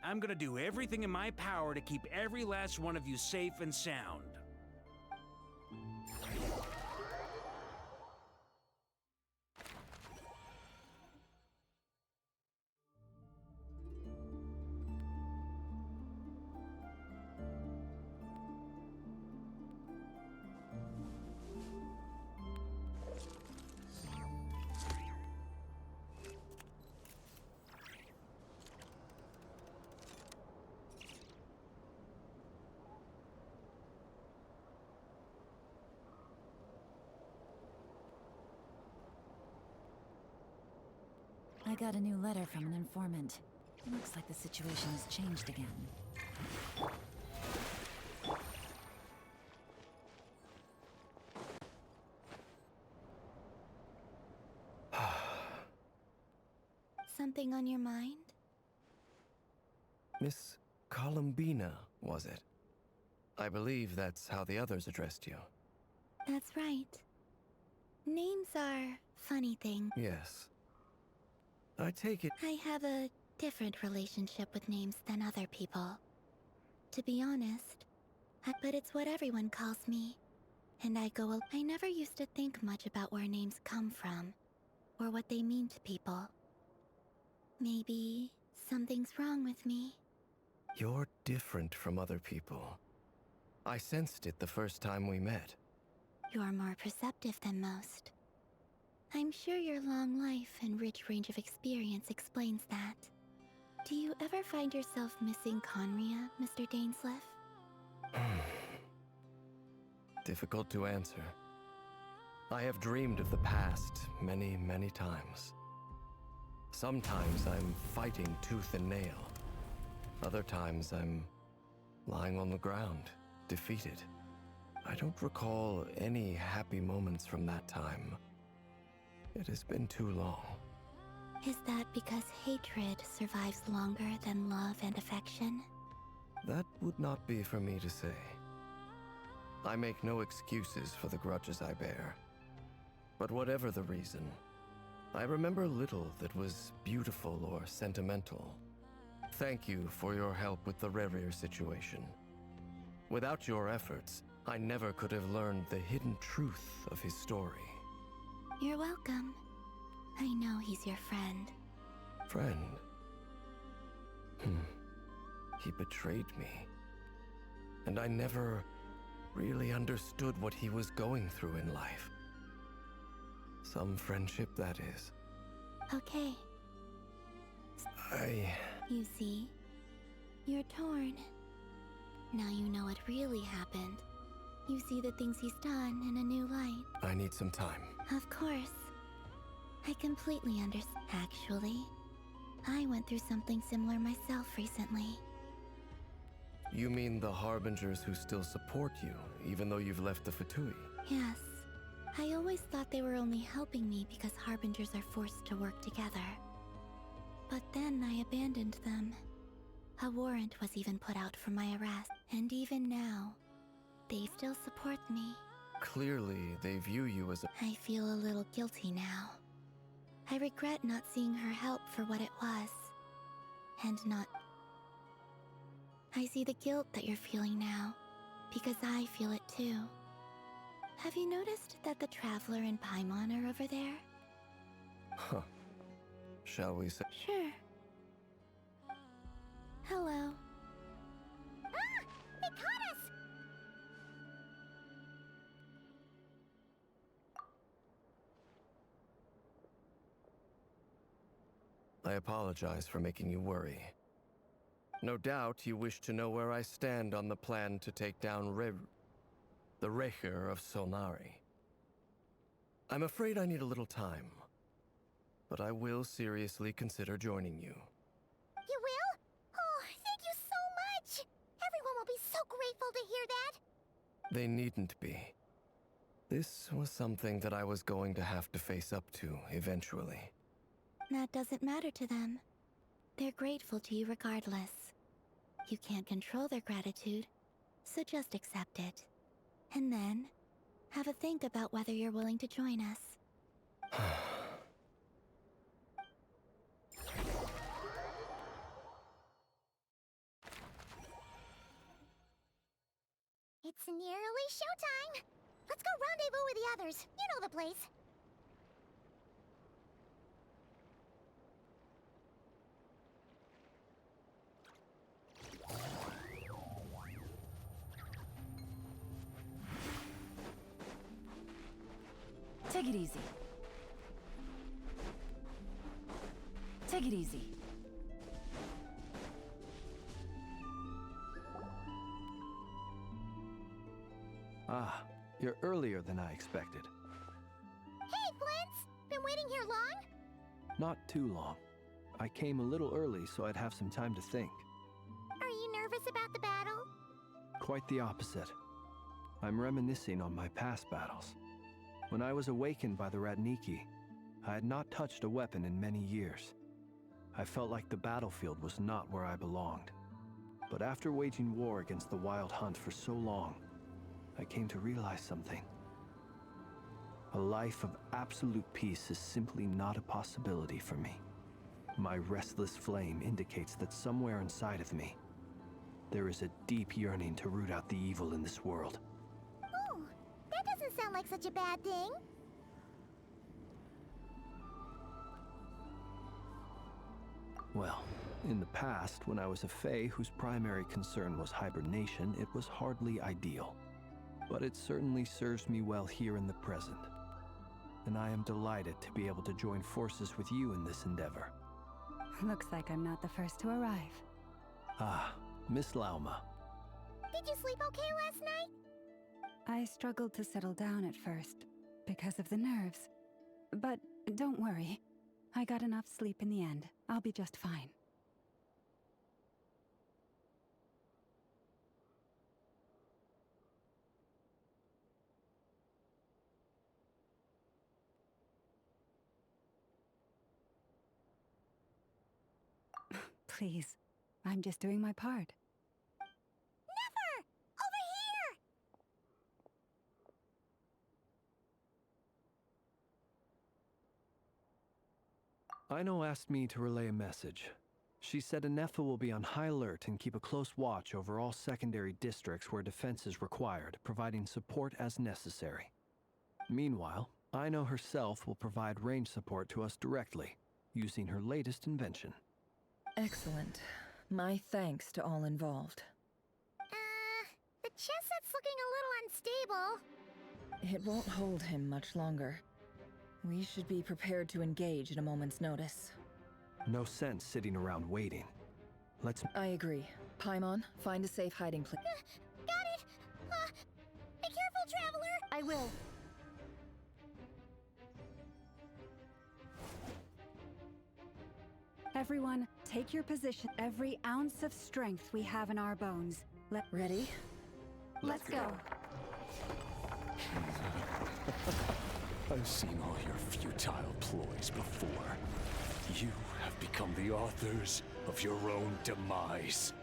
I'm gonna do everything in my power to keep every last one of you safe and sound. I got a new letter from an informant. Looks like the situation has changed again. Something on your mind? Miss Columbina, was it? I believe that's how the others addressed you. That's right. Names are funny things. Yes. I take it... I have a different relationship with names than other people. To be honest. But it's what everyone calls me. And I never used to think much about where names come from, or what they mean to people. Maybe something's wrong with me. You're different from other people. I sensed it the first time we met. You're more perceptive than most. I'm sure your long life and rich range of experience explains that. Do you ever find yourself missing Conria, Mr. Dainsleif? Difficult to answer. I have dreamed of the past many, many times. Sometimes I'm fighting tooth and nail. Other times I'm lying on the ground, defeated. I don't recall any happy moments from that time. It has been too long. Is that because hatred survives longer than love and affection? That would not be for me to say. I make no excuses for the grudges I bear. But whatever the reason, I remember little that was beautiful or sentimental. Thank you for your help with the Rerir situation. Without your efforts, I never could have learned the hidden truth of his story. You're welcome. I know he's your friend. Friend? He betrayed me. And I never really understood what he was going through in life. Some friendship, that is. Okay. You see, you're torn. Now you know what really happened. You see the things he's done in a new light. I need some time. Of course. I completely understand. Actually, I went through something similar myself recently. You mean the Harbingers who still support you, even though you've left the Fatui? Yes. I always thought they were only helping me because Harbingers are forced to work together. But then I abandoned them. A warrant was even put out for my arrest, and even now, they still support me. Clearly, they view you as a... I feel a little guilty now. I regret not seeing her help for what it was. And not... I see the guilt that you're feeling now, because I feel it too. Have you noticed that the Traveler and Paimon are over there? Huh. Shall we say... Sure. Hello. Ah! They caught us! I apologize for making you worry. No doubt you wish to know where I stand on the plan to take down the Recher of Solnari. I'm afraid I need a little time, but I will seriously consider joining you. You will? Oh, thank you so much! Everyone will be so grateful to hear that! They needn't be. This was something that I was going to have to face up to eventually. That doesn't matter to them. They're grateful to you regardless. You can't control their gratitude, So just accept it. And then, have a think about whether you're willing to join us. It's nearly showtime! Let's go rendezvous with the others. You know the place. Take it easy. Take it easy. Ah, you're earlier than I expected. Hey, Flint's! Been waiting here long? Not too long. I came a little early so I'd have some time to think. Are you nervous about the battle? Quite the opposite. I'm reminiscing on my past battles. When I was awakened by the Ratniki, I had not touched a weapon in many years. I felt like the battlefield was not where I belonged. But after waging war against the Wild Hunt for so long, I came to realize something. A life of absolute peace is simply not a possibility for me. My restless flame indicates that somewhere inside of me, there is a deep yearning to root out the evil in this world. Oh, that doesn't sound like such a bad thing. Well, in the past, when I was a Fae whose primary concern was hibernation, it was hardly ideal. But it certainly serves me well here in the present. And I am delighted to be able to join forces with you in this endeavor. Looks like I'm not the first to arrive. Ah, Miss Lauma. Did you sleep okay last night? I struggled to settle down at first, because of the nerves. But don't worry. I got enough sleep in the end. I'll be just fine. Please, I'm just doing my part. Never! Over here! Aino asked me to relay a message. She said Anefa will be on high alert and keep a close watch over all secondary districts where defense is required, providing support as necessary. Meanwhile, Aino herself will provide range support to us directly, using her latest invention. Excellent. My thanks to all involved. The chess set's looking a little unstable. It won't hold him much longer. We should be prepared to engage at a moment's notice. No sense sitting around waiting. Let's... I agree. Paimon, find a safe hiding place. Got it! Be careful, Traveler! I will. Everyone, take your position. Every ounce of strength we have in our bones. Ready? Let's go. I've seen all your futile ploys before. You have become the authors of your own demise.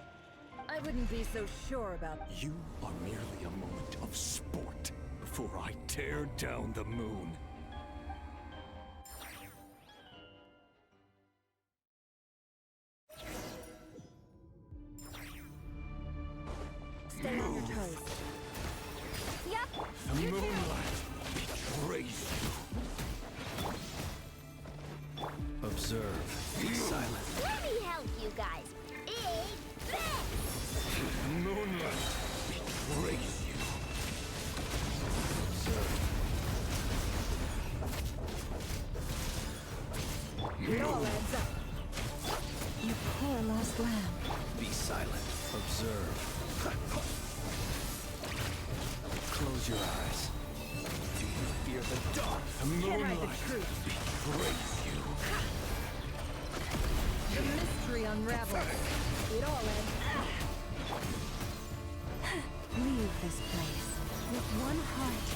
I wouldn't be so sure about... You are merely a moment of sport before I tear down the moon. Stay on your toes. Yep. The moonlight betrays you. Observe. Be silent. Let me help you guys. Big bet! The moonlight betrays you. Observe. It all adds up. You poor lost lamb. Be silent. Observe. Close your eyes. Do you fear the dark? The moonlight betrays you. The mystery unravels. It all ends. Leave this place with one heart.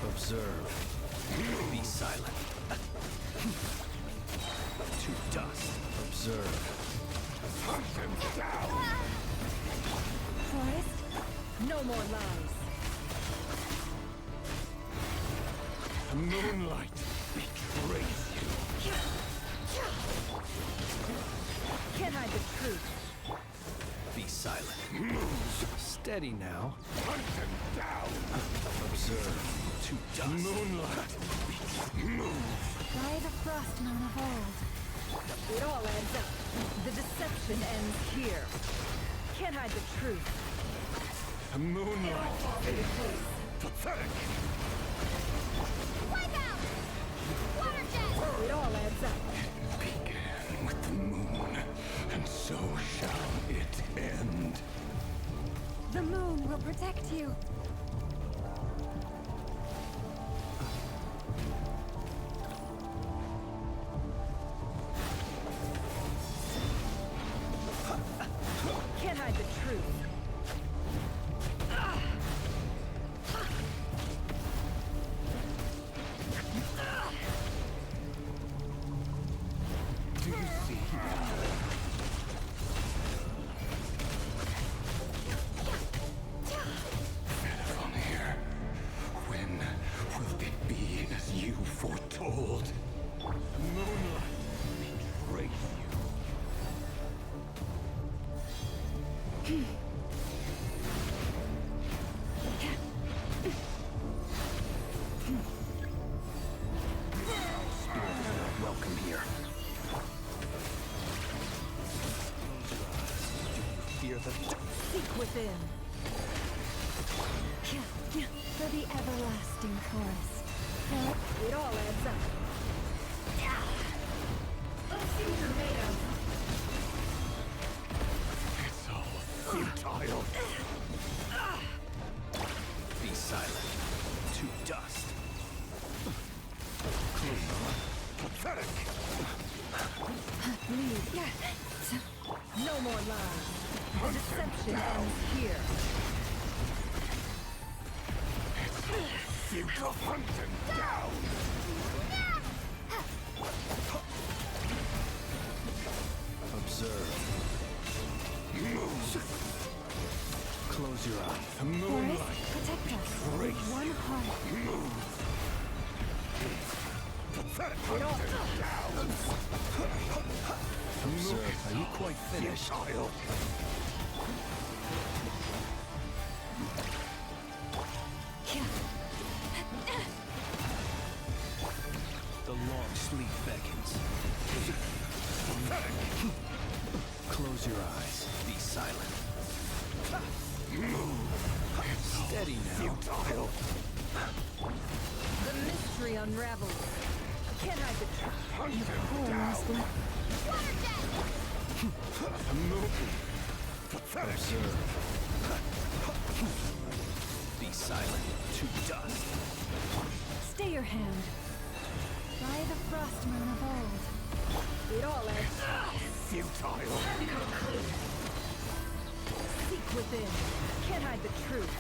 Observe. Be silent. To dust. Observe. Hunt them down! forest. No more lies. The moonlight betrays you. Can't hide the truth. Be silent. Move. Steady now. Hunt them down. Observe. To dust. Moonlight. Move. By the frost moon of old. It all adds up. The deception ends here. Can't hide the truth. The moonlight. Pathetic. Wipe out! Water jet! It all adds up. It began with the moon, and so shall it end. The moon will protect you. Can't hide the truth. Do you see now? From here, when will it be as you foretold? The moonlight betrays you. Welcome here. Fear the... Seek within. For the everlasting forest. It all adds up. Let's see what you're made of. It's all futile. Be silent. To dust. Pathetic. Leave. No more lies. The deception ends here. Futile. Hunt them down. Observe. Move. Close your eyes. The moonlight. Protect us with one heart. Move. Pathetic. Hunt them down. Observe. Are you quite finished? Futile. The long sleep beckons. Close your eyes. Be silent. Steady now. Futile. The mystery unravels. Can't hide the truth. Hunt them down. Water jet! Move. Pathetic. Observe. Be silent. To dust. Stay your hand. By the frost moon of old. It all adds up. Futile. Seek within. Can't hide the truth.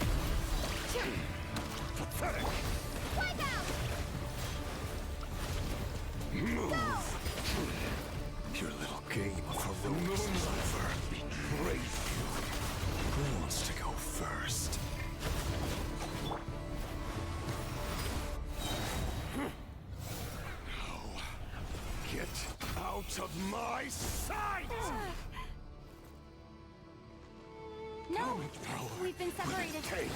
Pathetic. Wipe out! Move. Your little game of heroics is over. Betrays you. Who wants to go first? No. Get out of my sight! No! We've been separated. Take.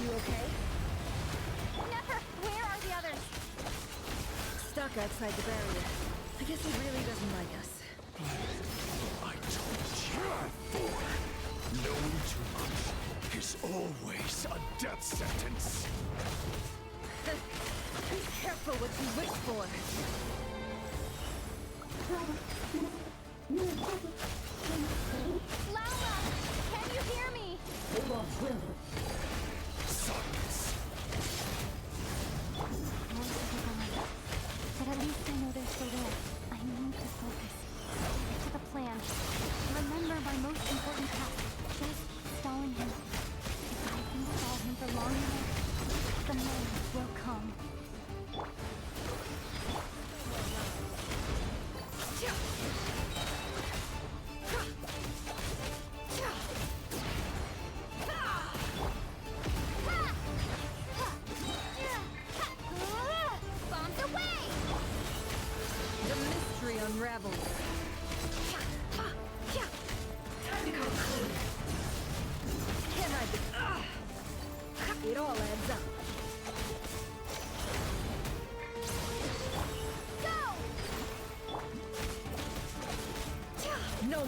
You okay? Never! Where are the others? Stuck outside the barrier. I guess he really doesn't like us. I told you before. Knowing too much is always a death sentence. Be careful what you wish for. Laura! Can you hear me? Silence. But at least I know they're still there. I need to focus. Stick to the plan. Remember my most important task. Just stalling him. If I can stall him for long enough, the moment will come.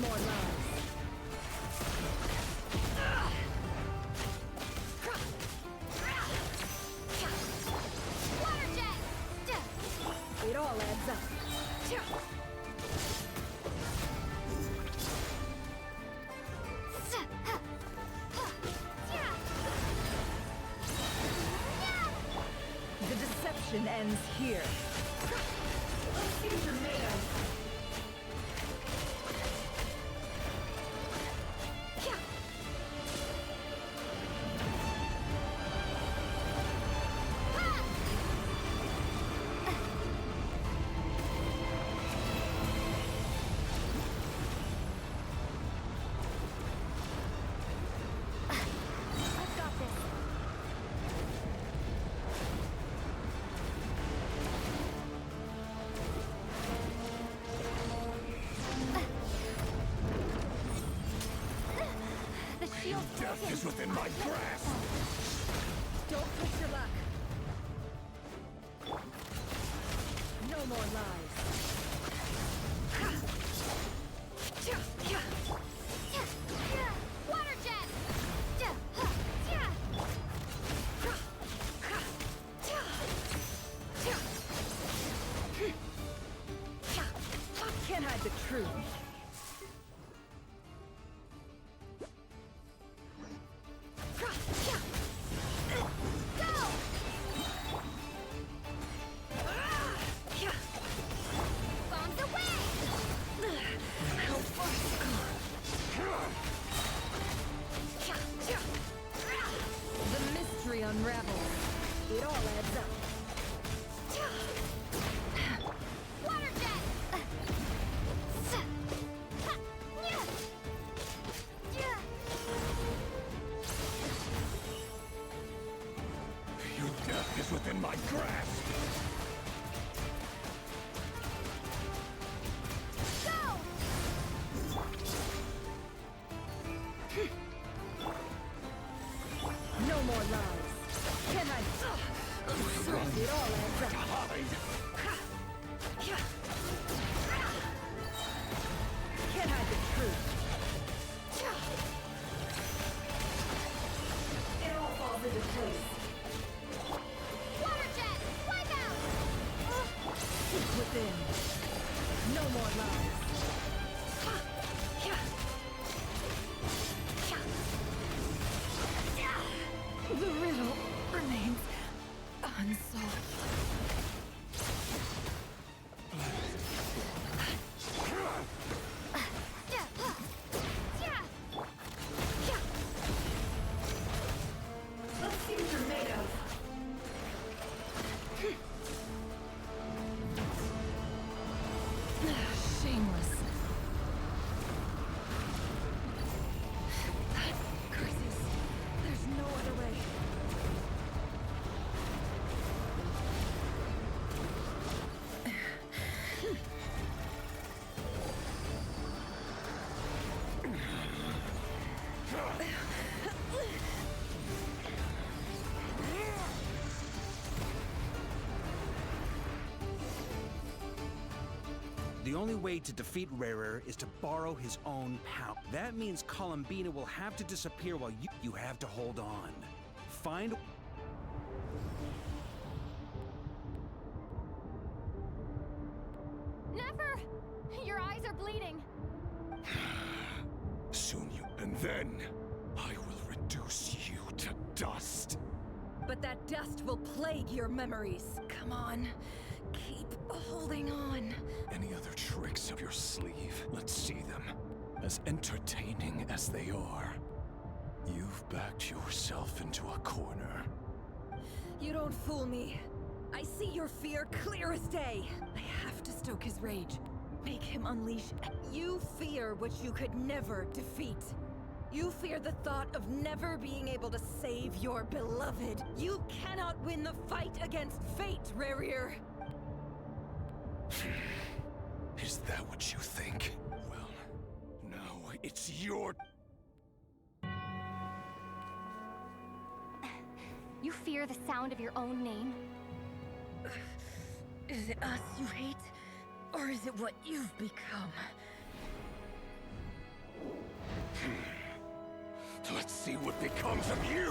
more lies. Water jet! It all adds up. The deception ends here. I've got this. The shield's Death broken. is within my grasp! Don't push your luck. No more lies. Water jet! Can't hide the truth. Bombs away! How farcical. The mystery unravels. It all adds up. Water jet! Your death is within my grasp! No more lies. Can I? Absurd. It all adds up. Can't hide the truth. It all falls into place. Water jet! Wipe out! Seek within. No more lies. The riddle remains unsolved. Let's see what you're made of. Shameless. Curses. There's no other way. The only way to defeat Rarer is to borrow his own power. That means Columbina will have to disappear while you have to hold on. Find... Never! Your eyes are bleeding. Soon you... And then, I will reduce you to dust. But that dust will plague your memories. Come on. Keep holding on. Any other tricks up your sleeve? Let's see them. As entertaining as they are. You've backed yourself into a corner. You don't fool me. I see your fear clear as day. I have to stoke his rage. Make him unleash. You fear what you could never defeat. You fear the thought of never being able to save your beloved. You cannot win the fight against fate, Rarir. Is that what you think? Well, now it's your... You fear the sound of your own name? Is it us you hate? Or is it what you've become? Let's see what becomes of you!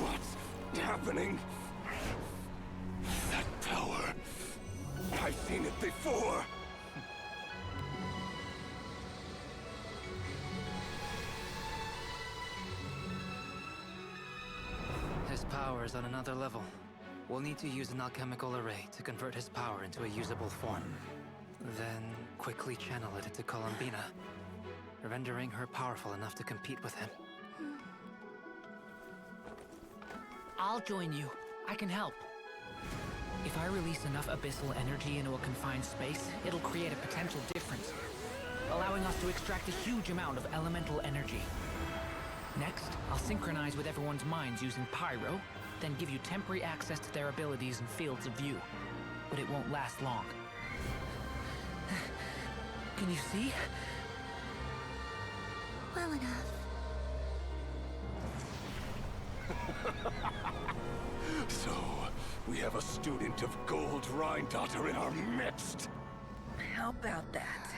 What's happening? That power. I've seen it before. His power is on another level. We'll need to use an alchemical array to convert his power into a usable form. Then quickly channel it into Columbina, rendering her powerful enough to compete with him. I'll join you. I can help. If I release enough abyssal energy into a confined space, it'll create a potential difference, allowing us to extract a huge amount of elemental energy. Next, I'll synchronize with everyone's minds using pyro, then give you temporary access to their abilities and fields of view. But it won't last long. Can you see? Well enough. So, we have a student of Gold Rhine-Daughter in our midst. How about that?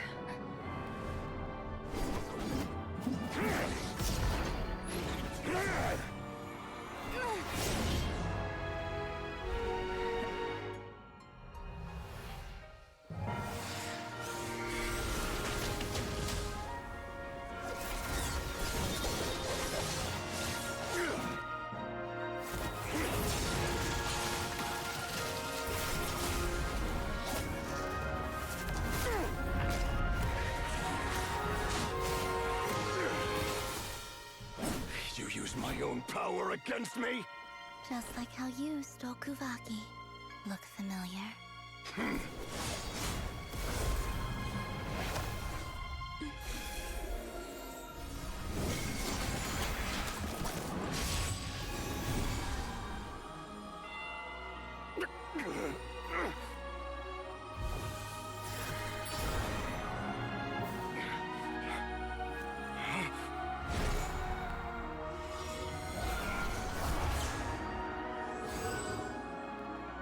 You use my own power against me? Just like how you stole Kuvaki. Look familiar?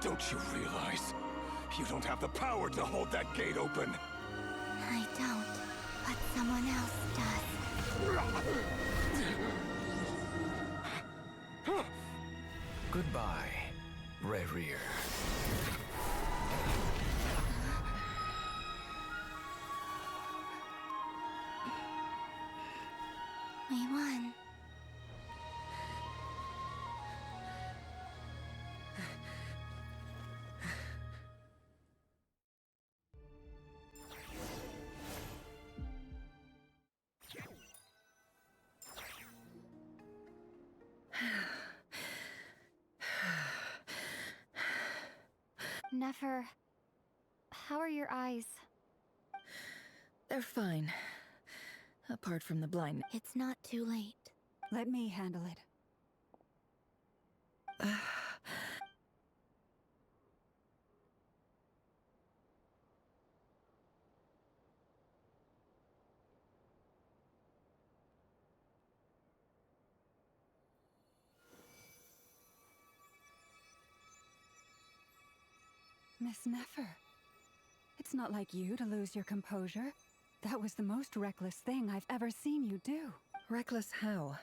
Don't you realize? You don't have the power to hold that gate open. I don't, but someone else does. Goodbye, Rerir. We won. Nefer, how are your eyes? They're fine. Apart from the blind. It's not too late. Let me handle it. Miss Nefer, it's not like you to lose your composure. That was the most reckless thing I've ever seen you do. Reckless how?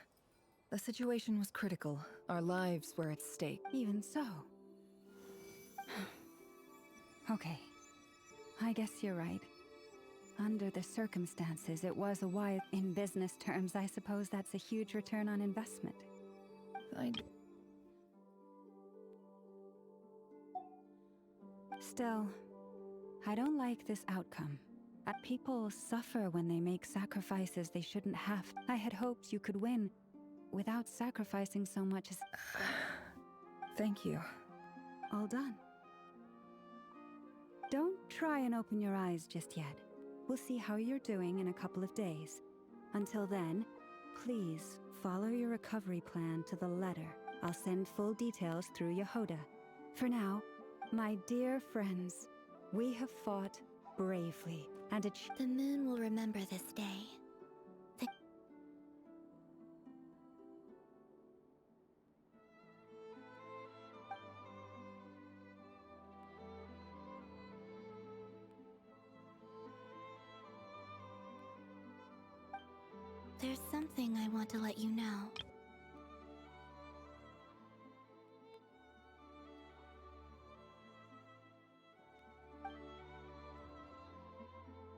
The situation was critical. Our lives were at stake. Even so. Okay. I guess you're right. Under the circumstances, it was a wise... In business terms, I suppose that's a huge return on investment. Still, I don't like this outcome. People suffer when they make sacrifices they shouldn't have. I had hoped you could win without sacrificing so much as... Thank you. All done. Don't try and open your eyes just yet. We'll see how you're doing in a couple of days. Until then, please follow your recovery plan to the letter. I'll send full details through Yehoda. For now, My dear friends, we have fought bravely, and The moon will remember this day. There's something I want to let you know.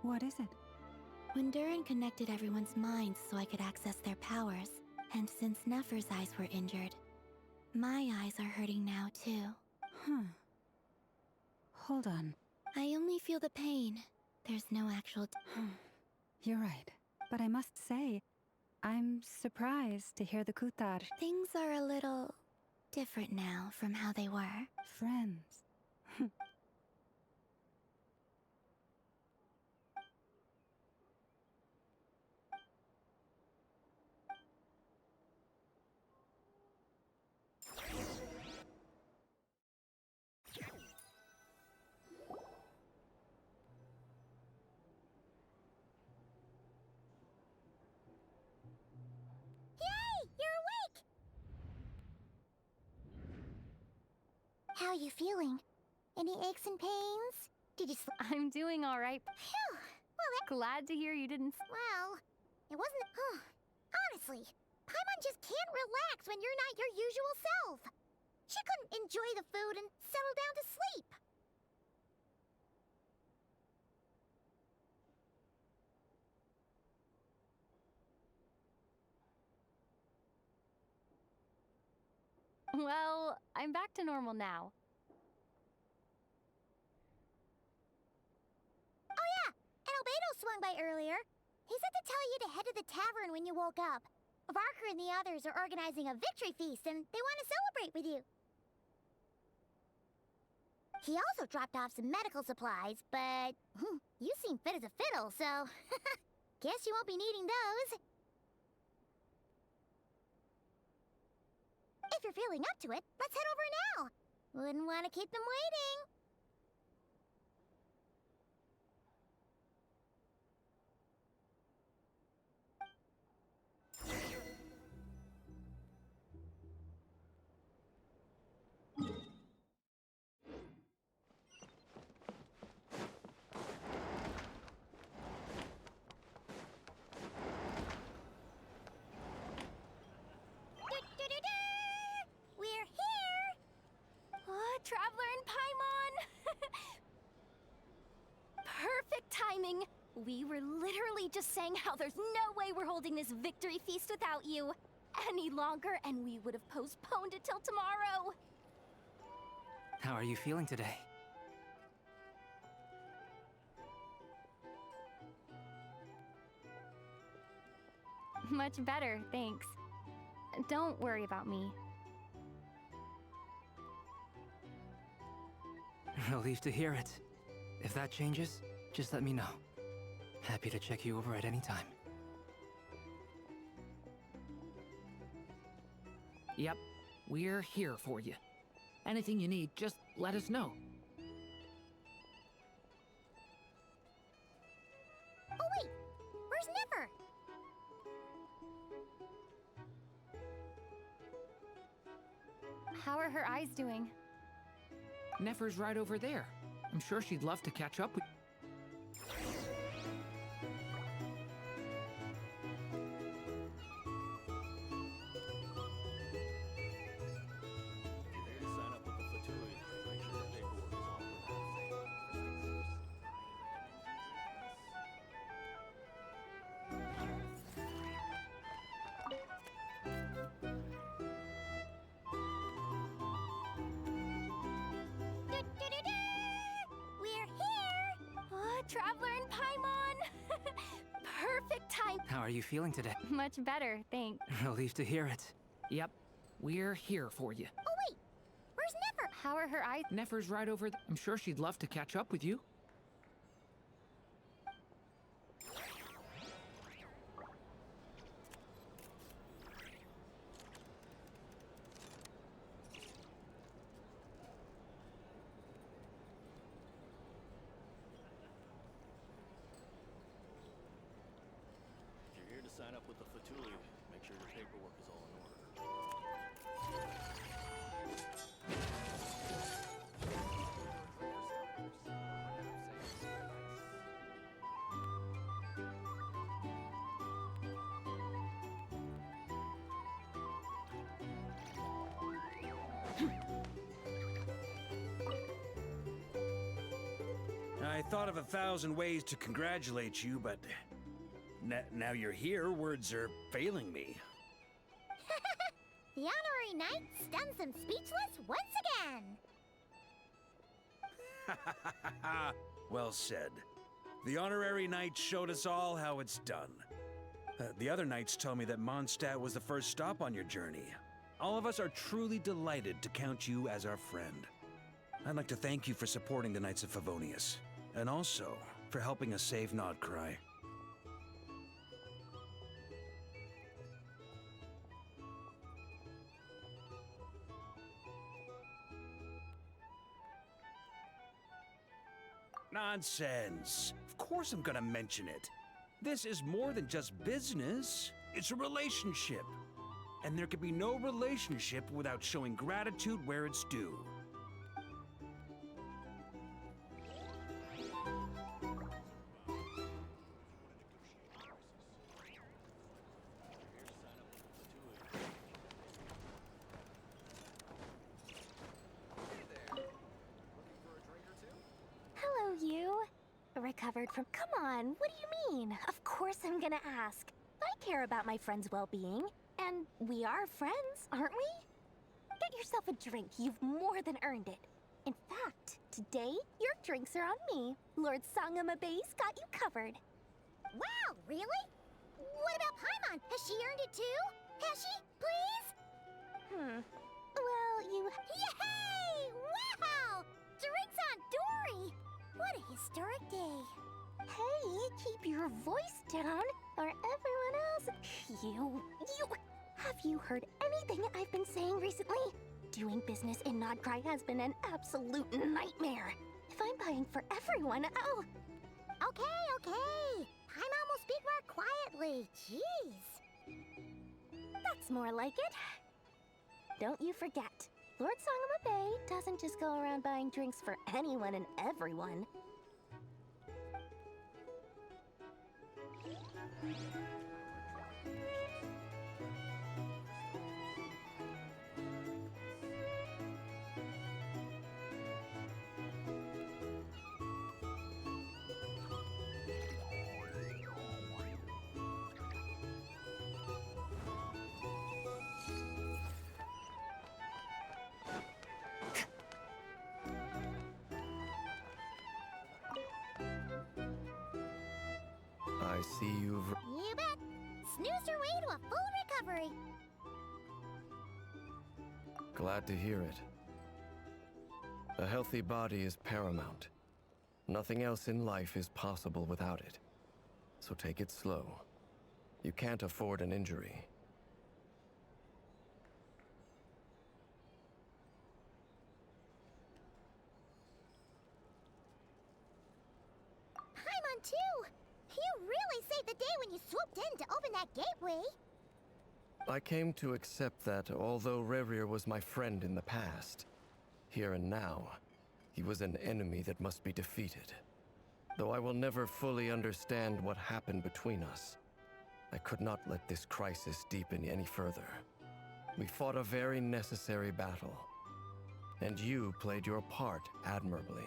What is it? When Durin connected everyone's minds so I could access their powers, and since Nefer's eyes were injured, my eyes are hurting now too. Huh. Hold on. I only feel the pain. There's no actual... You're right. But I must say, I'm surprised to hear the Kutar. Things are a little different now from how they were. Friends. How are you feeling? Any aches and pains? Did you I'm doing all right. Phew. Well, Glad to hear you didn't. well, it wasn't... Honestly, Paimon just can't relax when you're not your usual self. She couldn't enjoy the food and settle down to sleep. Well, I'm back to normal now. Oh yeah, and Albedo swung by earlier. He said to tell you to head to the tavern when you woke up. Varker and the others are organizing a victory feast and they want to celebrate with you. He also dropped off some medical supplies, but you seem fit as a fiddle, so guess you won't be needing those. If you're feeling up to it, let's head over now. Wouldn't want to keep them waiting. We're here! Traveler and Paimon! Perfect timing! We were literally just saying how there's no way we're holding this victory feast without you any longer, and we would have postponed it till tomorrow. How are you feeling today? Much better, thanks. Don't worry about me. Relieved to hear it. If that changes, just let me know. Happy to check you over at any time. Yep, we're here for you. Anything you need, just let us know. Oh wait, where's Nefer? How are her eyes doing? Nefer's right over there. I'm sure she'd love to catch up with... We're here! Traveler and Paimon! Perfect time! How are you feeling today? Much better, thanks. Relieved to hear it. Yep, we're here for you. Oh wait, where's Nefer? How are her eyes? Nefer's right over there. I'm sure she'd love to catch up with you. with the Fatui. Make sure your paperwork is all in order. I thought of 1,000 ways to congratulate you, but now you're here, words are failing me. The honorary knight stuns them speechless once again. Well said. The honorary knight showed us all how it's done. The other knights tell me that Mondstadt was the first stop on your journey. All of us are truly delighted to count you as our friend. I'd like to thank you for supporting the Knights of Favonius, and also for helping us save Krai. Nonsense! Of course I'm gonna mention it. This is more than just business. It's a relationship. And there can be no relationship without showing gratitude where it's due. Hello, you. Recovered from. Come on, what do you mean? Of course I'm gonna ask. I care about my friend's well being. And we are friends, aren't we? Get yourself a drink. You've more than earned it. In fact, today, your drinks are on me. Lord Sangamabe's got you covered. Wow, really? What about Paimon? Has she earned it too? Has she? Please? Well, you... Yay! Wow! Drinks on Dory! What a historic day. Hey, keep your voice down, or everyone else... You... Have you heard anything I've been saying recently? Doing business in Krai has been an absolute nightmare. If I'm buying for everyone, oh... Okay. Paimon will speak more quietly. Jeez. That's more like it. Don't you forget, Lord Sangamabe doesn't just go around buying drinks for anyone and everyone. I see you've... You bet. Snoozed her way to a full recovery. Glad to hear it. A healthy body is paramount. Nothing else in life is possible without it. So take it slow. You can't afford an injury. Paimon too! You really saved the day when you swooped in to open that gateway. I came to accept that although Rerir was my friend in the past, here and now, he was an enemy that must be defeated. Though I will never fully understand what happened between us, I could not let this crisis deepen any further. We fought a very necessary battle, and you played your part admirably.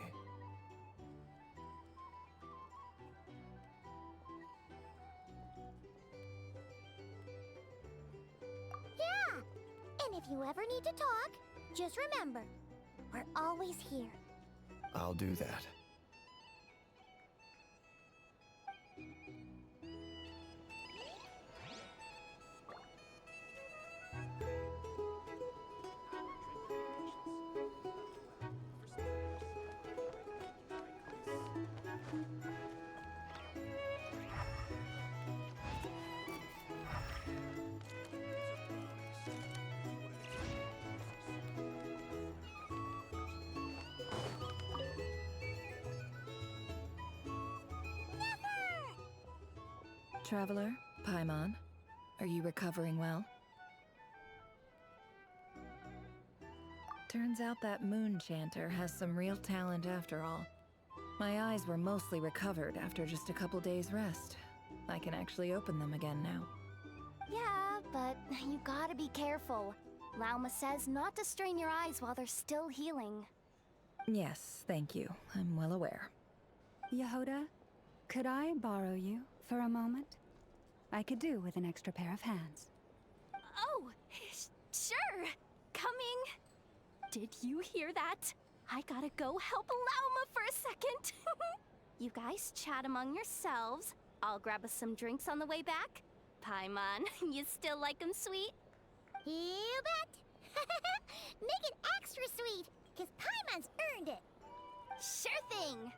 Yeah! And if you ever need to talk, just remember, we're always here. I'll do that. Traveler, Paimon, Are you recovering well? Turns out that moon chanter has some real talent after all. My eyes were mostly recovered after just a couple days' rest. I can actually open them again now. Yeah, but you gotta be careful. Lauma says not to strain your eyes while they're still healing. Yes, thank you. I'm well aware. Yehoda, could I borrow you for a moment? I could do with an extra pair of hands. Oh, sure. Coming. Did you hear that? I gotta go help Lauma for a second. You guys chat among yourselves. I'll grab us some drinks on the way back. Paimon, you still like 'em sweet? You bet! Make it extra sweet, because Paimon's earned it! Sure thing!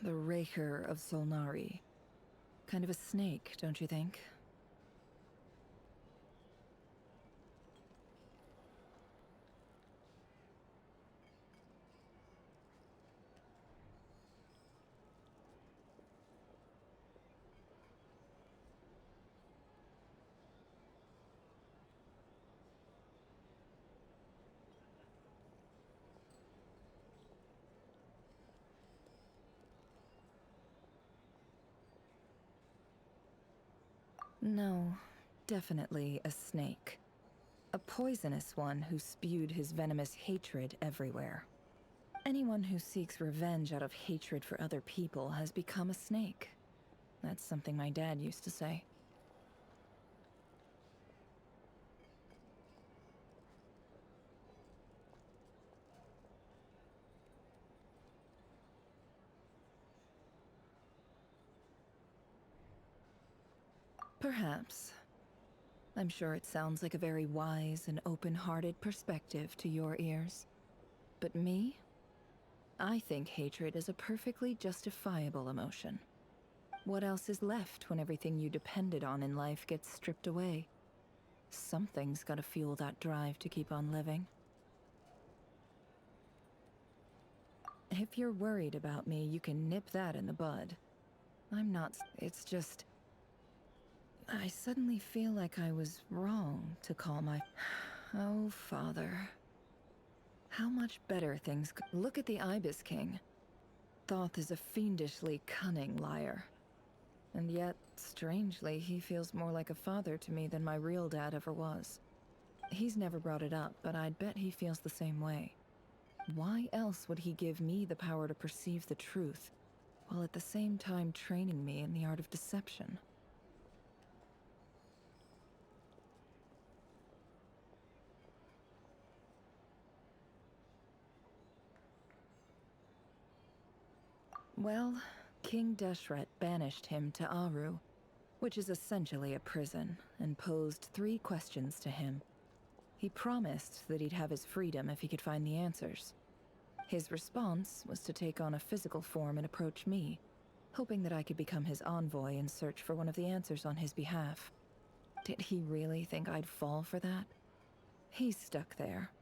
The Raker of Solnari. Kind of a snake, don't you think? No, definitely a snake. A poisonous one who spewed his venomous hatred everywhere. Anyone who seeks revenge out of hatred for other people has become a snake. That's something my dad used to say. Perhaps. I'm sure it sounds like a very wise and open-hearted perspective to your ears. But me? I think hatred is a perfectly justifiable emotion. What else is left when everything you depended on in life gets stripped away? Something's gotta fuel that drive to keep on living. If you're worried about me, you can nip that in the bud. I'm not. It's just. I suddenly feel like I was wrong to call my. Oh, Father. How much better things could. Look at the Ibis King. Thoth is a fiendishly cunning liar. And yet, strangely, he feels more like a father to me than my real dad ever was. He's never brought it up, but I'd bet he feels the same way. Why else would he give me the power to perceive the truth, while at the same time training me in the art of deception? Well, King Deshret banished him to Aru, which is essentially a prison, and posed 3 questions to him. He promised that he'd have his freedom if he could find the answers. His response was to take on a physical form and approach me, hoping that I could become his envoy and search for one of the answers on his behalf. Did he really think I'd fall for that? He's stuck there.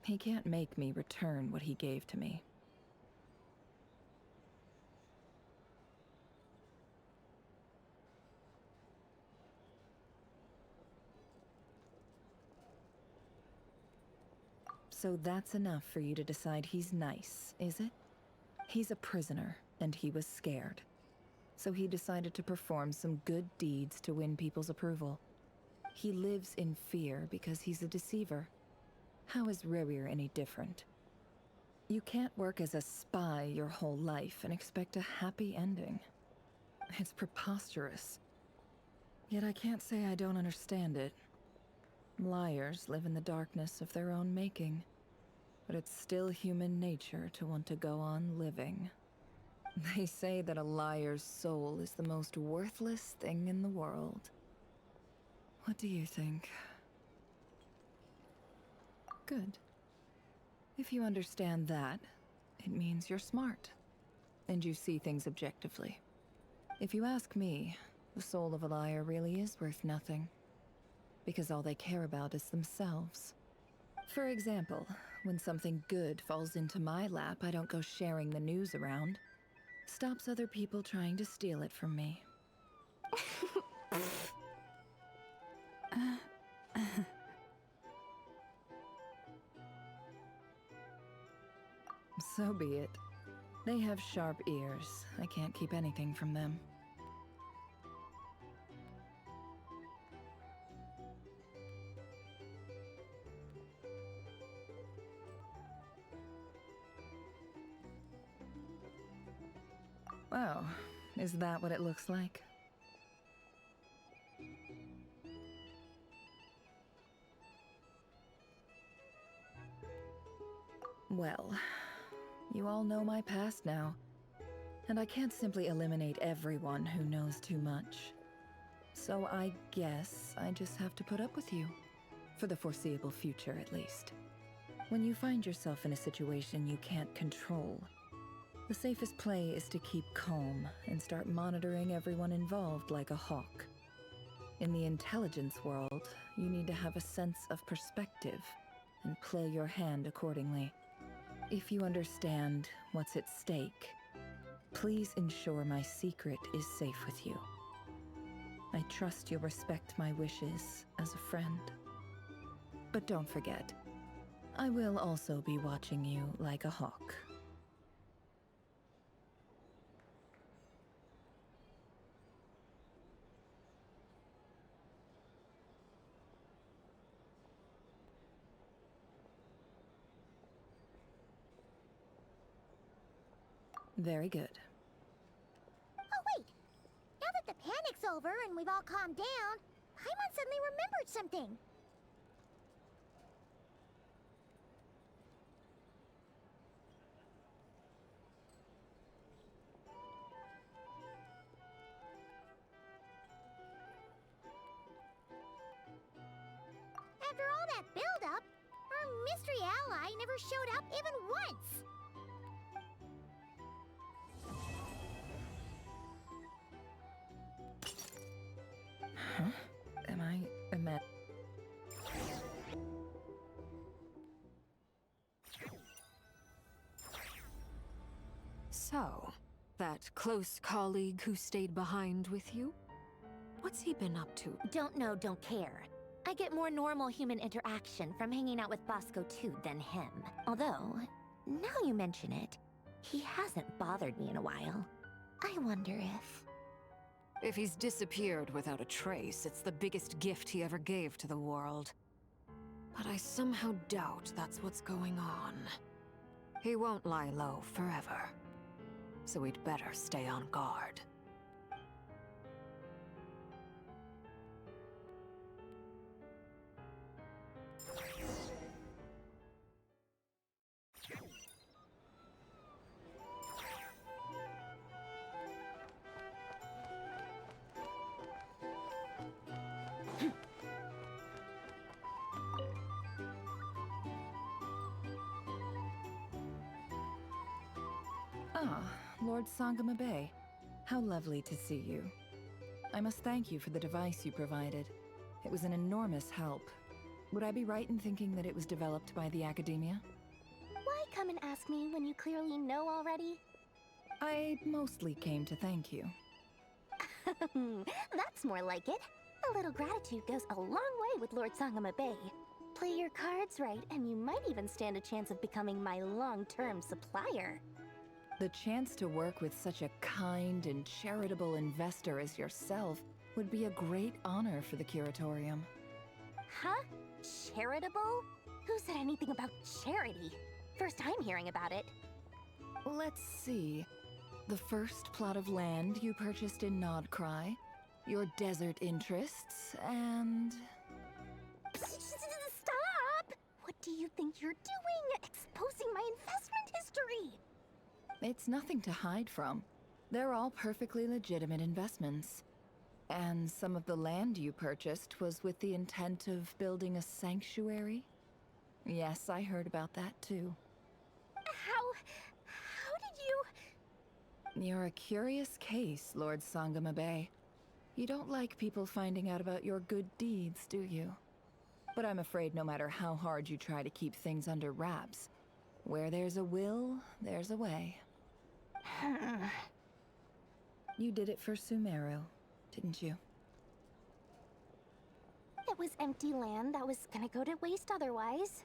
He can't make me return what he gave to me. So that's enough for you to decide he's nice, is it? He's a prisoner, and he was scared. So he decided to perform some good deeds to win people's approval. He lives in fear because he's a deceiver. How is Rerir any different? You can't work as a spy your whole life and expect a happy ending. It's preposterous. Yet I can't say I don't understand it. Liars live in the darkness of their own making, but it's still human nature to want to go on living. They say that a liar's soul is the most worthless thing in the world. What do you think? Good. If you understand that, it means you're smart, and you see things objectively. If you ask me, The soul of a liar really is worth nothing, because all they care about is themselves. For example, when something good falls into my lap, I don't go sharing the news around. Stops other people trying to steal it from me. So be it. They have sharp ears. I can't keep anything from them. Oh, is that what it looks like? Well, you all know my past now, and I can't simply eliminate everyone who knows too much. So I guess I just have to put up with you, for the foreseeable future at least. When you find yourself in a situation you can't control, the safest play is to keep calm and start monitoring everyone involved like a hawk. In the intelligence world, you need to have a sense of perspective and play your hand accordingly. If you understand what's at stake, please ensure my secret is safe with you. I trust you'll respect my wishes as a friend. But don't forget, I will also be watching you like a hawk. Very good. Oh, wait! Now that the panic's over and we've all calmed down, Paimon suddenly remembered something. After all that build-up, our mystery ally never showed up even once! Huh? Am I So, that close colleague who stayed behind with you? What's he been up to? Don't know, don't care. I get more normal human interaction from hanging out with Bosco too than him. Although, now you mention it, he hasn't bothered me in a while. I wonder if... If he's disappeared without a trace, it's the biggest gift he ever gave to the world. But I somehow doubt that's what's going on. He won't lie low forever. So we'd better stay on guard. Ah, Lord Sangamabe. How lovely to see you. I must thank you for the device you provided. It was an enormous help. Would I be right in thinking that it was developed by the Academia? Why come and ask me when you clearly know already? I mostly came to thank you. That's more like it. A little gratitude goes a long way with Lord Sangamabe. Play your cards right, and you might even stand a chance of becoming my long-term supplier. The chance to work with such a kind and charitable investor as yourself would be a great honor for the Curatorium. Huh? Charitable? Who said anything about charity? First time hearing about it. Let's see. The first plot of land you purchased in Krai, your desert interests, and... Stop! What do you think you're doing? Exposing my investment history! It's nothing to hide from. They're all perfectly legitimate investments. And some of the land you purchased was with the intent of building a sanctuary? Yes, I heard about that too. How did you... You're a curious case, Lord Sangamabe. You don't like people finding out about your good deeds, do you? But I'm afraid no matter how hard you try to keep things under wraps, where there's a will, there's a way. You did it for Sumeru, didn't you? It was empty land that was gonna go to waste otherwise.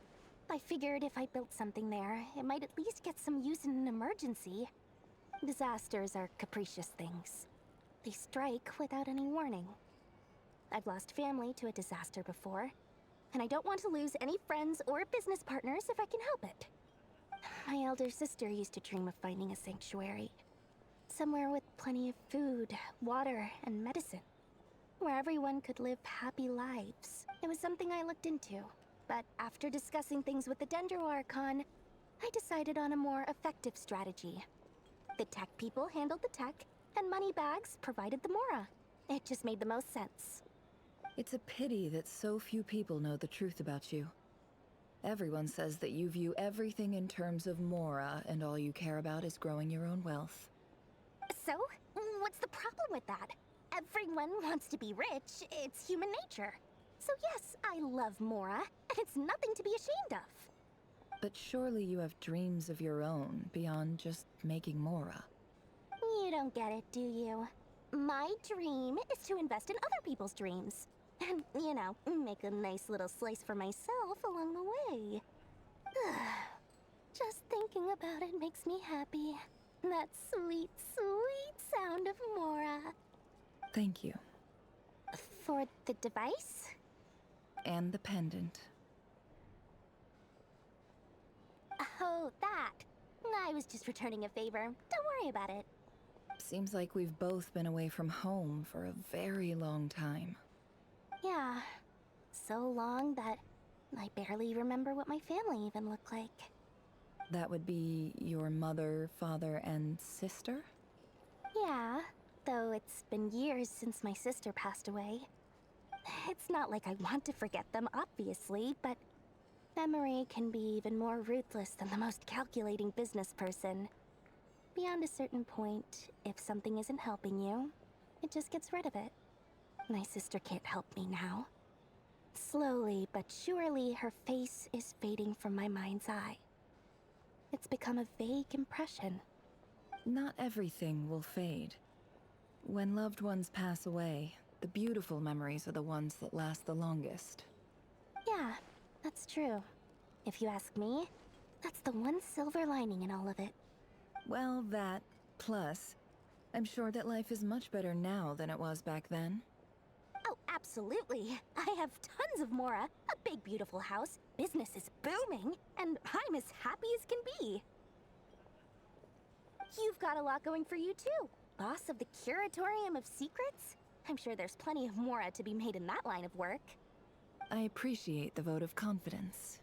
I figured if I built something there, it might at least get some use in an emergency. Disasters are capricious things. They strike without any warning. I've lost family to a disaster before, and I don't want to lose any friends or business partners if I can help it. My elder sister used to dream of finding a sanctuary. Somewhere with plenty of food, water, and medicine. Where everyone could live happy lives. It was something I looked into, but after discussing things with the Dendro Archon, I decided on a more effective strategy. The tech people handled the tech, and Moneybags provided the Mora. It just made the most sense. It's a pity that so few people know the truth about you. Everyone says that you view everything in terms of Mora, and all you care about is growing your own wealth. So, what's the problem with that? Everyone wants to be rich. It's human nature. So yes, I love Mora, and it's nothing to be ashamed of. But surely you have dreams of your own beyond just making Mora. You don't get it, do you? My dream is to invest in other people's dreams. And, you know, make a nice little slice for myself along the way. Just thinking about it makes me happy. That sweet, sweet sound of Mora. Thank you. For the device? And the pendant. Oh, that. I was just returning a favor. Don't worry about it. Seems like we've both been away from home for a very long time. Yeah. So long that I barely remember what my family even looked like. That would be your mother, father, and sister? Yeah, though it's been years since my sister passed away. It's not like I want to forget them, obviously, but memory can be even more ruthless than the most calculating business person. Beyond a certain point, if something isn't helping you, it just gets rid of it. My sister can't help me now. Slowly but surely, her face is fading from my mind's eye. It's become a vague impression. Not everything will fade. When loved ones pass away, the beautiful memories are the ones that last the longest. Yeah, that's true. If you ask me, that's the one silver lining in all of it. Well, that, plus, I'm sure that life is much better now than it was back then. Oh, absolutely. I have tons of Mora, a big beautiful house, business is booming, and I'm as happy as can be. You've got a lot going for you too. Boss of the Curatorium of Secrets? I'm sure there's plenty of Mora to be made in that line of work. I appreciate the vote of confidence.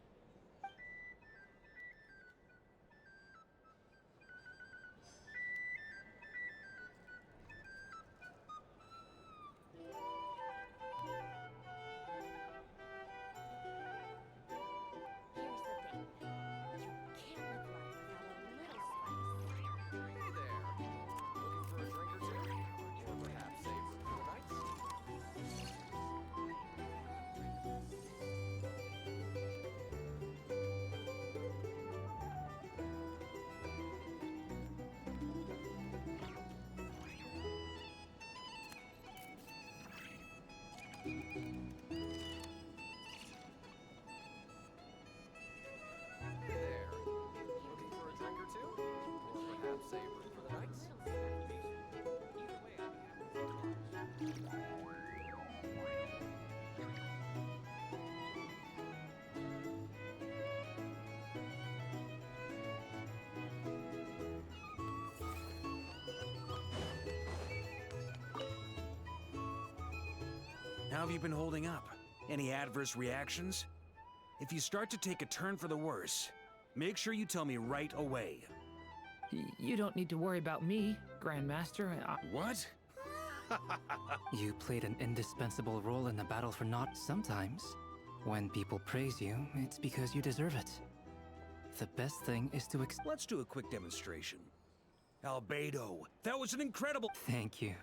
How have you been holding up? Any adverse reactions? If you start to take a turn for the worse, make sure you tell me right away. You don't need to worry about me, Grandmaster. What? You played an indispensable role in the battle for Not. Sometimes, when people praise you, it's because you deserve it. The best thing is to Let's do a quick demonstration. Albedo, that was an incredible... Thank you.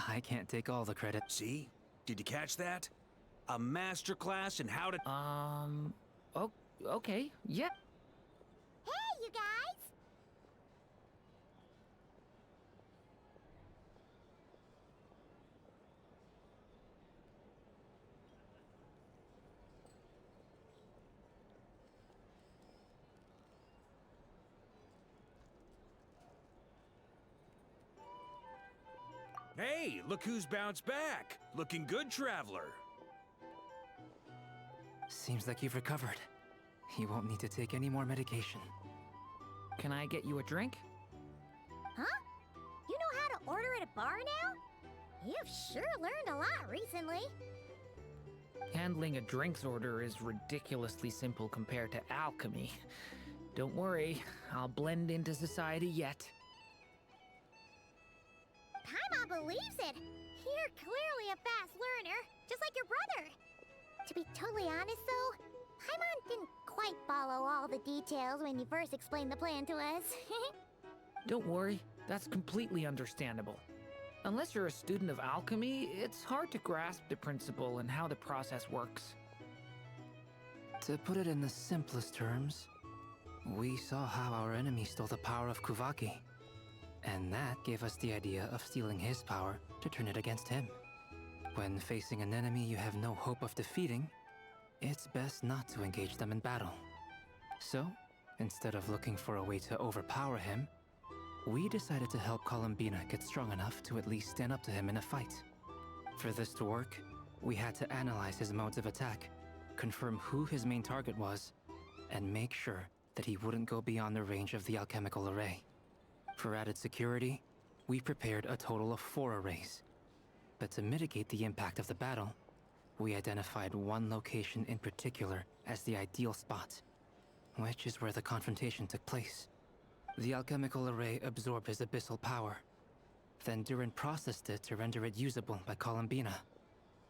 I can't take all the credit. See? Did you catch that? A masterclass in how to... Oh, okay, yeah. Hey, you guys! Hey, look who's bounced back. Looking good, traveler. Seems like you've recovered. You won't need to take any more medication. Can I get you a drink? Huh? You know how to order at a bar now? You've sure learned a lot recently. Handling a drinks order is ridiculously simple compared to alchemy. Don't worry, I'll blend into society yet. Paimon believes it! You're clearly a fast learner, just like your brother. To be totally honest though, Paimon didn't quite follow all the details when you first explained the plan to us. Don't worry, that's completely understandable. Unless you're a student of alchemy, it's hard to grasp the principle and how the process works. To put it in the simplest terms, we saw how our enemy stole the power of Kuvaki. And that gave us the idea of stealing his power to turn it against him. When facing an enemy you have no hope of defeating, it's best not to engage them in battle. So, instead of looking for a way to overpower him, we decided to help Columbina get strong enough to at least stand up to him in a fight. For this to work, we had to analyze his modes of attack, confirm who his main target was, and make sure that he wouldn't go beyond the range of the alchemical array. For added security, we prepared a total of 4 arrays. But to mitigate the impact of the battle, we identified one location in particular as the ideal spot, which is where the confrontation took place. The alchemical array absorbed his abyssal power, then Durin processed it to render it usable by Columbina.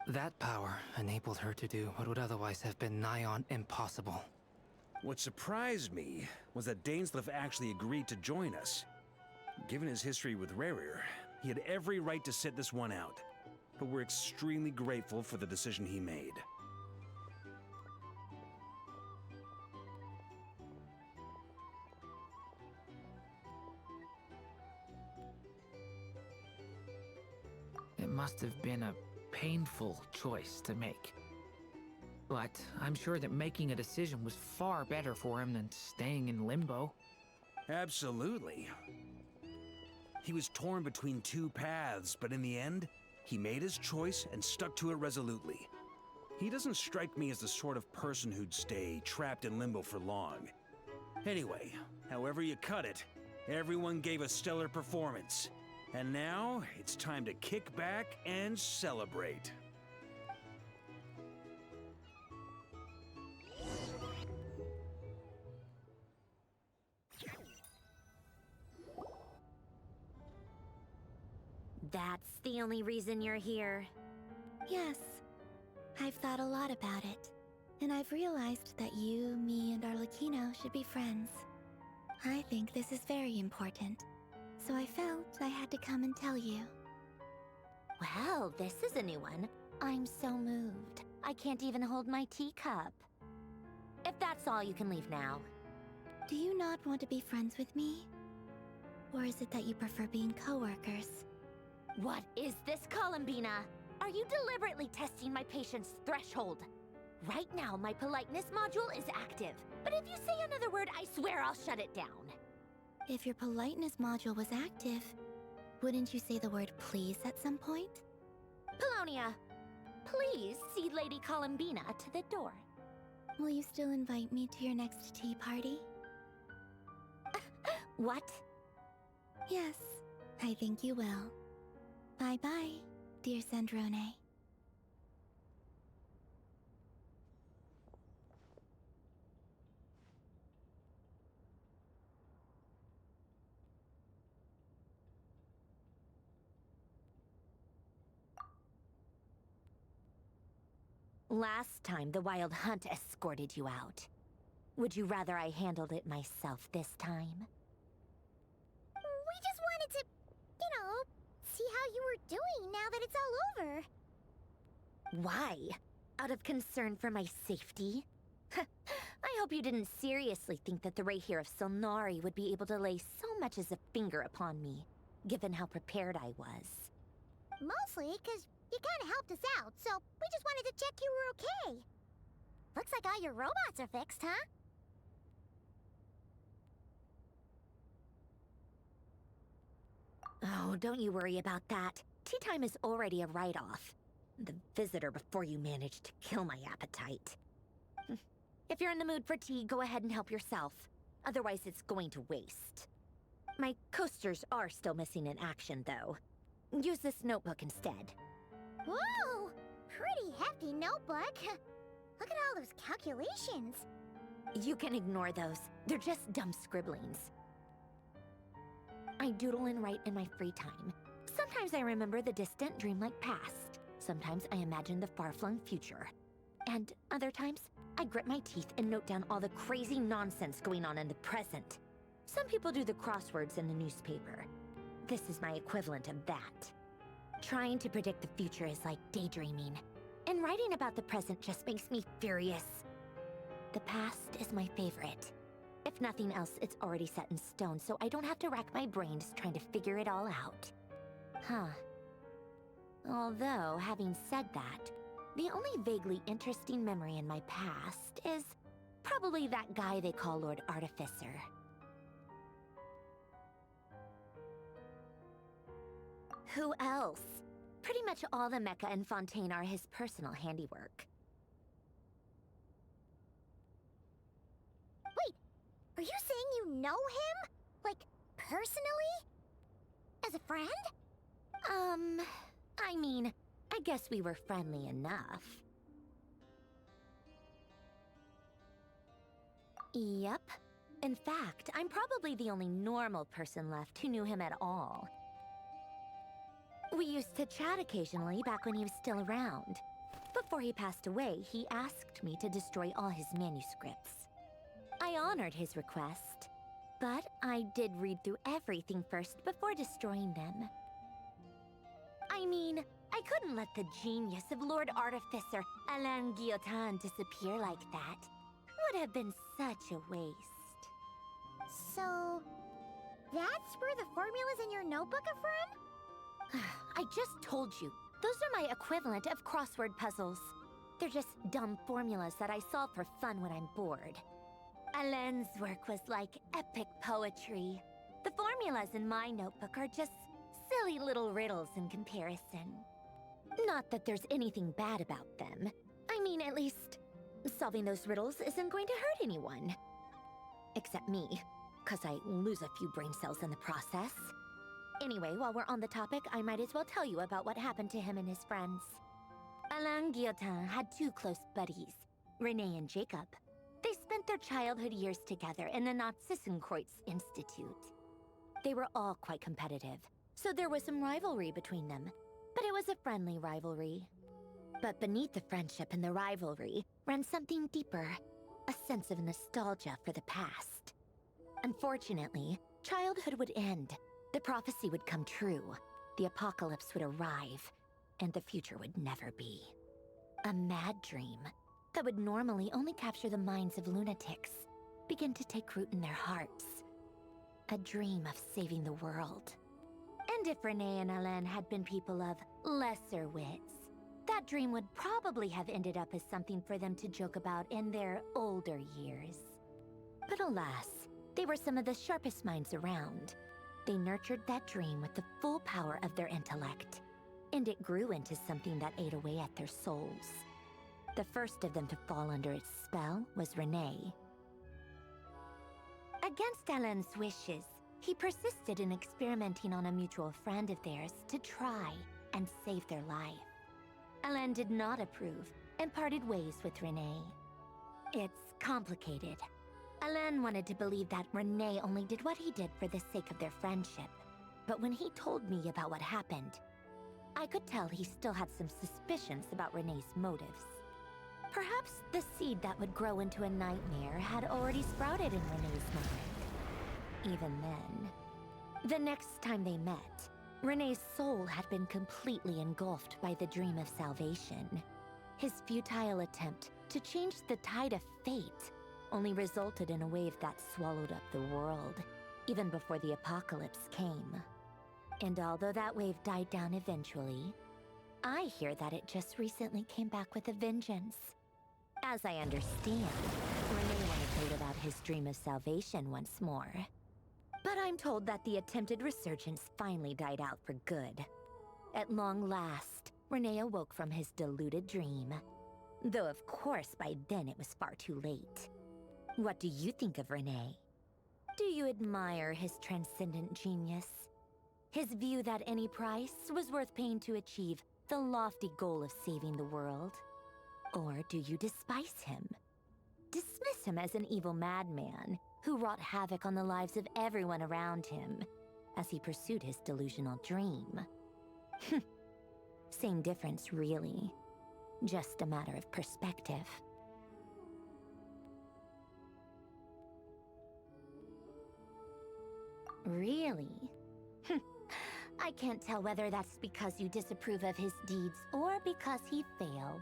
That power enabled her to do what would otherwise have been nigh on impossible. What surprised me was that Dainsleif actually agreed to join us. Given his history with Rerir, he had every right to sit this one out, but we're extremely grateful for the decision he made. It must have been a painful choice to make. But I'm sure that making a decision was far better for him than staying in limbo. Absolutely. He was torn between 2 paths, but in the end, he made his choice and stuck to it resolutely. He doesn't strike me as the sort of person who'd stay trapped in limbo for long. Anyway, however you cut it, everyone gave a stellar performance. And now, it's time to kick back and celebrate. That's the only reason you're here. Yes. I've thought a lot about it. And I've realized that you, me, and Arlecchino should be friends. I think this is very important. So I felt I had to come and tell you. Well, this is a new one. I'm so moved. I can't even hold my teacup. If that's all, you can leave now. Do you not want to be friends with me? Or is it that you prefer being co-workers? What is this, Columbina? Are you deliberately testing my patience threshold? Right now, my politeness module is active. But if you say another word, I swear I'll shut it down. If your politeness module was active, wouldn't you say the word please at some point? Paulownia, please see Lady Columbina to the door. Will you still invite me to your next tea party? What? Yes, I think you will. Bye-bye, dear Sandrone. Last time, the Wild Hunt escorted you out. Would you rather I handled it myself this time? We just wanted to, see how you were doing now that it's all over. Why? Out of concern for my safety? I hope you didn't seriously think that the Rayhir of Silnari would be able to lay so much as a finger upon me, given how prepared I was. Mostly because you kind of helped us out, so we just wanted to check you were okay. Looks like all your robots are fixed, huh? Oh, don't you worry about that. Tea time is already a write-off. The visitor before you managed to kill my appetite. If you're in the mood for tea, go ahead and help yourself. Otherwise, it's going to waste. My coasters are still missing in action, though. Use this notebook instead. Whoa! Pretty hefty notebook. Look at all those calculations. You can ignore those. They're just dumb scribblings. I doodle and write in my free time. Sometimes I remember the distant, dreamlike past. Sometimes I imagine the far-flung future. And other times, I grit my teeth and note down all the crazy nonsense going on in the present. Some people do the crosswords in the newspaper. This is my equivalent of that. Trying to predict the future is like daydreaming. And writing about the present just makes me furious. The past is my favorite. If nothing else, it's already set in stone, so I don't have to rack my brains trying to figure it all out. Huh. Although, having said that, the only vaguely interesting memory in my past is probably that guy they call Lord Artificer. Who else? Pretty much all the mecha in Fontaine are his personal handiwork. Wait, are you saying you know him? Like, personally? As a friend? I mean, I guess we were friendly enough. Yep. In fact, I'm probably the only normal person left who knew him at all. We used to chat occasionally back when he was still around. Before he passed away, he asked me to destroy all his manuscripts. I honored his request, but I did read through everything first before destroying them. I mean, I couldn't let the genius of Lord Artificer Alain Guillotin disappear like that. Would have been such a waste. So, that's where the formulas in your notebook are from? I just told you. Those are my equivalent of crossword puzzles. They're just dumb formulas that I solve for fun when I'm bored. Alain's work was like epic poetry. The formulas in my notebook are just silly little riddles in comparison. Not that there's anything bad about them. I mean, at least, solving those riddles isn't going to hurt anyone. Except me, 'cause I lose a few brain cells in the process. Anyway, while we're on the topic, I might as well tell you about what happened to him and his friends. Alain Guillotin had two close buddies, Renee and Jacob. They spent their childhood years together in the Narzissenkreuz Institute. They were all quite competitive, so there was some rivalry between them, but it was a friendly rivalry. But beneath the friendship and the rivalry ran something deeper, a sense of nostalgia for the past. Unfortunately, childhood would end. The prophecy would come true, the apocalypse would arrive, and the future would never be. A mad dream that would normally only capture the minds of lunatics began to take root in their hearts. A dream of saving the world. And if Renee and Alain had been people of lesser wits, that dream would probably have ended up as something for them to joke about in their older years. But alas, they were some of the sharpest minds around. They nurtured that dream with the full power of their intellect, and it grew into something that ate away at their souls. The first of them to fall under its spell was Renee. Against Alain's wishes, he persisted in experimenting on a mutual friend of theirs to try and save their life. Alain did not approve and parted ways with Renee. It's complicated. Alain wanted to believe that Renee only did what he did for the sake of their friendship. But when he told me about what happened, I could tell he still had some suspicions about Renee's motives. Perhaps the seed that would grow into a nightmare had already sprouted in Renee's mind. Even then, the next time they met, Rene's soul had been completely engulfed by the dream of salvation. His futile attempt to change the tide of fate only resulted in a wave that swallowed up the world, even before the apocalypse came. And although that wave died down eventually, I hear that it just recently came back with a vengeance. As I understand, Rene wanted to live out his dream of salvation once more. But I'm told that the attempted resurgence finally died out for good. At long last, Rene awoke from his deluded dream. Though of course by then it was far too late. What do you think of Rene? Do you admire his transcendent genius? His view that any price was worth paying to achieve the lofty goal of saving the world? Or do you despise him? Dismiss him as an evil madman who wrought havoc on the lives of everyone around him as he pursued his delusional dream? Same difference, really. Just a matter of perspective. Really? I can't tell whether that's because you disapprove of his deeds or because he failed.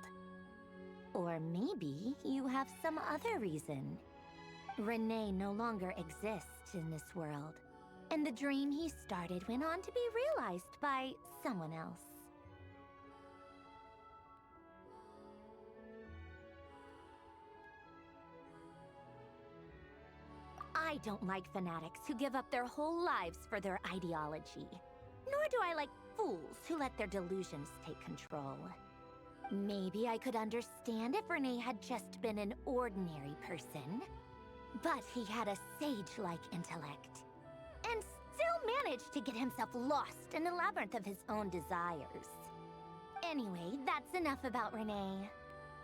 Or maybe you have some other reason. Rene no longer exists in this world, and the dream he started went on to be realized by someone else. I don't like fanatics who give up their whole lives for their ideology. Nor do I like fools who let their delusions take control. Maybe I could understand if Rene had just been an ordinary person. But he had a sage-like intellect, and still managed to get himself lost in the labyrinth of his own desires. Anyway, that's enough about Rene.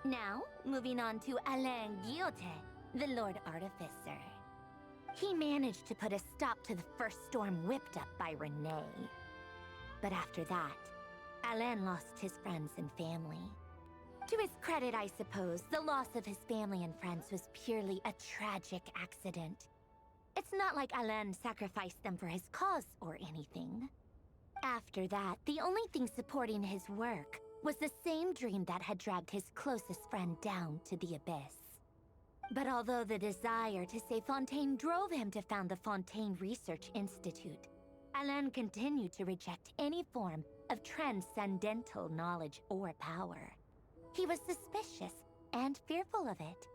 Now, moving on to Alain Guillotin, the Lord Artificer. He managed to put a stop to the first storm whipped up by Rene. But after that, Alain lost his friends and family. To his credit, I suppose, the loss of his family and friends was purely a tragic accident. It's not like Alain sacrificed them for his cause or anything. After that, the only thing supporting his work was the same dream that had dragged his closest friend down to the abyss. But although the desire to save Fontaine drove him to found the Fontaine Research Institute, Alain continued to reject any form of transcendental knowledge or power. He was suspicious and fearful of it,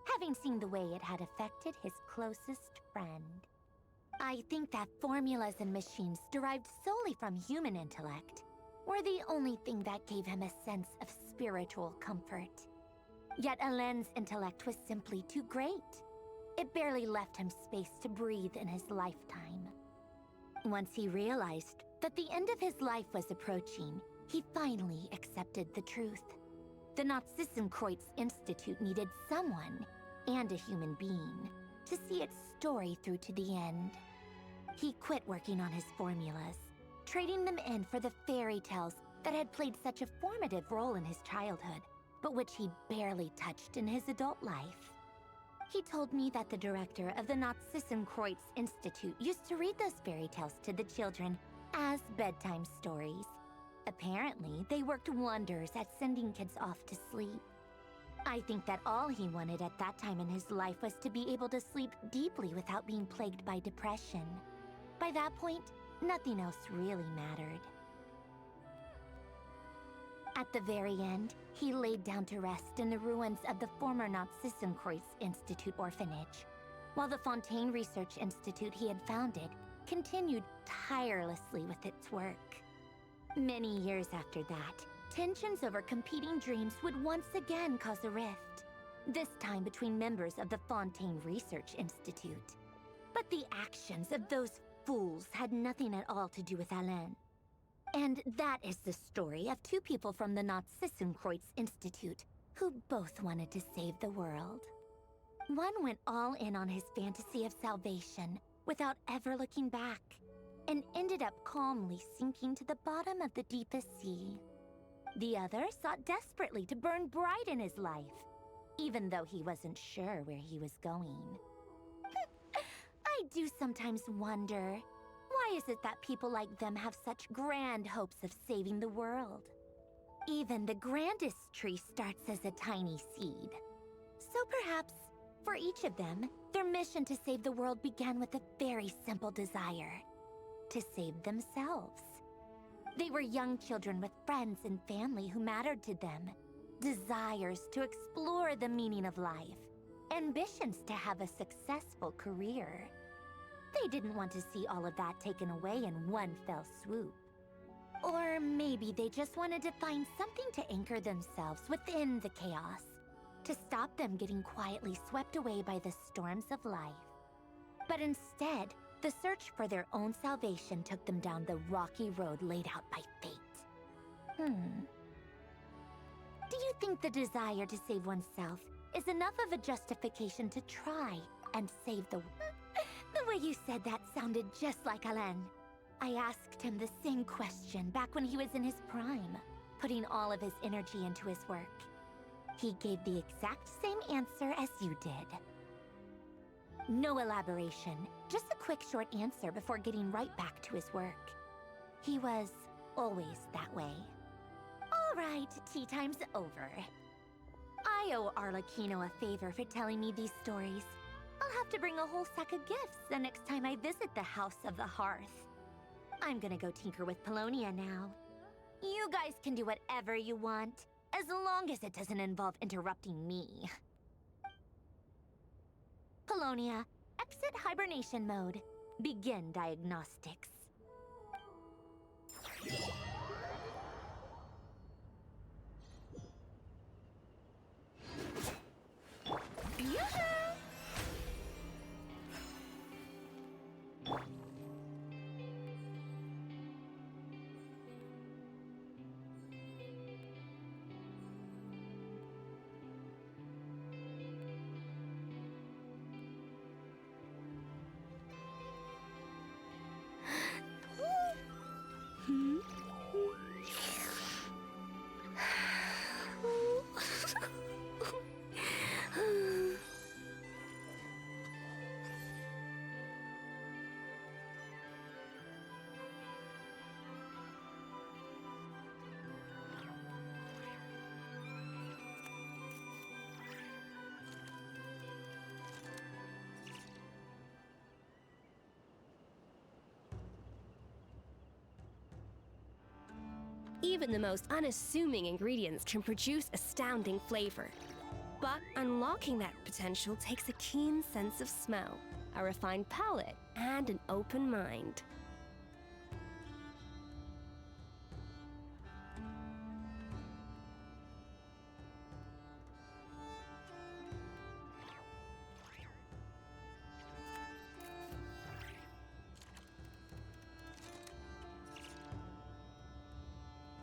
having seen the way it had affected his closest friend. I think that formulas and machines derived solely from human intellect were the only thing that gave him a sense of spiritual comfort. Yet Alain's intellect was simply too great. It barely left him space to breathe in his lifetime. Once he realized that the end of his life was approaching, he finally accepted the truth. The Nazissenkreuz Institute needed someone, and a human being, to see its story through to the end. He quit working on his formulas, trading them in for the fairy tales that had played such a formative role in his childhood, but which he barely touched in his adult life. He told me that the director of the Nazissenkreuz Institute used to read those fairy tales to the children as bedtime stories. Apparently, they worked wonders at sending kids off to sleep. I think that all he wanted at that time in his life was to be able to sleep deeply without being plagued by depression. By that point, nothing else really mattered. At the very end, he laid down to rest in the ruins of the former Nazissenkreuz Institute orphanage, while the Fontaine Research Institute he had founded continued tirelessly with its work. Many years after that, tensions over competing dreams would once again cause a rift, this time between members of the Fontaine Research Institute. But the actions of those fools had nothing at all to do with Alain. And that is the story of two people from the Nazissenkreuz Institute who both wanted to save the world. One went all in on his fantasy of salvation without ever looking back, and ended up calmly sinking to the bottom of the deepest sea. The other sought desperately to burn bright in his life, even though he wasn't sure where he was going. I do sometimes wonder, Why is it that people like them have such grand hopes of saving the world? Even the grandest tree starts as a tiny seed. So perhaps, for each of them, their mission to save the world began with a very simple desire: to save themselves. They were young children with friends and family who mattered to them, desires to explore the meaning of life, ambitions to have a successful career. They didn't want to see all of that taken away in one fell swoop. Or maybe they just wanted to find something to anchor themselves within the chaos, to stop them getting quietly swept away by the storms of life. But instead, the search for their own salvation took them down the rocky road laid out by fate. Do you think the desire to save oneself is enough of a justification to try and save the world? The way you said that sounded just like Alain. I asked him the same question back when he was in his prime, putting all of his energy into his work. He gave the exact same answer as you did. No elaboration, just a quick short answer before getting right back to his work. He was always that way. All right, tea time's over. I owe Arlecchino a favor for telling me these stories. I'll have to bring a whole sack of gifts the next time I visit the House of the Hearth. I'm gonna go tinker with Polonia now. You guys can do whatever you want, as long as it doesn't involve interrupting me. Polonia, exit hibernation mode. Begin diagnostics. Yoo-hoo! Even the most unassuming ingredients can produce astounding flavor. But unlocking that potential takes a keen sense of smell, a refined palate, and an open mind.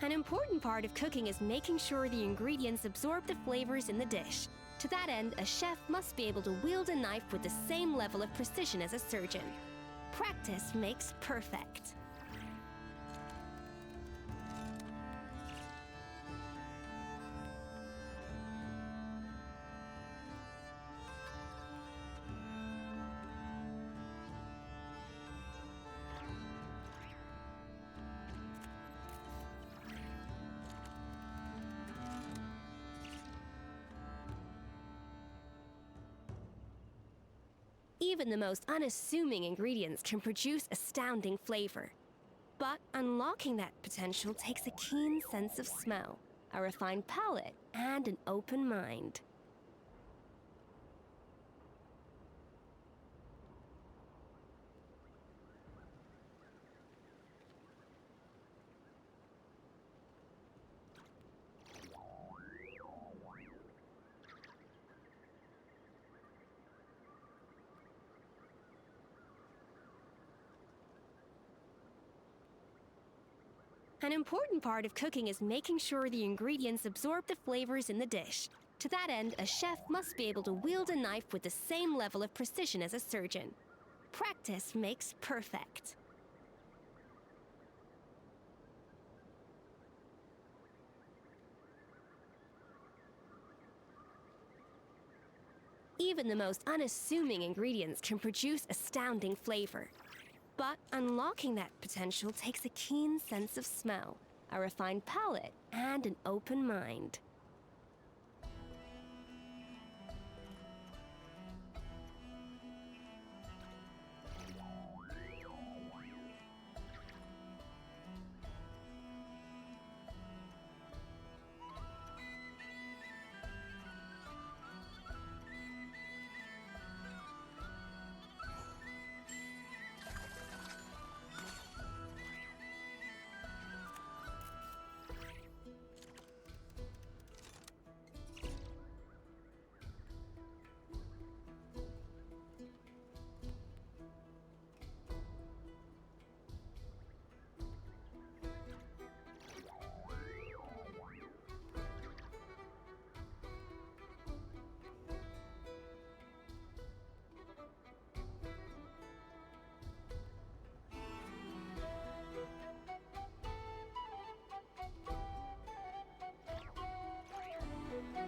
An important part of cooking is making sure the ingredients absorb the flavors in the dish. To that end, a chef must be able to wield a knife with the same level of precision as a surgeon. Practice makes perfect. Even the most unassuming ingredients can produce astounding flavor. But unlocking that potential takes a keen sense of smell, a refined palate, and an open mind. An important part of cooking is making sure the ingredients absorb the flavors in the dish. To that end, a chef must be able to wield a knife with the same level of precision as a surgeon. Practice makes perfect. Even the most unassuming ingredients can produce astounding flavor. But unlocking that potential takes a keen sense of smell, a refined palate, and an open mind.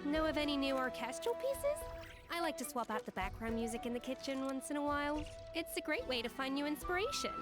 Know of any new orchestral pieces? I like to swap out the background music in the kitchen once in a while. It's a great way to find new inspiration.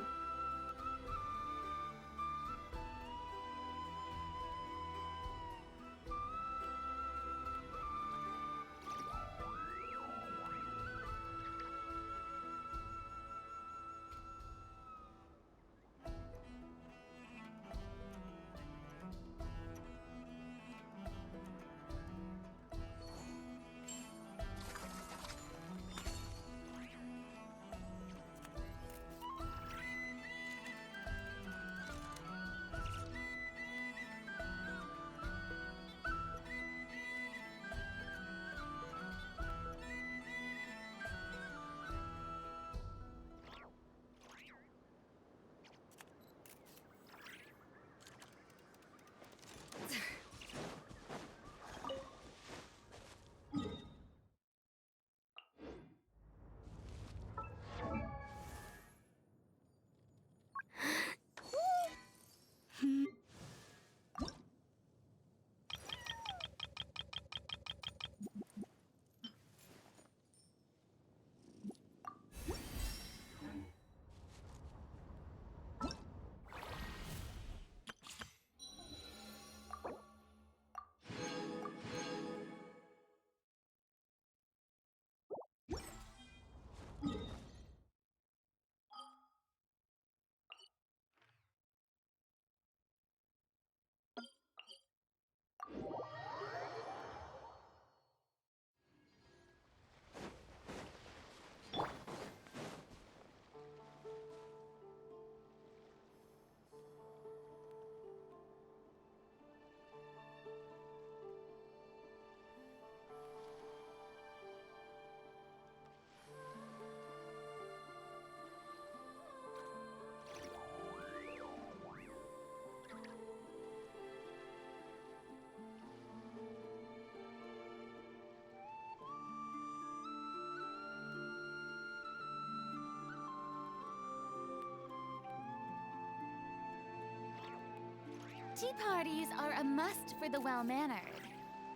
Tea parties are a must for the well-mannered.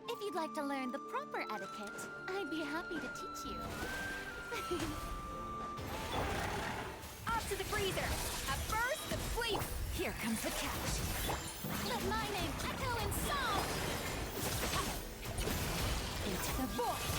If you'd like to learn the proper etiquette, I'd be happy to teach you. Off to the freezer! A burst of flavor! Here comes the catch. Let my name echo in song! Into the void!